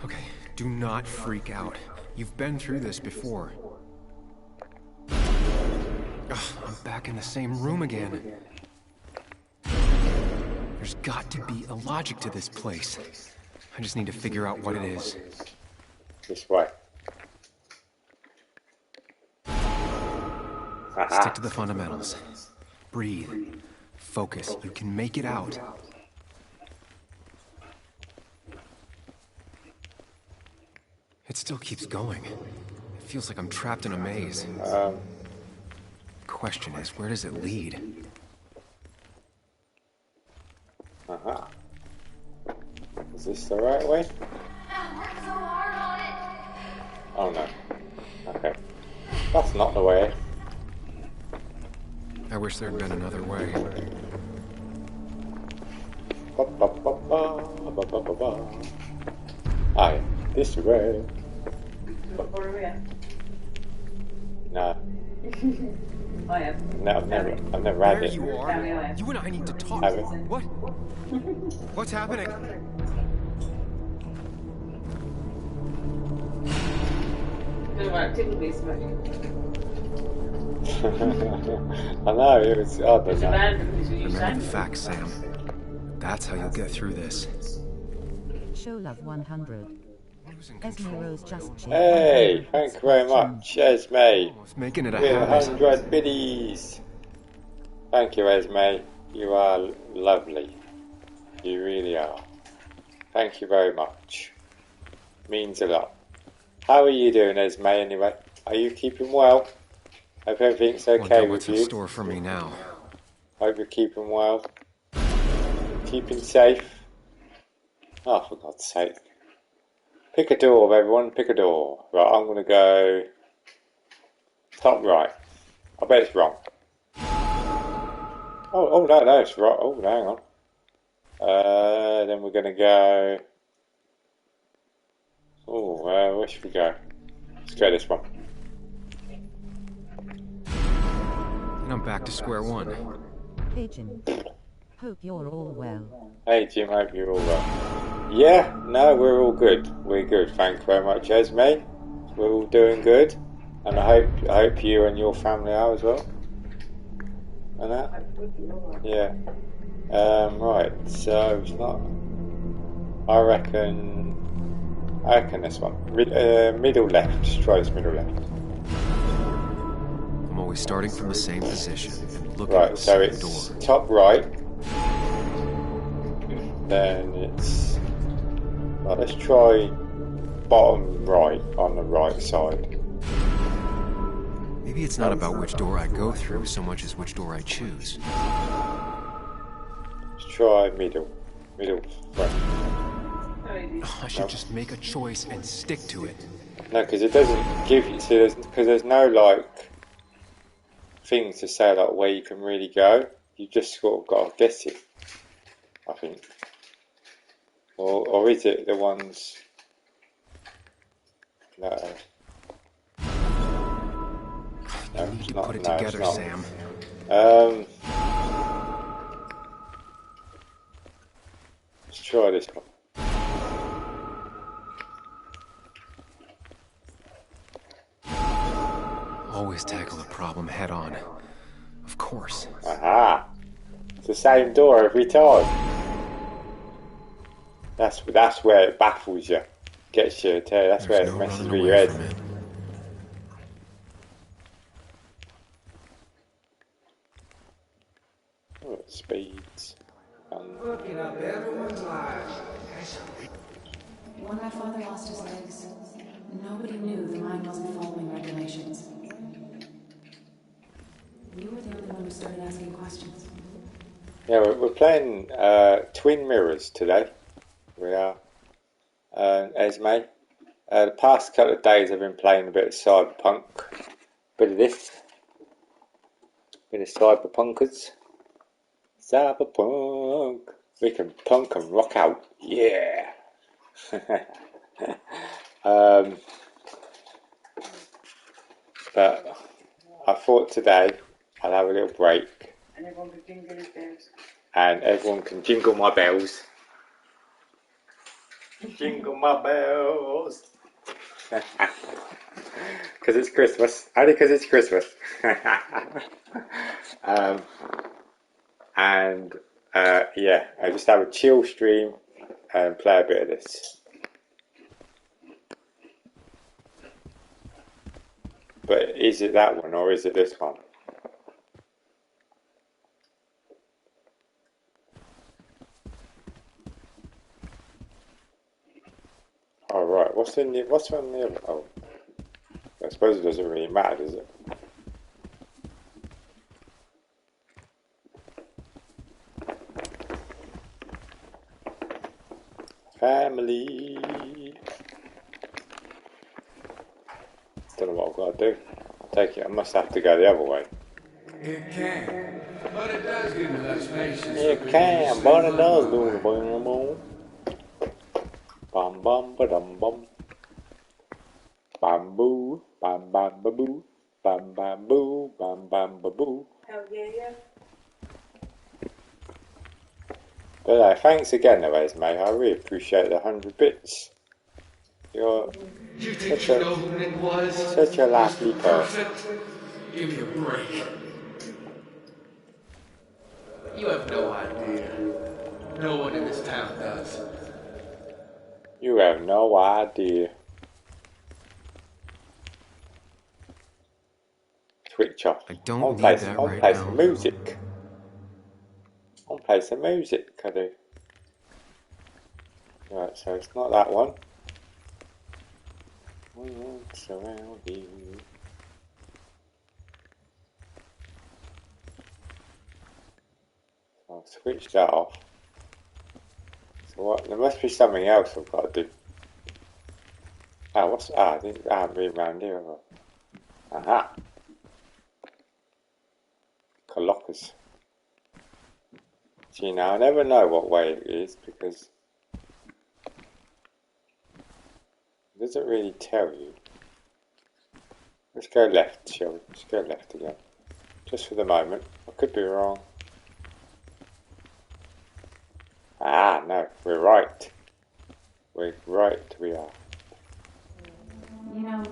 Okay, do not freak out. You've been through this before. I'm back in the same room again. There's got to be a logic to this place. I just need to figure out what it is. This way. Stick to the fundamentals. Breathe. Focus. You can make it out. It still keeps going. It feels like I'm trapped in a maze. Question is, where does it lead? Is this the right way? Oh no. Okay. That's not the way. I wish there'd been another way. Ah, yeah. This way. No. I am. No, I've never had There it. you are. You and I need to talk. Have it? What? What's happening? I know, it was odd, but Remember the facts, Sam. That's how you'll get through this. Show love 100. Esme Rose just cheered. Hey, thank you very much, Esme. Making it a With habit. 100 biddies. Thank you, Esme. You are lovely. You really are. Thank you very much. Means a lot. How are you doing, Esme, anyway? Are you keeping well? Hope everything's okay Wonder with what's in you. store for me now. Hope you're keeping well. Keeping safe. Oh, for God's sake. Pick a door, everyone. Pick a door. Right, I'm going to go top right. I bet it's wrong. Oh, no, it's right. Oh, hang on. Then we're going to go... Oh, where should we go? Let's try this one. And I'm back to square one. Hey Jim. Hope you're all well. Hey Jim, hope you're all well. Yeah, no, we're all good. We're good. Thank you very much, Esme. We're all doing good, and I hope you and your family are as well. And that. Yeah. Right. So it's not. I reckon this one. Middle left. Just try this middle left. I'm always starting from the same position and looking Right, at the so same it's door. top right. Then it's... Well, let's try bottom right on the right side. Maybe it's not about which door I go through so much as which door I choose. Let's try middle. Middle front. I should just make a choice and stick to it. No, because it doesn't give you... See, there's no, like, things to say, like, where you can really go. You just sort of got to guess it, I think. Or is it the ones... No. You need to put it together, Sam. Let's try this one. Always tackle a problem head on. Of course. Aha! It's the same door every time. That's where it baffles you. Gets you. That's where it messes with your head. Oh, it speeds. Looking up everyone's lives. When my father lost his legs, nobody knew the mine wasn't following regulations. You were the only one who started asking questions. Yeah, we're playing Twin Mirrors today. We are. Esme. The past couple of days I've been playing a bit of Cyberpunk. Bit of this. Bit of Cyberpunkers. Cyberpunk. We can punk and rock out. Yeah. But I thought today I'll have a little break. And everyone can jingle his bells. And everyone can jingle my bells. Jingle my bells. Because it's Christmas. Only because it's Christmas. Yeah, I just have a chill stream and play a bit of this. But is it that one or is it this one? Oh right, what's on the other? Oh, I suppose it doesn't really matter, does it? Family. Don't know what I've got to do. Take it. I must have to go the other way. It can, but it does give me less patience. It can, but it does do it. Bum bum ba dum bum. Bam boo, bam bam ba boo, bam bam boo, bam bam ba boo. Hell yeah. But thanks again, Esme. I really appreciate the 100 bits. You're such a lovely person. Give me a break. You have no idea. No one in this town does. You have no idea. Switch off. I don't need that right play now. some music. I'll play some music, I do. Right, so it's not that one. Surround you. I'll switch that off. So what? There must be something else I've got to do. I haven't been around here, have I? Aha! Clockers. See, now I never know what way it is because it doesn't really tell you. Let's go left, shall we? Let's go left again. Just for the moment. I could be wrong. Ah, no, we're right. We're right, we are. You know,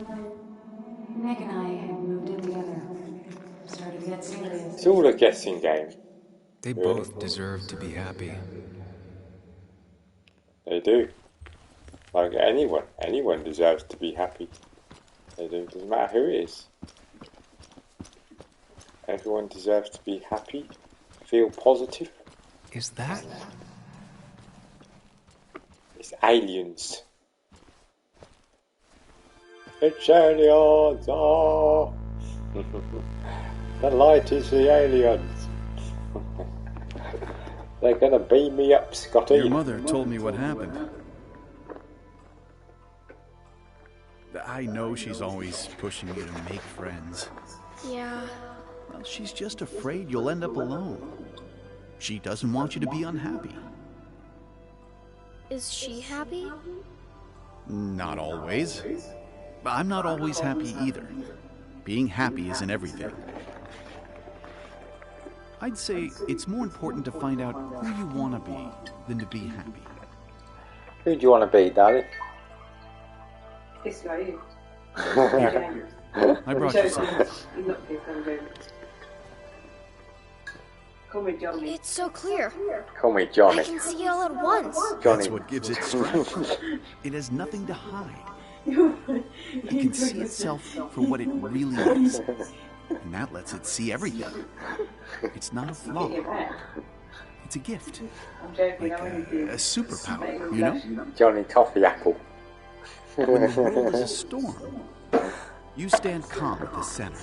Nick and I had moved in together. Started to get serious. It's all a guessing game. They both deserve to be happy. They do. Like anyone deserves to be happy. They do. Doesn't matter who it is. Everyone deserves to be happy, feel positive. Is that? It's aliens. It's aliens! Oh! The light is the aliens. They're gonna beam me up, Scotty. Your mother told me what happened. I know she's always pushing you to make friends. Yeah. Well, she's just afraid you'll end up alone. She doesn't want you to be unhappy. Is she happy? Not always. I'm not always happy either. Being happy isn't everything. I'd say it's more important to find out who you want to be than to be happy. Who do you want to be, darling? This way. I brought you something. Call me Johnny. It's so clear. Call me Johnny. I can see it all at once. Johnny. That's what gives it strength. It has nothing to hide. It can see itself for what it really is. And that lets it see everything. It's not a flaw. It's a gift. Like a superpower, you know? Johnny Toffee Apple. When the world is a storm, you stand calm at the center.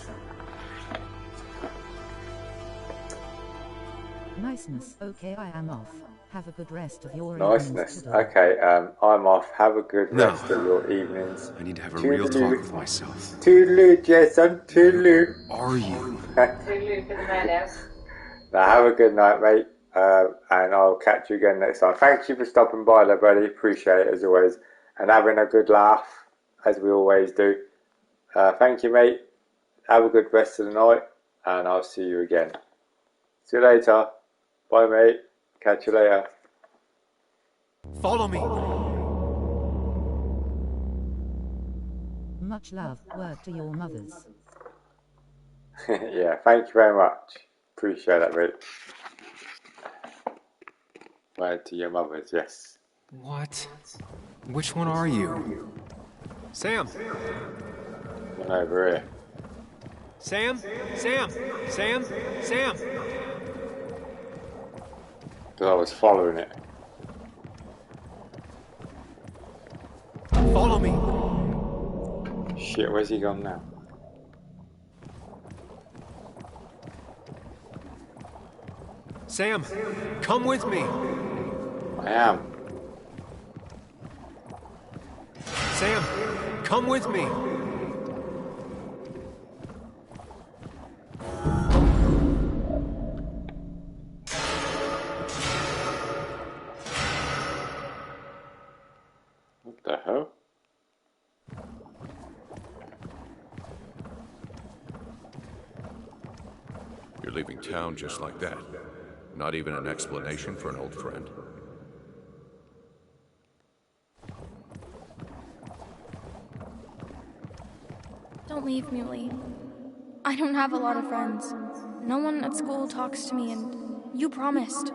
Niceness. Okay, I am off. Have a good rest of your Niceness. evenings. Okay, I'm off. Have a good rest of your evenings. I need to have a real talk with myself. Toodaloo, Jason. Toodaloo. Are you? Toodaloo for the madhouse. Now, have a good night, mate. And I'll catch you again next time. Thank you for stopping by there, buddy. Appreciate it as always. And having a good laugh, as we always do. Thank you, mate. Have a good rest of the night. And I'll see you again. See you later. Bye, mate. Catch you later. Follow me. Much love. Word to your mothers. Yeah, thank you very much. Appreciate that, mate. Word to your mothers, yes. What? Which one are you? Sam! One over here. Sam! Sam! Sam! Sam! Because I was following it. Follow me! Shit, where's he gone now? Sam! Come with me! I am. Sam! Come with me! What the hell? You're leaving town just like that. Not even an explanation for an old friend. Don't leave, Muley. I don't have a lot of friends. No one at school talks to me, and you promised.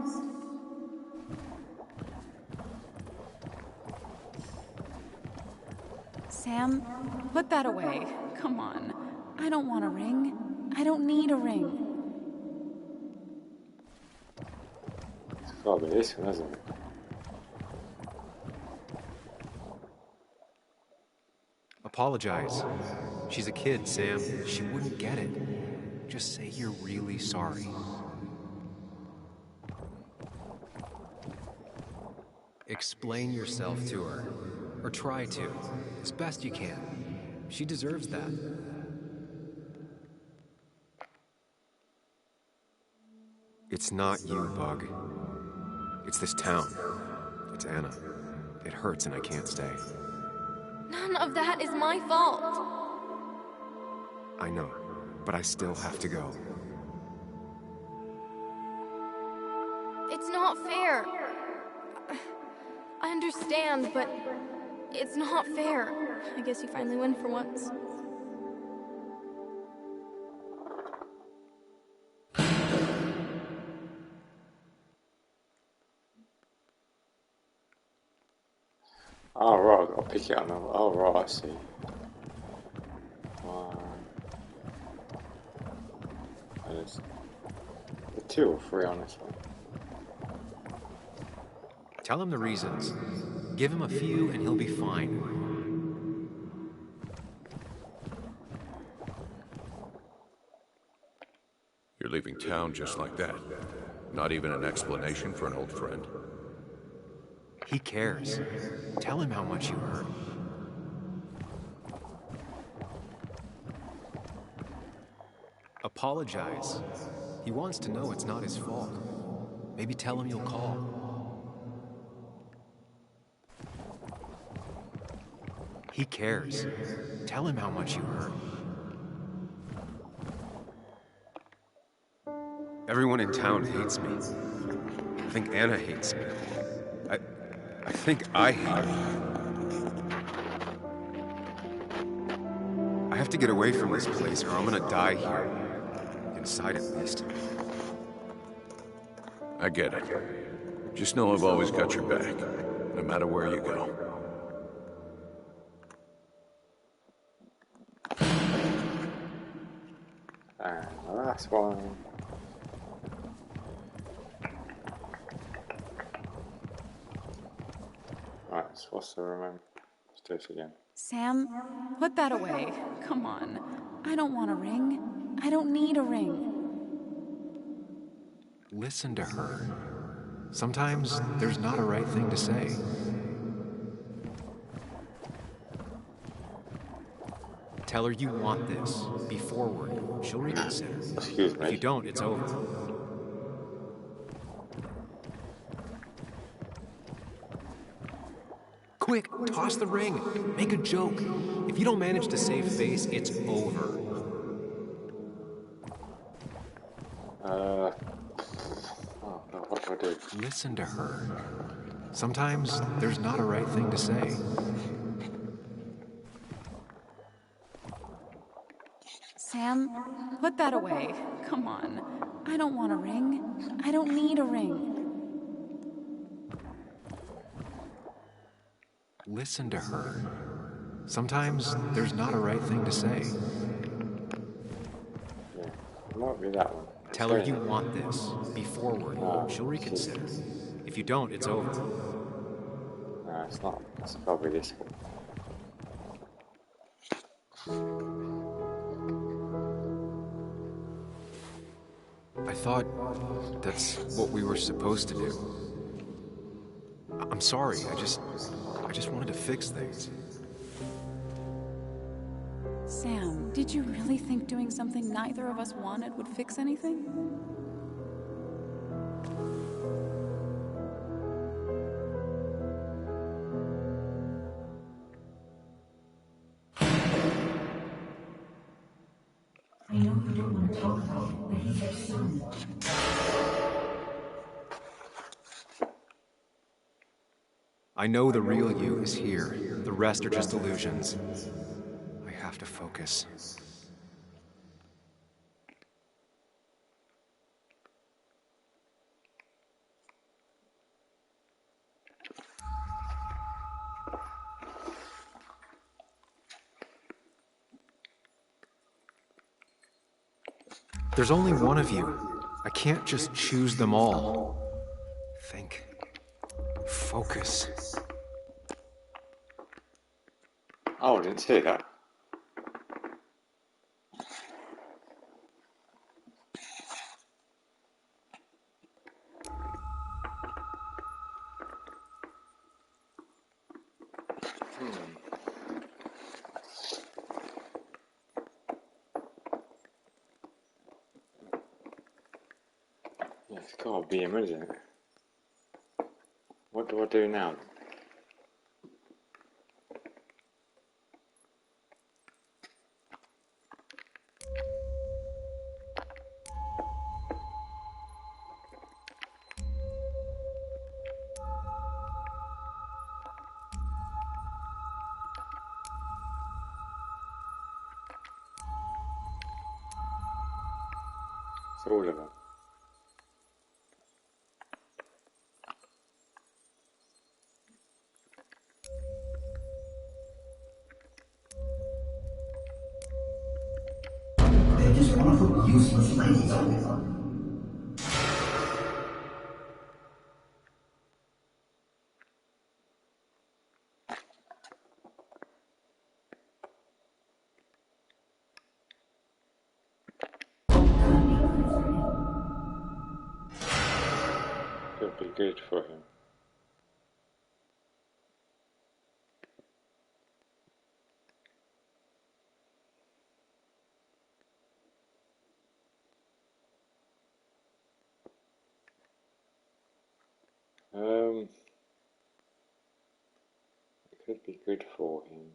Sam, put that away. Come on. I don't want a ring. I don't need a ring. It's gotta be this one, hasn't it? Apologize. She's a kid, Sam. She wouldn't get it. Just say you're really sorry. Explain yourself to her. Or try to. As best you can. She deserves that. It's not you, Bug. It's this town. It's Anna. It hurts and I can't stay. None of that is my fault. I know, but I still have to go. It's not fair. I understand, but it's not fair. I guess you finally win for once. Oh, right, I've got to pick it up now. Oh, right, I see. And 2 or 3 on this one. Tell him the reasons. Give him a few and he'll be fine. You're leaving town just like that. Not even an explanation for an old friend. He cares. Tell him how much you hurt. Apologize. He wants to know it's not his fault. Maybe tell him you'll call. He cares. Tell him how much you hurt. Everyone in town hates me. I think Anna hates me. I think I hate her. I have to get away from this place or I'm gonna die here. Inside at least. I get it. Just know I've always got your back, no matter where you go. And the last one. Right, so what's the remember? Let's do this again. Sam, put that away. Come on. I don't want a ring. I don't need a ring. Listen to her. Sometimes there's not a right thing to say. Tell her you want this. Be forward. She'll reconsider. Excuse me. If you don't, it's over. Quick, toss the ring. Make a joke. If you don't manage to save face, it's over. Oh God, what do I do? Listen to her. Sometimes there's not a right thing to say. Sam, put that away. Come on. I don't want a ring. I don't need a ring. Listen to her. Sometimes there's not a right thing to say. Yeah, it might be that one. Tell her you want this. Be forward. She'll reconsider. If you don't, it's over. No, it's not. It's probably this one. I thought that's what we were supposed to do. I'm sorry, I just wanted to fix things. Sam, did you really think doing something neither of us wanted would fix anything? I know you don't want to talk about it, but he's your son. I know the real you is here. The rest are just illusions. I have to focus. There's only one of you. I can't just choose them all. Think. Focus. Oh, I didn't see that. Yeah, it's gotta be him, isn't it? What do I do now? It's all of them. They're just one of them useless useless labels on it. Could be good for him. It could be good for him.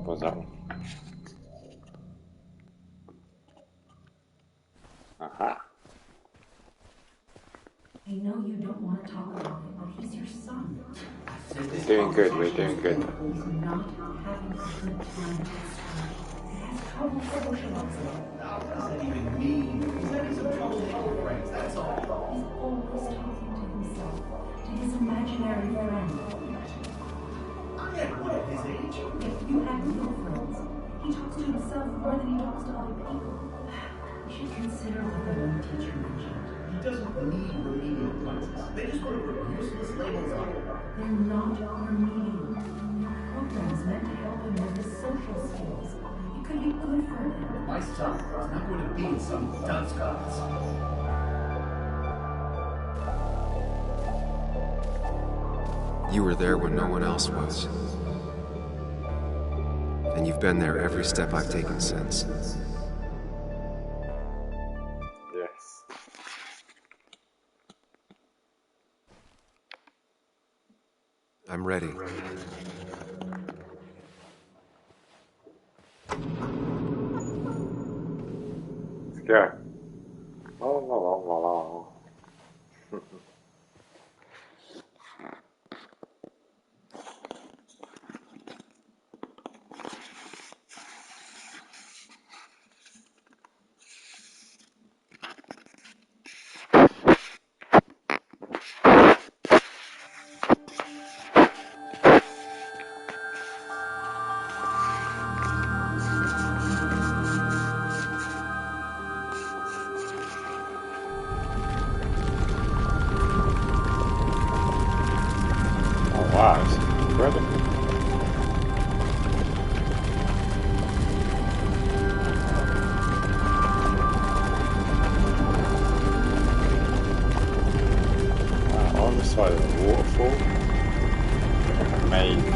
What's that one? Aha. I know you don't want to talk about it, but he's your son. We're doing good, we're doing good. He's not having a good time at school. He has trouble socializing. That doesn't even mean he's having some trouble making friends, that's all. He's always talking to himself, to his imaginary friend. I am one at his age. If you had no friends, he talks to himself more than he talks to other people. You should consider what the one teacher mentioned. He doesn't need remedial classes. They just want to put useless labels on him. They're not remedial. Programs meant to help him with his social skills. It could be good for him. My son is not going to be in some dunce class. You were there when no one else was. And you've been there every step I've taken since. Yes. I'm ready. Let's go. La la la la la. Wow, it's incredible. Wow, on the side of the waterfall, amazing.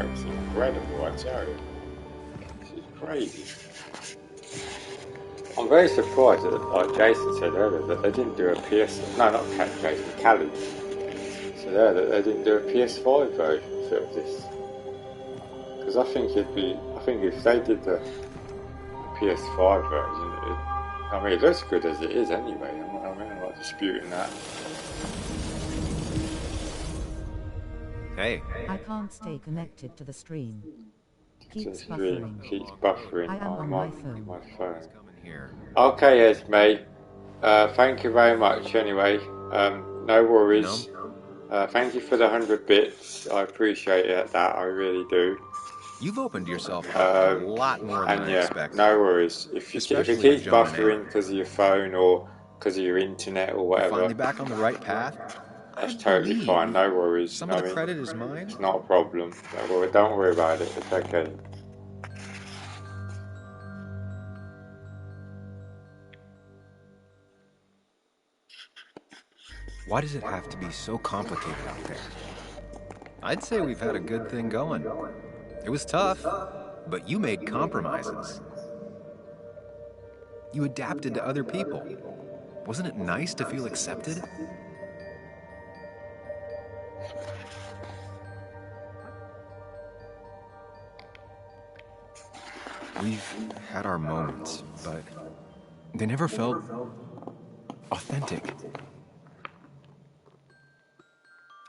It's incredible, I tell you. This is crazy. I'm very surprised that, like Jason said earlier, that they didn't do a PS... No, not Jason, Callie said earlier that they didn't do a PS5 version of this. Because I think it'd be... I think if they did the PS5 version, I mean, it looks good as it is anyway. I'm not disputing that. Hey. I can't stay connected to the stream. Keeps The buffering. stream keeps buffering. I am on my phone. Here. Okay, Esme. Thank you very much anyway. No worries. Thank you for the 100 bits. I appreciate that. I really do. You've opened yourself up a lot more than I expected. No worries. If it keeps buffering because of your phone or because of your internet or whatever, you're finally back on the right path. That's totally fine. No worries. Some of the credit is mine. It's not a problem. Don't worry about it. It's okay. Why does it have to be so complicated out there? I'd say we've had a good thing going. It was tough, but you made compromises. You adapted to other people. Wasn't it nice to feel accepted? We've had our moments, but they never felt authentic.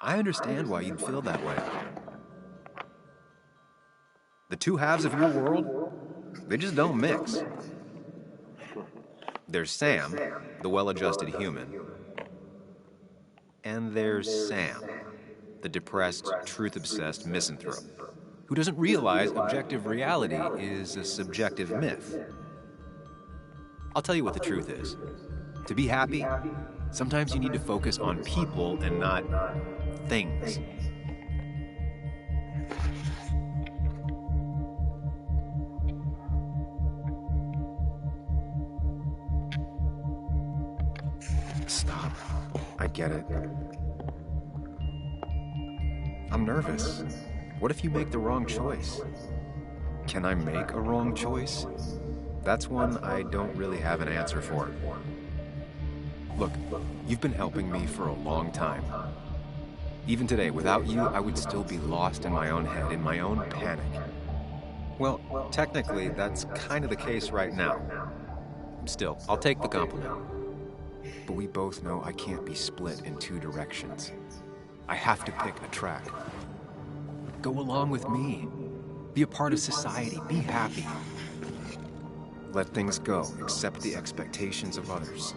I understand why you'd feel that way. The two halves of your world, they just don't mix. There's Sam, the well-adjusted human, and there's Sam, the depressed, truth-obsessed misanthrope, who doesn't realize objective reality is a subjective myth. I'll tell you what the truth is. To be happy, sometimes you need to focus on people and not things. Stop. I get it. I'm nervous. What if you make the wrong choice? Can I make a wrong choice? That's one I don't really have an answer for. Look, you've been helping me for a long time. Even today, without you, I would still be lost in my own head, in my own panic. Well, technically, that's kind of the case right now. Still, I'll take the compliment. But we both know I can't be split in two directions. I have to pick a track. Go along with me. Be a part of society. Be happy. Let things go. Accept the expectations of others.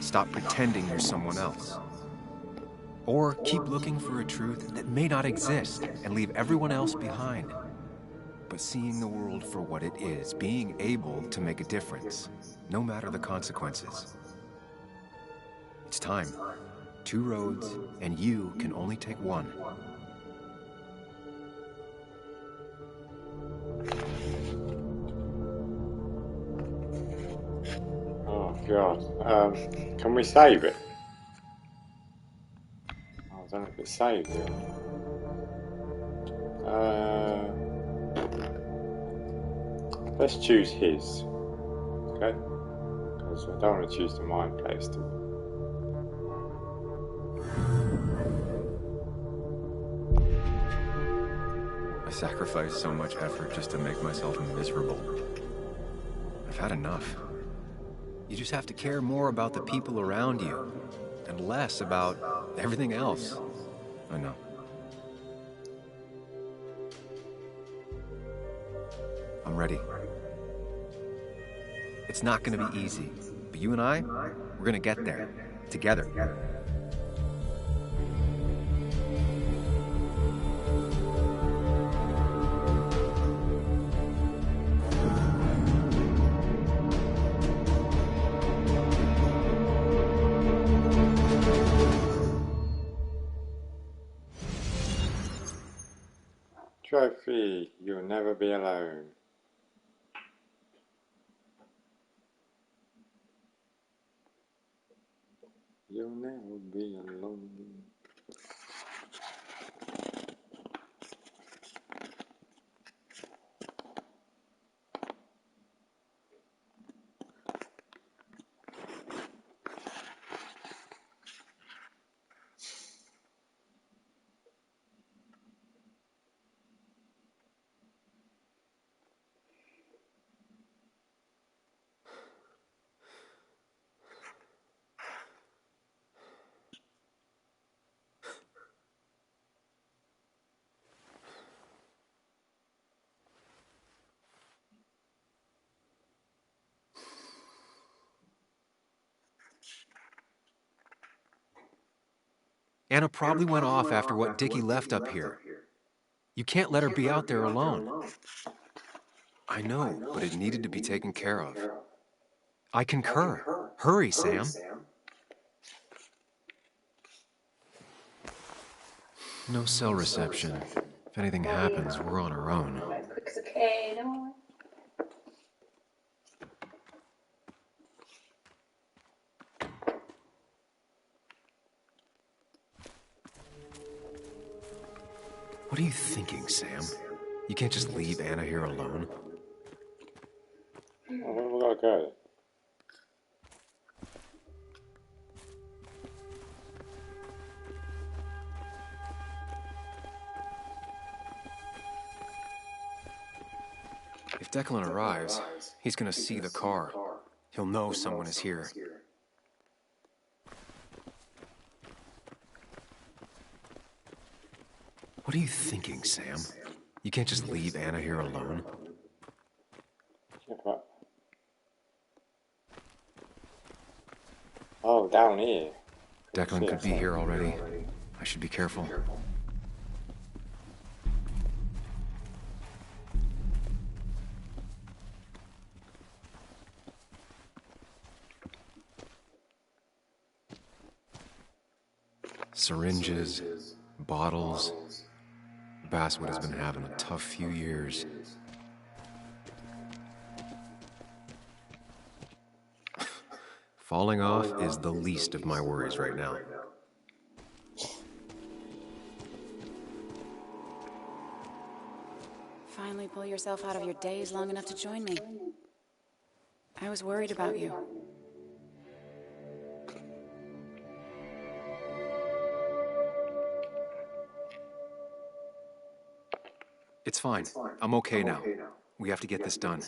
Stop pretending you're someone else. Or keep looking for a truth that may not exist and leave everyone else behind. But seeing the world for what it is, being able to make a difference, no matter the consequences. It's time. Two roads, and you can only take one. Oh God. Can we save it? Oh, I don't know if it's saved yet. Let's choose his. Okay? Because I don't want to choose the mind place too. I sacrificed so much effort just to make myself miserable. I've had enough. You just have to care more about the people around you, and less about everything else. I know. I'm ready. It's not gonna be easy, but you and I, we're gonna get there. Together. Trophy, you'll never be alone. You'll never be alone. Anna probably went off after what Dickie left up here. You can't let her be out there alone. I know, but it needed to be taken care of. I concur. Hurry, Sam. No cell reception. If anything happens, we're on our own. It's okay, don't worry. What are you thinking, Sam? You can't just leave Anna here alone. Oh, where have we got to go? If Declan arrives, he's gonna see the car. He'll know someone is here. What are you thinking, Sam? You can't just leave Anna here alone. Oh, down here. Declan could be here already. I should be careful. Syringes, bottles. Basswood has been having a tough few years. Falling off is the least of my worries right now. Finally pull yourself out of your daze long enough to join me. I was worried about you. It's fine. I'm okay now. We have to get this done.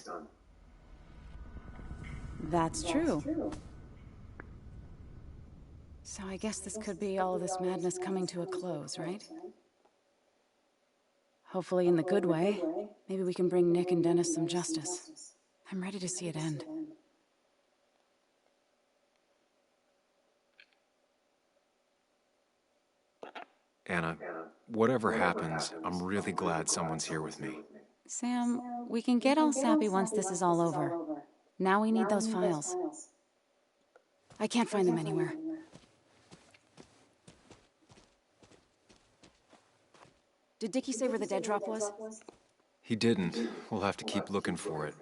That's true. So I guess this could be all of this madness coming to a close, right? Hopefully in the good way. Maybe we can bring Nick and Dennis some justice. I'm ready to see it end. Anna, whatever happens, I'm really glad someone's here with me. Sam, we can get all sappy once this is all over. Now we need those files. I can't find them anywhere. Did Dickie say where the dead drop was? He didn't. We'll have to keep looking for it.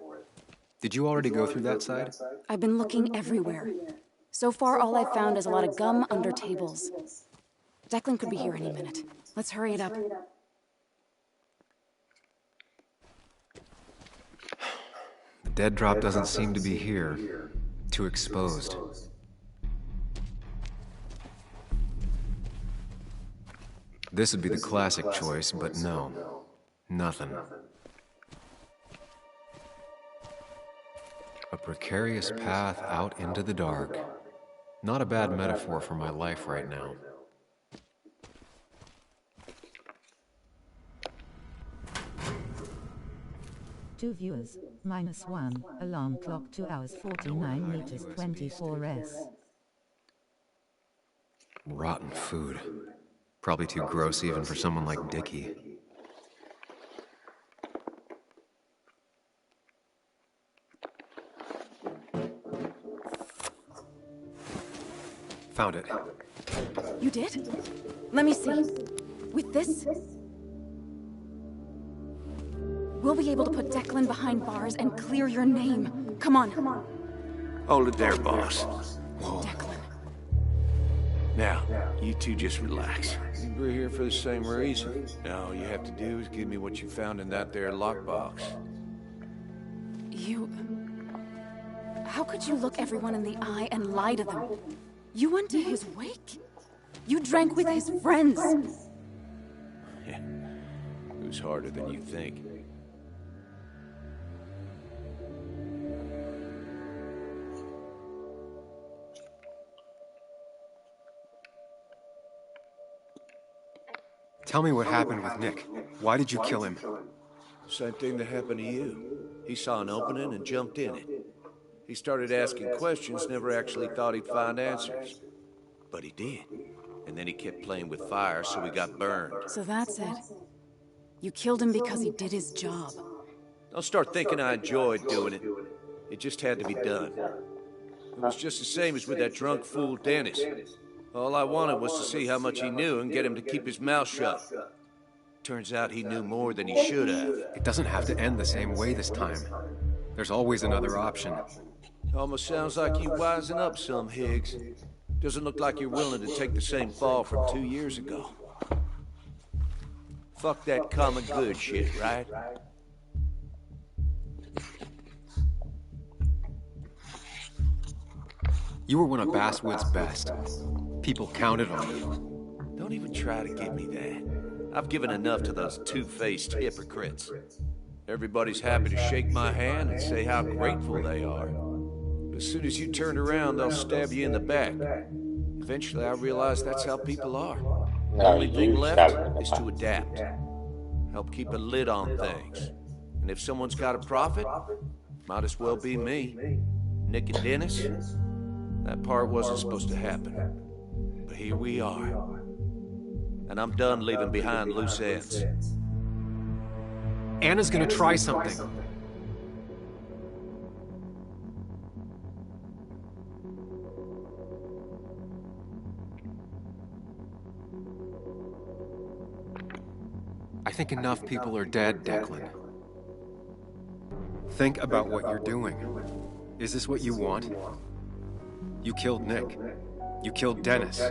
Did you already go through that side? I've been looking everywhere. So far, all I've found is a lot of gum under tables. Declan could be here any minute. Let's hurry it up. The dead drop doesn't seem to be here. Too exposed. This would be the classic choice, but no. Nothing. A precarious path out into the dark. Not a bad metaphor for my life right now. Two viewers, -1, alarm clock 2 hours 49 meters 24s. Rotten food. Probably too gross even for someone like Dickie. Found it. You did? Let me see. With this? We'll be able to put Declan behind bars and clear your name. Come on. Hold it there, boss. Whoa. Declan. Now, you two just relax. We're here for the same reason. Now all you have to do is give me what you found in that there lockbox. You... How could you look everyone in the eye and lie to them? You went to his wake? You drank with his friends? Yeah. It was harder than you think. Tell me what happened with Nick. Why did you kill him? Same thing that happened to you. He saw an opening and jumped in it. He started asking questions, never actually thought he'd find answers. But he did. And then he kept playing with fire, so he got burned. So that's it. You killed him because he did his job. Don't start thinking I enjoyed doing it. It just had to be done. It was just the same as with that drunk fool Dennis. All I wanted was to see how much he knew and get him to keep his mouth shut. Turns out he knew more than he should have. It doesn't have to end the same way this time. There's always another option. Almost sounds like you wising up some, Higgs. Doesn't look like you're willing to take the same fall from 2 years ago. Fuck that common good shit, right? You were one of Basswood's best. People counted on you. Don't even try to give me that. I've given enough to those two-faced hypocrites. Everybody's happy to shake my hand and say how grateful they are. But as soon as you turn around, they'll stab you in the back. Eventually, I realized that's how people are. The only thing left is to adapt. Help keep a lid on things. And if someone's got a profit, might as well be me. Nick and Dennis, that part wasn't supposed to happen. But here we are. And I'm done leaving behind loose ends. Anna's gonna try something. I think enough people are dead, Declan. Think about what you're doing. Is this what you want? You killed Nick. You killed Dennis.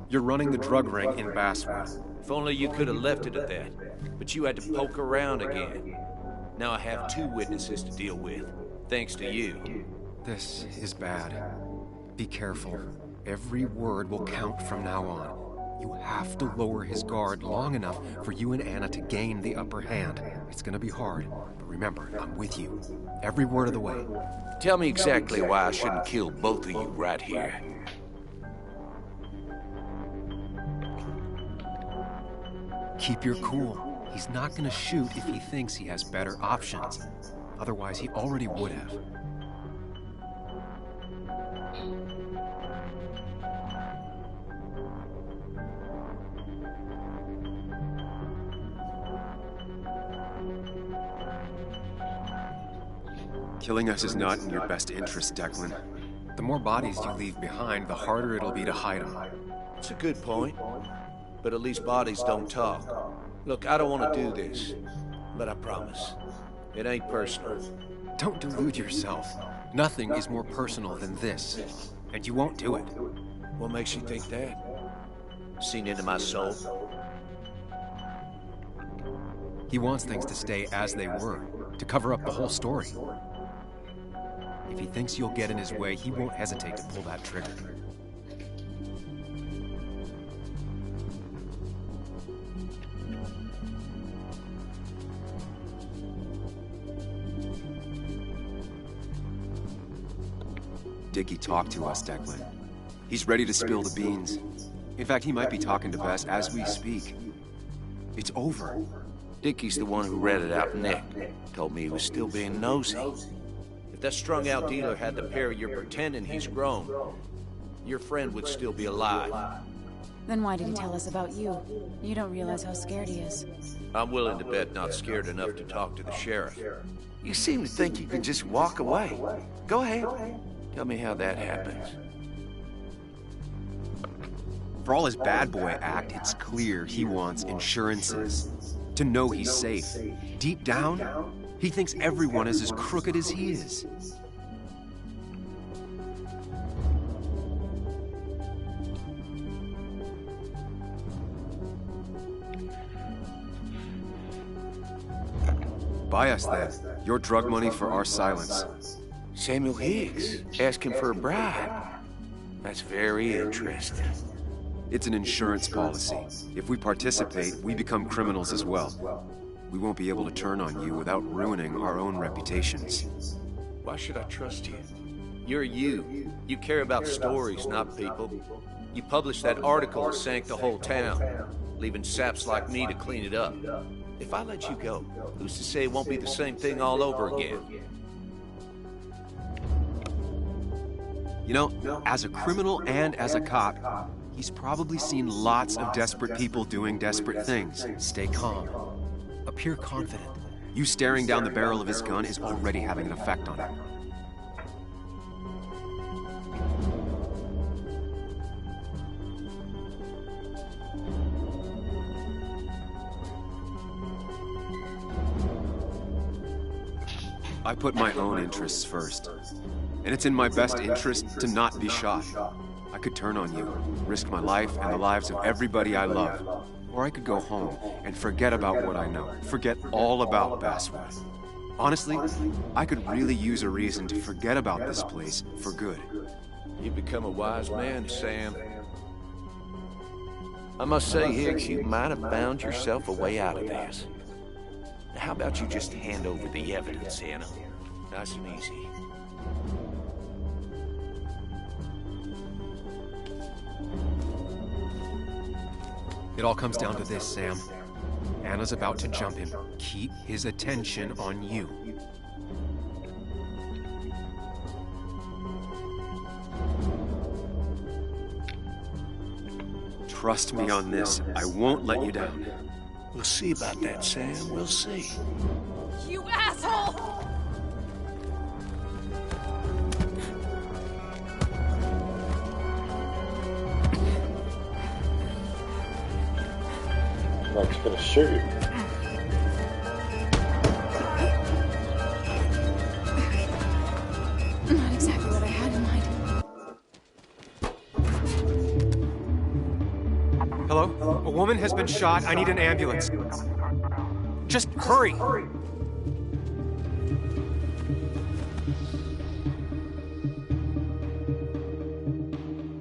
You're running the drug ring in Basswood. If only you could have left it at that. But you had to poke around again. Now I have 2 witnesses to deal with, thanks to you. This is bad. Be careful. Every word will count from now on. You have to lower his guard long enough for you and Anna to gain the upper hand. It's gonna be hard, but remember, I'm with you. Every word of the way. Tell me exactly why I shouldn't kill both of you right here. Keep your cool. He's not gonna shoot if he thinks he has better options. Otherwise, he already would have. Killing us is not in your best interest, Declan. The more bodies you leave behind, the harder it'll be to hide them. It's a good point. But at least bodies don't talk. Look, I don't want to do this, but I promise. It ain't personal. Don't delude yourself. Nothing is more personal than this. And you won't do it. What makes you think that? Seen into my soul? He wants things to stay as they were, to cover up the whole story. If he thinks you'll get in his way, he won't hesitate to pull that trigger. Dickie talked to us, Declan. He's ready to spill the beans. In fact, he might be talking to Bess as we speak. It's over. Dickie's the one who ratted out Nick. Told me he was still being nosy. If that strung-out dealer had the pair you're pretending he's grown, your friend would still be alive. Then why did he tell us about you? You don't realize how scared he is. I'm willing to bet not scared enough to talk to the sheriff. You seem to think you can just walk away. Go ahead. Tell me how that happens. For all his bad boy act, it's clear he wants insurances. To know he's safe. Deep down, he thinks everyone is as crooked as he is. Buy us that. Your drug money for our silence. Samuel Higgs, asking for a bribe. That's very interesting. It's an insurance policy. If we participate, we become criminals as well. We won't be able to turn on you without ruining our own reputations. Why should I trust you? You're you. You care about stories, not people. You published that article that sank the whole town, leaving saps like me to clean it up. If I let you go, who's to say it won't be the same thing all over again? You know, as a criminal and as a cop, he's probably seen lots of desperate people doing desperate things. Stay calm. Appear confident. You staring down the barrel of his gun is already having an effect on him. I put my own interests first. And it's in my best interest to not be shot. I could turn on you, risk my life and the lives of everybody I love. Or I could go home and forget about what I know. Forget all about Basswood. Honestly, I could really use a reason to forget about this place for good. You've become a wise man, Sam. I must say, Higgs, you might have found yourself a way out of this. Now, how about you just hand over the evidence, Anna? Nice and easy. It all comes down to this, Sam. Anna's about to jump him. Keep his attention on you. Trust me on this. I won't let you down. We'll see about that, Sam. We'll see. You asshole! Like he's gonna shoot you. Not exactly what I had in mind. Hello? A woman has been shot. I need an ambulance. Just hurry!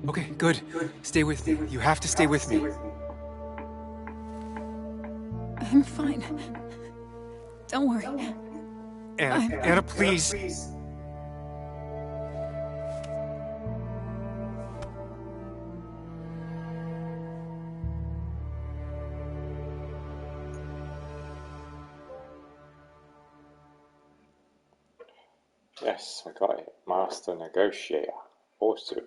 Okay, good. Stay with me. You have to stay with me. I'm fine. Don't worry. Anna, please. Yes, I got it. Master Negotiator. Awesome.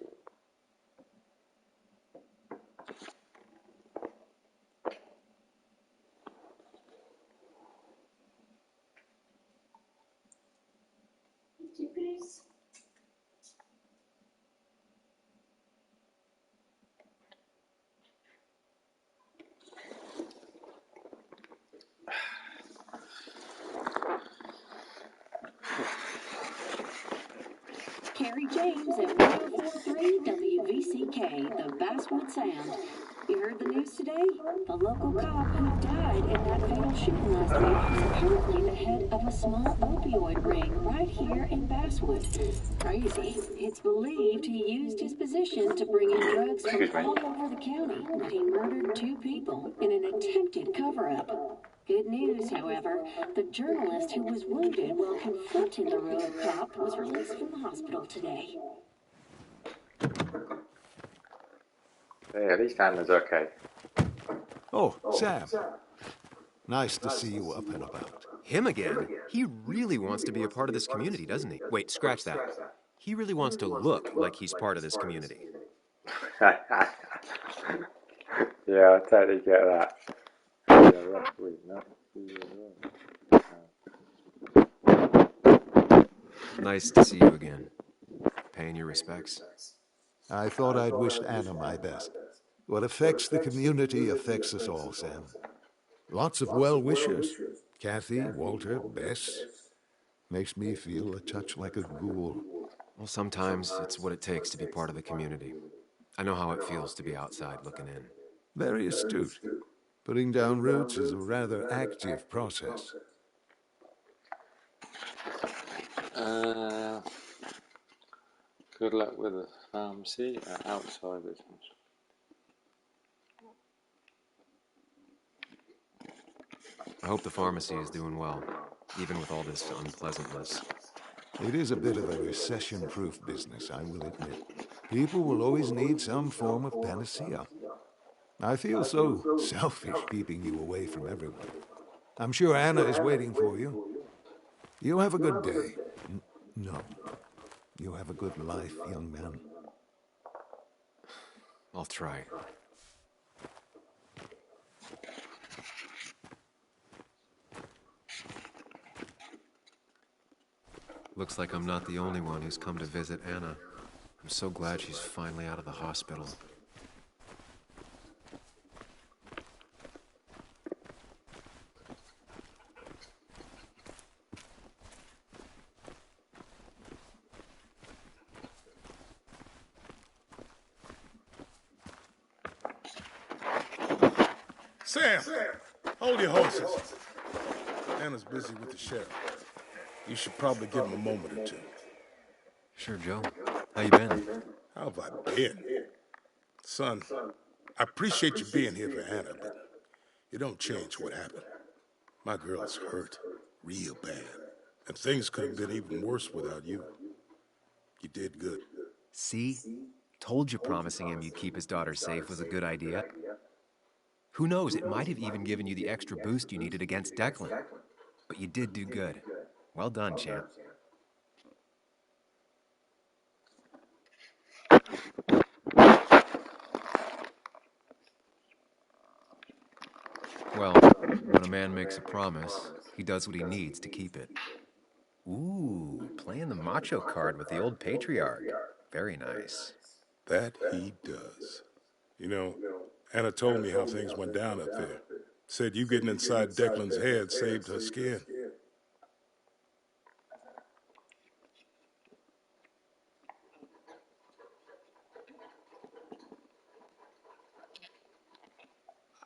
Carrie James at 1043 WVCK, the Basswood Sound. You heard the news today? The local cop who died in that fatal shooting last week was apparently the head of a small opioid ring right here in Basswood. Crazy. It's believed he used his position to bring in drugs from all over the county, and he murdered 2 people in an attempted cover-up. Good news, however, the journalist who was wounded while confronting the rogue cop was released from the hospital today. Hey, at least Anna's okay. Oh, Sam. Nice to see you up and about. Him again? He really wants to be a part of this community, doesn't he? Wait, scratch that. He really wants to look like he's part of this community. Yeah, I totally get that. Nice to see you again. Paying your respects. I thought I'd wish Anna my best. What affects the community affects us all, Sam. Lots of well-wishers. Kathy, Walter, Bess. Makes me feel a touch like a ghoul. Well, sometimes it's what it takes to be part of the community. I know how it feels to be outside looking in. Very astute. Putting down roots is a rather active process. Good luck with the pharmacy outside this one. I hope the pharmacy is doing well, even with all this unpleasantness. It is a bit of a recession-proof business, I will admit. People will always need some form of panacea. I feel so selfish keeping you away from everyone. I'm sure Anna is waiting for you. You have a good day. No. You have a good life, young man. I'll try. Looks like I'm not the only one who's come to visit Anna. I'm so glad she's finally out of the hospital. Sam, hold your horses. Anna's busy with the sheriff. You should probably give him a moment or two. Sure, Joe. How you been? How have I been? Son, I appreciate you being here for Anna, but you don't change what happened. My girl's hurt, real bad. And things could have been even worse without you. You did good. See? Told you promising him you'd keep his daughter safe was a good idea. Who knows, it might have even given you the extra boost you needed against Declan. But you did do good. Well done, champ. Well, when a man makes a promise, he does what he needs to keep it. Ooh, playing the macho card with the old patriarch. Very nice. That he does. You know, Anna told me how things went down up there. Said you getting inside Declan's head saved her skin.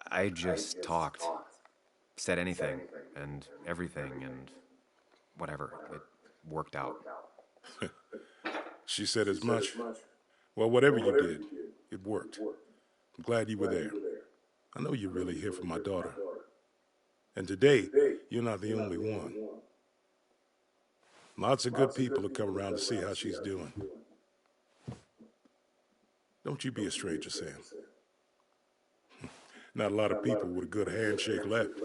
I just talked. Said anything, and everything, and whatever. It worked out. She said as much. Well, whatever you did, it worked. I'm glad you were there. I know you're really here for my daughter. And today, you're not the only one. Lots of good people have come around to see how she's doing. Don't you be a stranger, Sam. Not a lot of people with a good handshake left.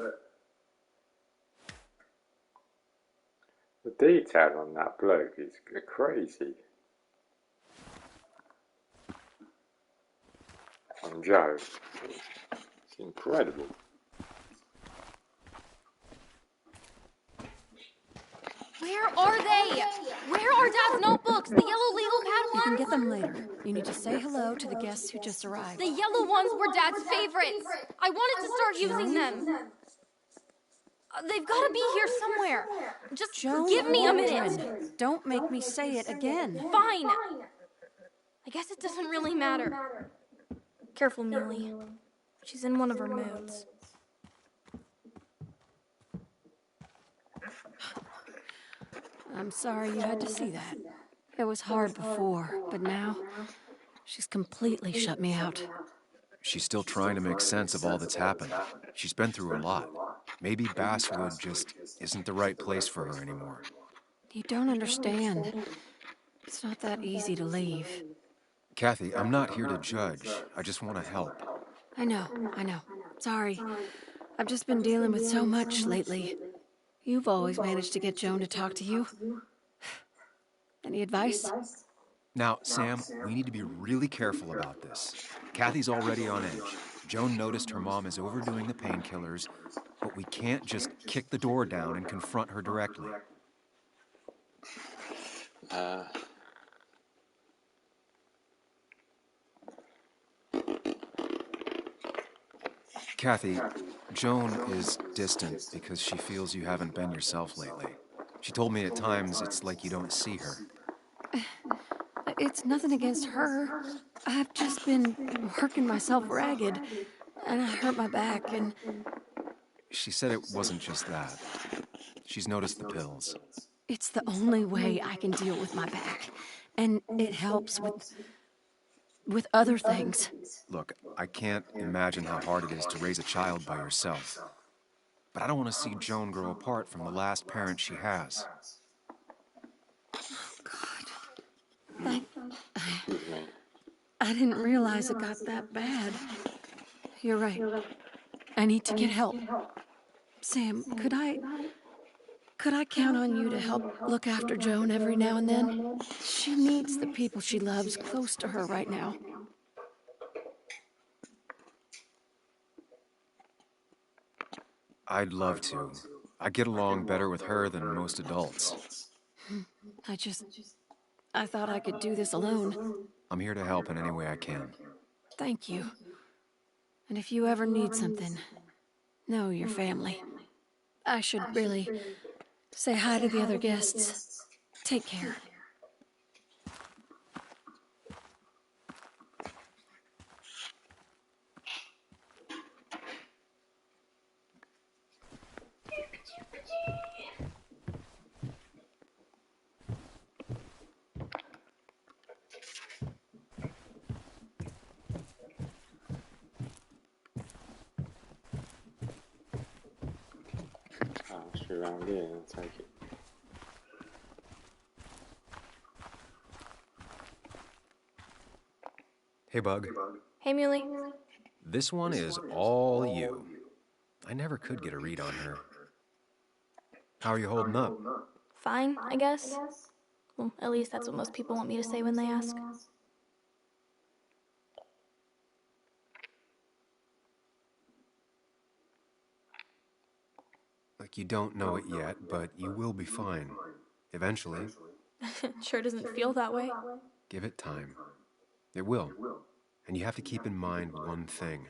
The detail on that bloke is crazy. On Joe. It's incredible. Where are they? Where are Dad's notebooks? The yellow legal pad ones? You can get them later. You need to say hello to the guests who just arrived. The yellow ones were Dad's favorites. I wanted to start using them. They've got to be here somewhere. Just give me a minute. Don't make me say it again. Fine. I guess it doesn't really matter. Careful, Muley. She's in one of her moods. I'm sorry you had to see that. It was hard before, but now she's completely shut me out. She's still trying to make sense of all that's happened. She's been through a lot. Maybe Basswood just isn't the right place for her anymore. You don't understand. It's not that easy to leave. Kathy, I'm not here to judge. I just want to help. I know. Sorry. I've just been dealing with so much lately. You've always managed to get Joan to talk to you. Any advice? Now, Sam, we need to be really careful about this. Kathy's already on edge. Joan noticed her mom is overdoing the painkillers, but we can't just kick the door down and confront her directly. Kathy, Joan is distant because she feels you haven't been yourself lately. She told me at times it's like you don't see her. It's nothing against her. I've just been working myself ragged, and I hurt my back, and... She said it wasn't just that. She's noticed the pills. It's the only way I can deal with my back, and it helps with other things. Look, I can't imagine how hard it is to raise a child by yourself. But I don't want to see Joan grow apart from the last parent she has. I didn't realize it got that bad. You're right. I need to get help. Sam, could I count on you to help look after Joan every now and then? She needs the people she loves close to her right now. I'd love to. I get along better with her than most adults. I thought I could do this alone. I'm here to help in any way I can. Thank you. And if you ever need something, know your family. I should really say hi to the other guests. Take care. Around here and take it. Hey, Bug. Hey, Muley. This one is all you. I never could get a read on her. How are you holding up? Fine, I guess. Well, at least that's what most people want me to say when they ask. Like you don't know it yet, but you will be fine. Eventually. It sure doesn't feel that way. Give it time. It will. And you have to keep in mind one thing.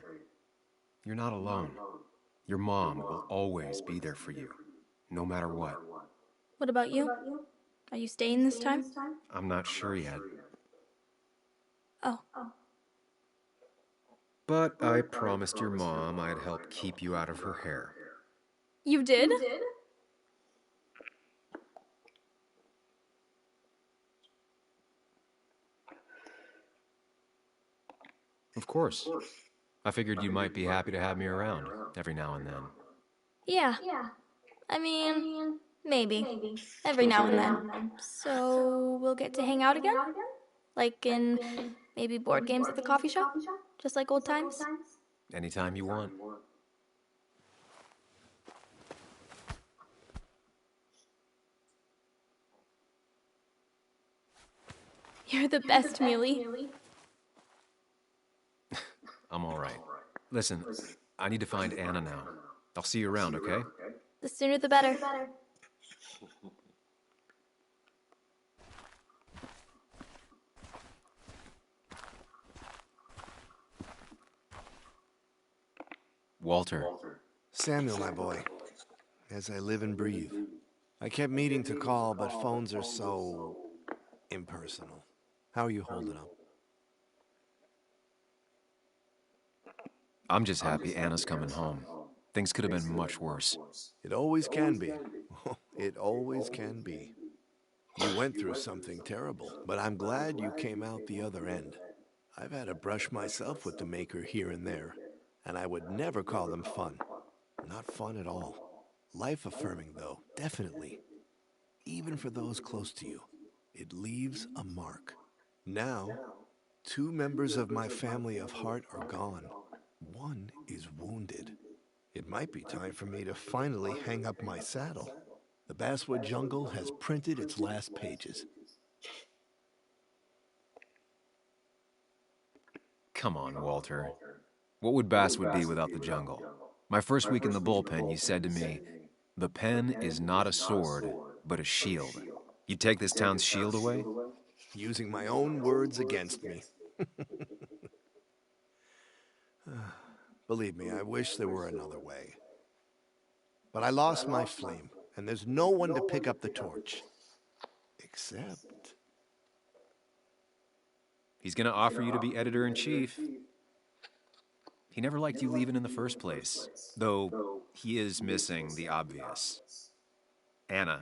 You're not alone. Your mom will always be there for you, no matter what. What about you? Are you staying this time? I'm not sure yet. Oh. But I promised your mom I'd help keep you out of her hair. You did? Of course. I figured you might be happy to have me around every now and then. Yeah. I mean, maybe. Every now and then. So we'll get to hang out again? Like in maybe board games at the coffee shop? Just like old times? Anytime you want. You're the best, Muley. I'm all right. Listen, I need to find Anna now. I'll see you around, okay? The sooner the better. Walter. Samuel, my boy. As I live and breathe. I kept meaning to call, but phones are so impersonal. How are you holding up? I'm just happy Anna's coming home. Things could have been much worse. It always can be. It always can be. You went through something terrible, but I'm glad you came out the other end. I've had a brush myself with the Maker here and there, and I would never call them fun. Not fun at all. Life-affirming, though, definitely. Even for those close to you, it leaves a mark. Now, 2 members of my family of heart are gone. One is wounded. It might be time for me to finally hang up my saddle. The Basswood Jungle has printed its last pages. Come on, Walter. What would Basswood be without the jungle? My first week in the bullpen, you said to me, "The pen is not a sword, but a shield." You take this town's shield away? Using my own words against me. Believe me, I wish there were another way. But I lost my flame, and there's no one to pick up the torch. Except... He's gonna offer you to be editor-in-chief. He never liked you leaving in the first place, though he is missing the obvious. Anna.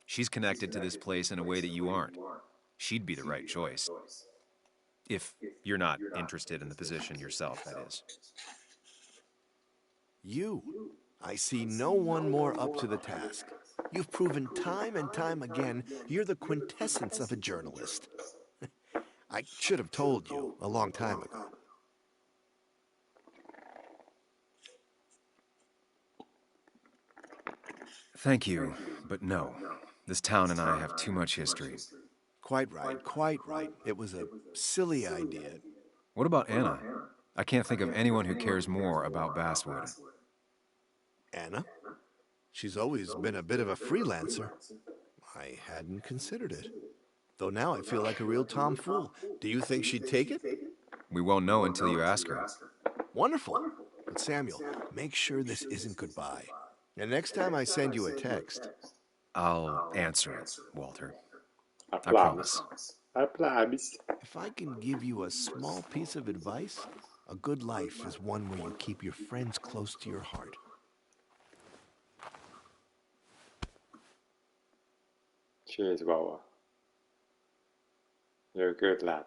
She's connected to this place in a way that you aren't. She'd be the right choice. If you're not interested in the position yourself, that is. You. I see no one more up to the task. You've proven time and time again you're the quintessence of a journalist. I should have told you a long time ago. Thank you, but no. This town and I have too much history. Quite right. It was a silly idea. What about Anna? I can't think of anyone who cares more about Basswood. Anna? She's always been a bit of a freelancer. I hadn't considered it. Though now I feel like a real tomfool. Do you think she'd take it? We won't know until you ask her. Wonderful. But Samuel, make sure this isn't goodbye. And next time I send you a text... I'll answer it, Walter. I promise. If I can give you a small piece of advice, a good life is one where you keep your friends close to your heart. Cheers, Walter. You're a good lad.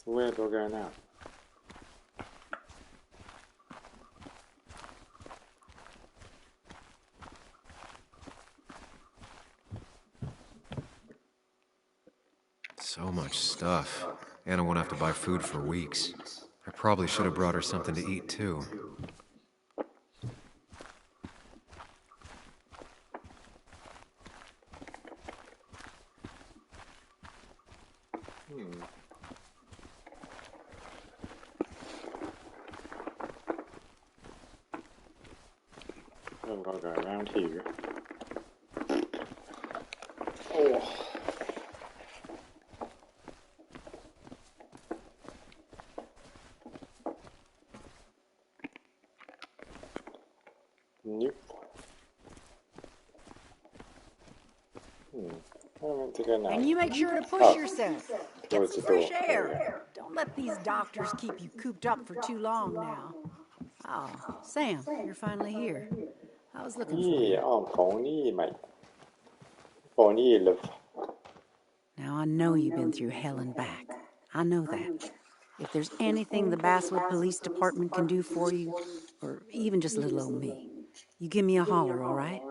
So where do I go now? So much stuff. Anna won't have to buy food for weeks. I probably should have brought her something to eat, too. I've got to go around here. Oh. Nope. I meant to go now. And you make sure to push yourself. Get Towards some the door. fresh air. Don't let these doctors keep you cooped up for too long now. Oh, Sam, you're finally here. I was looking for you. Yeah, I'm phony, mate. Phony, love. Now, I know you've been through hell and back. I know that. If there's anything the Basswood Police Department can do for you, or even just little old me, you give me a holler, all right?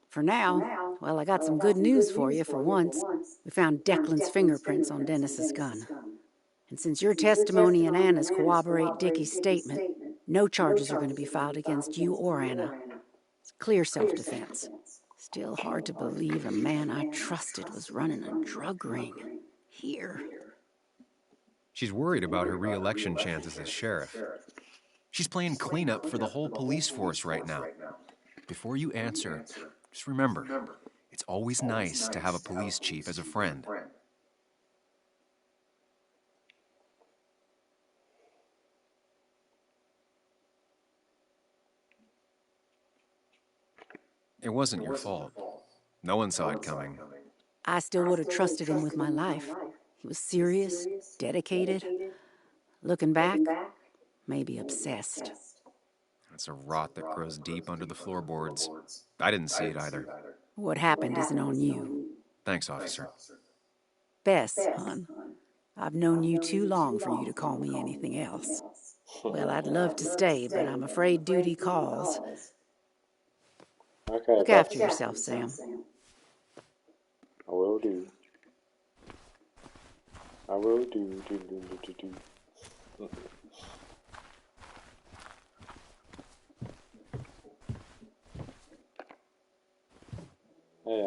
For now, well, I got some good news for you for once. We found Declan's fingerprints on Dennis's gun. And since your testimony and Anna's corroborate Dickie's statement, no charges are going to be filed against you or Anna. It's clear self-defense. Still hard to believe a man I trusted was running a drug ring. Here. She's worried about her re-election chances as sheriff. She's playing cleanup for the whole police force right now. Before you answer, just remember, it's always nice to have a police chief as a friend. It wasn't your fault. No one saw it coming. I still would have trusted him with my life. He was serious, dedicated. Looking back, maybe obsessed. It's a rot that grows deep under the floorboards. I didn't see it either. What happened isn't on you. Thanks, officer. Bess, hon, I've known you too long for you to call me anything else. Well, I'd love to stay, but I'm afraid duty calls. Okay, look after yourself, Sam. I will do. I will do. Hey,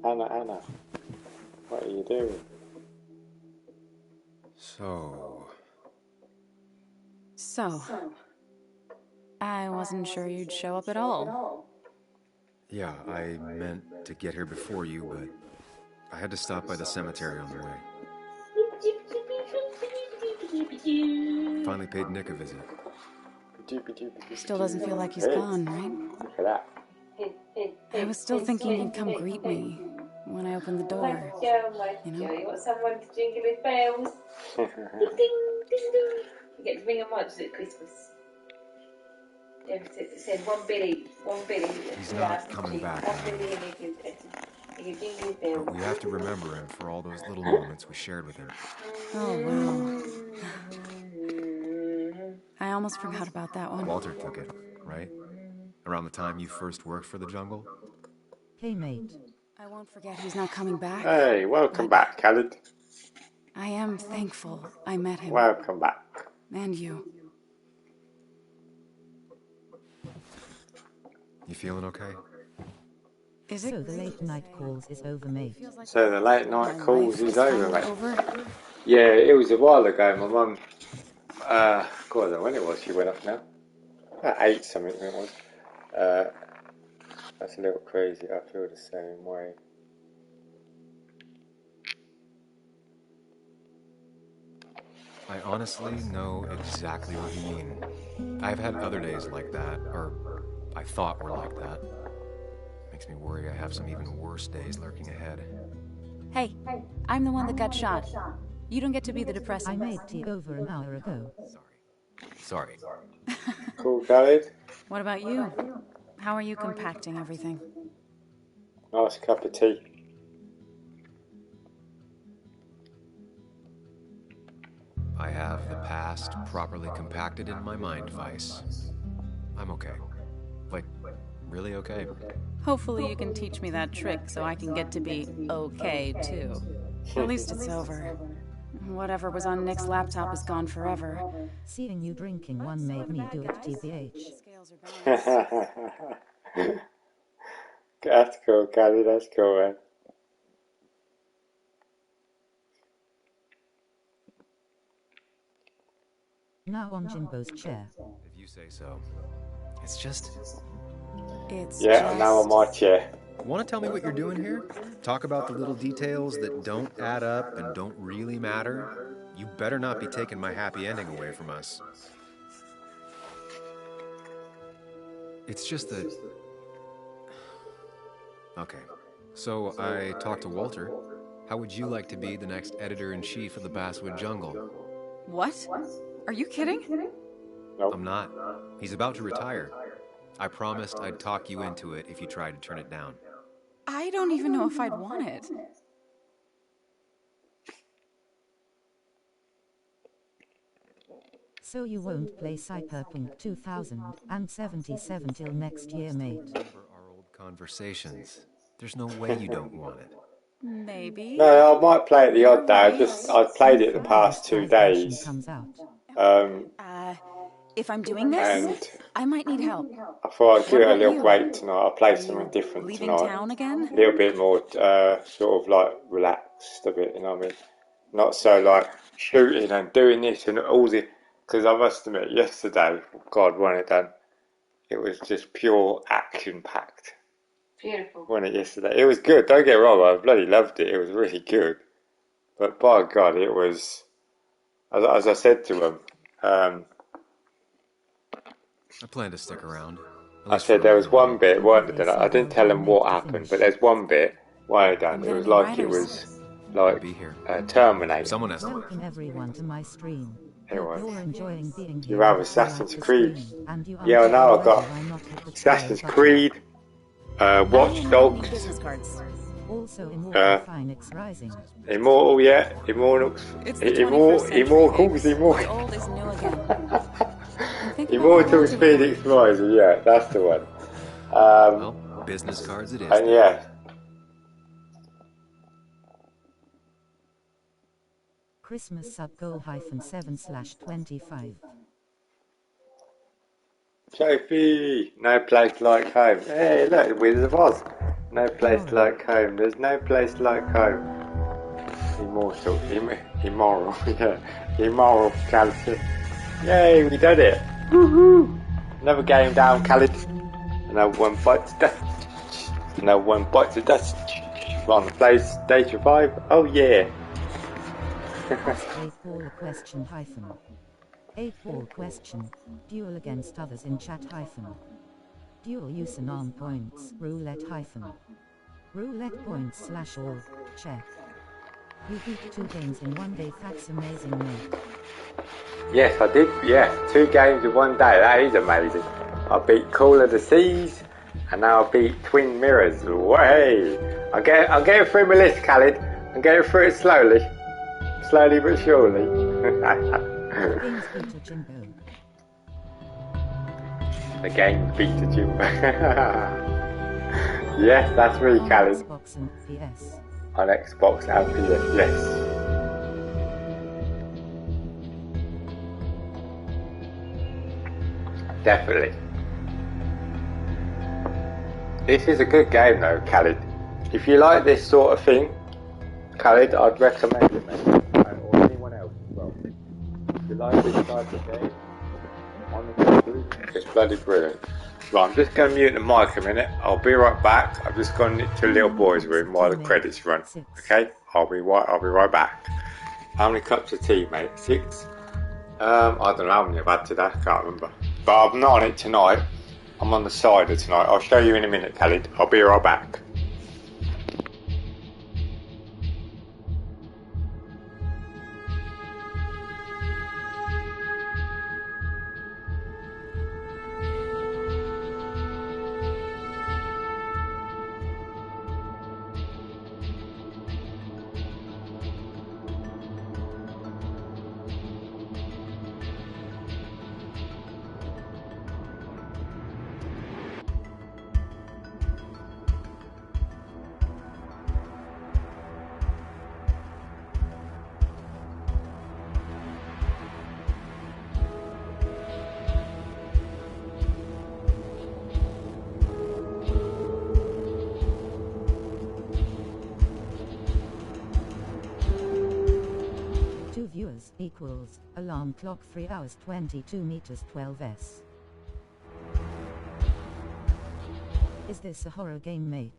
Anna. Anna. What are you doing? So, I wasn't sure you'd show up at all. yeah, I meant to get here before you, but I had to stop by the cemetery on the way. Finally paid Nick a visit. Still doesn't feel like he's gone, right? Look at that. I was still thinking he'd come greet me when I opened the door. You know? You want someone to jingle his bells? Ding, ding, ding, ding. You get to ring them once at Christmas. It said one Billy. He's not coming back. One Billy and he can jingle his bells. But we have to remember him for all those little moments we shared with him. Oh, wow. I almost forgot about that one. Walter took it, right? Around the time you first worked for the Jungle? Hey, mate. I won't forget he's not coming back. Hey, welcome back, Khaled. I am thankful I met him. Welcome back. And you. You feeling okay? Is it? So the late night calls is over, mate. So the late night calls is over, mate. Yeah, it was a while ago. My mum, God, I don't know when it was. She went off now. About 8 something it was. That's a little crazy. I feel the same way. I honestly know exactly what you mean. I've had other days like that, or I thought were like that. Makes me worry I have some even worse days lurking ahead. Hey, I'm the one that got shot. You don't get to be the depressing. I made tea over an hour ago. Sorry. Cool, Khaled. What about you? How are you compacting everything? Nice cup of tea. I have the past properly compacted in my mind, Vice. I'm okay. Like, really okay. Hopefully you can teach me that trick so I can get to be okay, too. At least it's over. Whatever was on Nick's laptop is gone forever. Seeing you drinking one made me do it, TBH. That's cool, Callie, that's cool, man. Now on Jimbo's chair. If you say so. It's just... now on my chair. Want to tell me what you're doing here? Talk about the little details that don't add up and don't really matter? You better not be taking my happy ending away from us. It's just that... Okay, so I talked to Walter. How would you like to be the next editor-in-chief of the Basswood Jungle? What? Are you kidding? Nope. I'm not. He's about to retire. I promised I'd talk you into it if you tried to turn it down. I don't even know if I'd want it. So you won't play Cyberpunk 2077 till next year, mate. For our old conversations. There's no way you don't want it. Maybe. No, I might play it the odd day. I've played it the past 2 days. If I'm doing this, I might need help. I thought I'd give it a little break tonight. I'll play something different Leaving tonight. town again? A little bit more sort of like relaxed a bit, you know what I mean? Not so like shooting and doing this and all the... Because I must admit, yesterday, God, when it done, it was just pure action-packed. Beautiful. When it yesterday. It was good, don't get me wrong, I bloody loved it. It was really good. But by God, it was... As I said to him... I plan to stick around. I said there was one bit, weren't there? I didn't tell him what happened, but there's one bit where I done. It was like Terminator. Someone has to. Welcome everyone to my stream. Anyway, You're enjoying being here. you have Assassin's Creed. And you Yeah, I know. I've got I'm not at the Assassin's trail, Creed, Watch Dogs, also Immortal Phoenix Rising. Immortal, yeah, Immortals, Immortals, Old is new again. Immortals Phoenix Rising, yeah, that's the one. Well, business cards it is. And yeah. Christmas sub goal -7/25. Sophie, no place like home. Hey, look, Wizard of Oz. No place like home. There's no place like home. Immortal, immoral, yeah, immoral, Khalid. Yay, we did it. Woohoo! Another game down, Khalid. Another one bites the dust. Another one bites the dust. On the PlayStation 5. Oh yeah. A4 question hyphen. A4 question. Duel against others in chat hyphen. Duel use an arm points. Roulette hyphen. Roulette points / all. Check. You beat 2 games in 1 day. That's amazing, mate. Yes, I did. Yeah, 2 games in 1 day. That is amazing. I beat Call of the Seas, and now I beat Twin Mirrors. Way! I'll get it through my list, Khalid. I'm getting through it slowly but surely. Games beat a Jimbo. The game beat a Jimbo. Yes, that's me, Khalid. Xbox and PS. On Xbox and PS, yes. Definitely. This is a good game though, Khalid. If you like this sort of thing, Khalid, I'd recommend it, mate. Or anyone else as well. If you like this type of game, honestly, it's bloody brilliant. Right, I'm just going to mute the mic a minute. I'll be right back. I've just gone to little boy's room while the credits run. Okay? I'll be right back. How many cups of tea, mate? 6? I don't know how many I've had today. I can't remember. But I'm not on it tonight. I'm on the cider tonight. I'll show you in a minute, Khalid. I'll be right back. viewers equals alarm clock 3 hours 22 meters 12s. Is this a horror game, mate?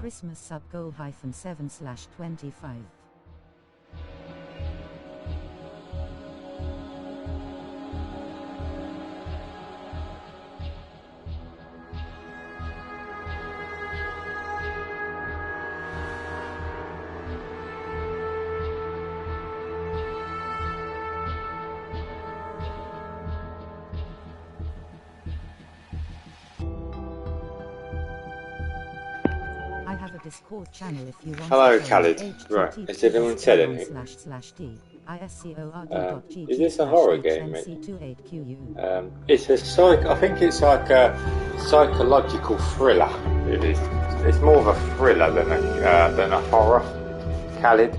Christmas sub goal -7/25. Discord channel if you want. Hello, Khaled. Right, has anyone said anything? Is this a horror game, mate? It's a I think it's like a psychological thriller. It is. It's more of a thriller than a horror. Khaled,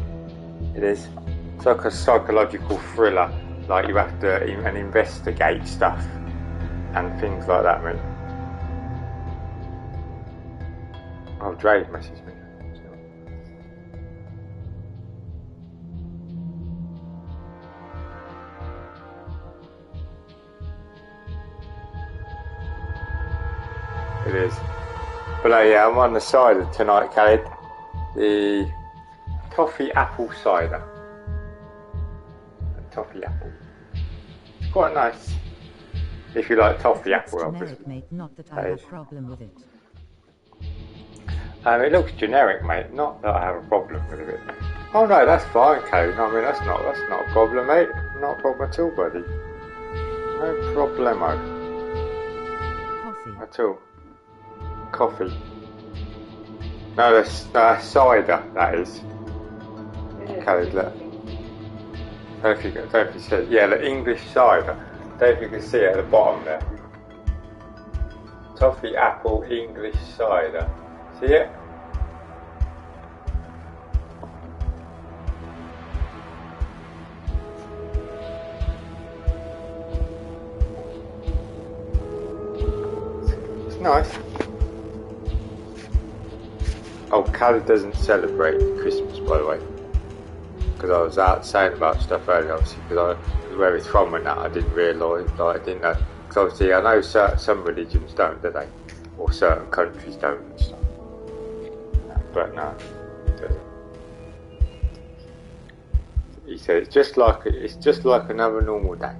it is. It's like a psychological thriller. Like you have to investigate stuff and things like that, mate. Oh, Dre messaged me. It is. But yeah, I'm on the cider tonight, Khaled. The toffee apple cider. Toffee apple. It's quite nice. If you like toffee apple, obviously. Mate, not that I have a problem with it. It looks generic, mate. Not that I have a problem with it. Oh no, that's fine, Khaled. I mean, that's not a problem, mate. Not a problem at all, buddy. No problemo. Coffee. At all. Coffee. No, that's cider. That is. Khaled, look. Don't know if you see it. Yeah, the English cider. Don't know if you can see it at the bottom there. Toffee apple English cider. See it? It's nice. Oh, Khaled doesn't celebrate Christmas, by the way. Because I was out saying about stuff earlier, obviously, because where it's from and that, I didn't realise, I didn't know. Because obviously I know some religions don't, do they? Or certain countries don't and stuff. But no, it doesn't. He said it's just like another normal day.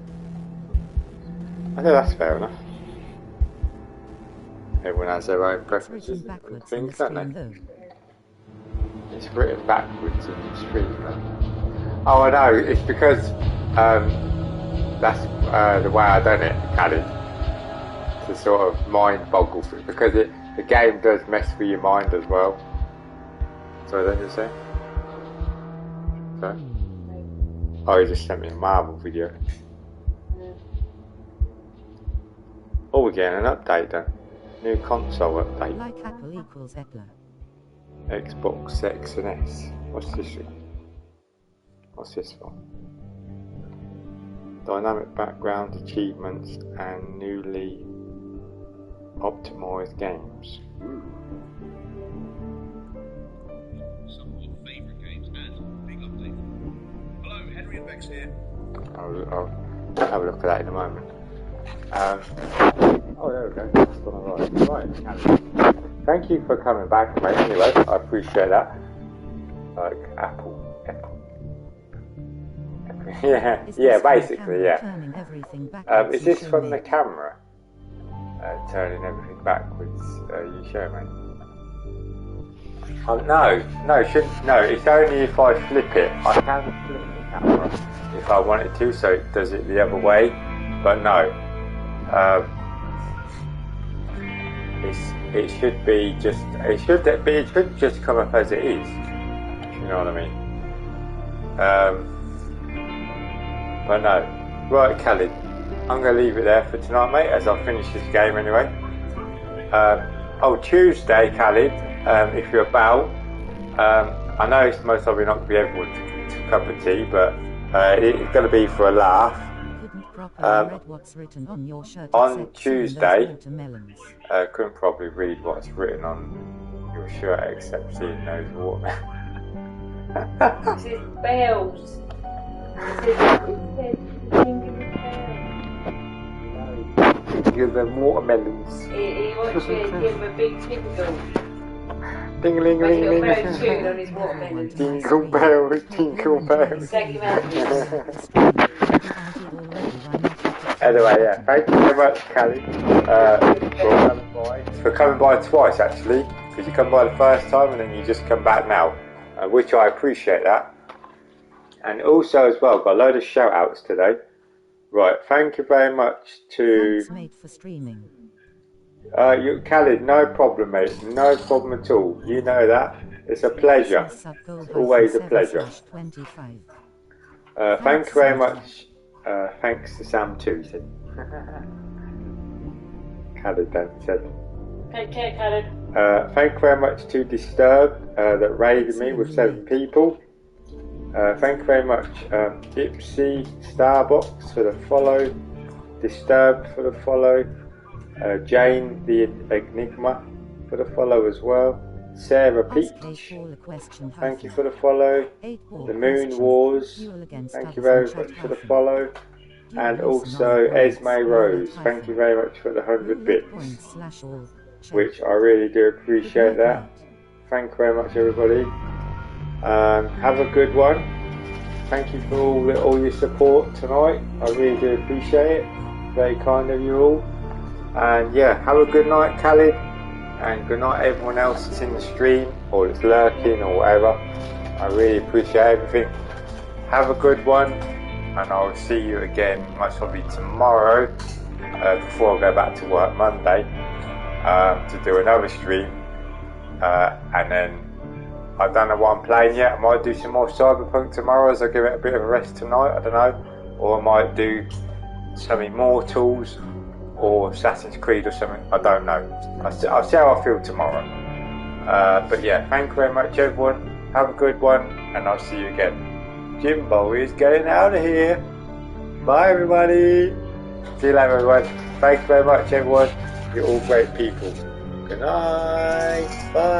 I think that's fair enough. Everyone has their own preferences and things, don't they? It's written backwards in the screen, though. Oh, I know. It's because that's the way I done it, Khaled. To sort of mind boggle through, because the game does mess with your mind as well. So then you say? So? Oh, he just sent me a Marvel video. Oh, we're getting an update then. New console update. Like Apple equals Epler. Xbox X and S. What's this? What's this for? Dynamic background, achievements, and newly optimized games. Some of your favourite games, man. Big update. Hello, Henry and Bex here. I'll have a look at that in a moment. Oh, there we go. That's on the right. Thank you for coming back, mate. Anyway, I appreciate that. Like Apple. Yeah, basically, yeah. Is this from the camera? Turning everything backwards. You show me. No. It's only if I flip it. I can flip the camera if I wanted to, so it does it the other way. But no. It should be just. It should just come up as it is. You know what I mean? But no. Right, Khalid. I'm going to leave it there for tonight, mate, as I finish this game anyway. Tuesday, Khalid, if you're about. I know it's most probably not going to be everyone's cup of tea, but it's going to be for a laugh. Read what's written on your shirt on Tuesday, couldn't probably read what's written on your shirt except seeing those watermelons. It says bells. It says give them watermelons. He wants you to give him a big tingle. Ding-a-ling-a-ling-ling. On his watermelons. Jingle bells, jingle bells. Anyway, yeah, thank you very much, Callie, for coming by twice, actually, because you come by the first time and then you just come back now, which I appreciate that. And also as well, got a load of shout outs today. Right, thank you very much to mate for streaming. Khalid, no problem, mate, no problem at all. You know that. It's a pleasure. It's always a pleasure. Thank you very much. Thanks to Sam too, said Khalid then said. Take care, Khalid. Thank you very much to Disturbed that raided me with 7 people. Thank you very much Ipsy Starbucks for the follow, Disturbed for the follow, Jane the Enigma for the follow as well, Sarah Peach, thank you for the follow, The Moon Wars, thank you very much for the follow, and also Esme Rose, thank you very much for the 100 bits, which I really do appreciate that. Thank you very much, everybody. Have a good one. Thank you for all your support tonight. I really do appreciate it. Very kind of you all. And yeah, have a good night, Khalid. And good night, everyone else that's in the stream or that's lurking or whatever. I really appreciate everything. Have a good one, and I'll see you again most probably tomorrow before I go back to work Monday to do another stream. And then I don't know what I'm playing yet. I might do some more Cyberpunk tomorrow as I give it a bit of a rest tonight, I don't know. Or I might do some Immortals or Assassin's Creed or something, I don't know. I'll see how I feel tomorrow. But yeah, thank you very much everyone. Have a good one, and I'll see you again. Jimbo is getting out of here. Bye everybody. See you later everyone. Thank you very much everyone. You're all great people. Good night. Bye.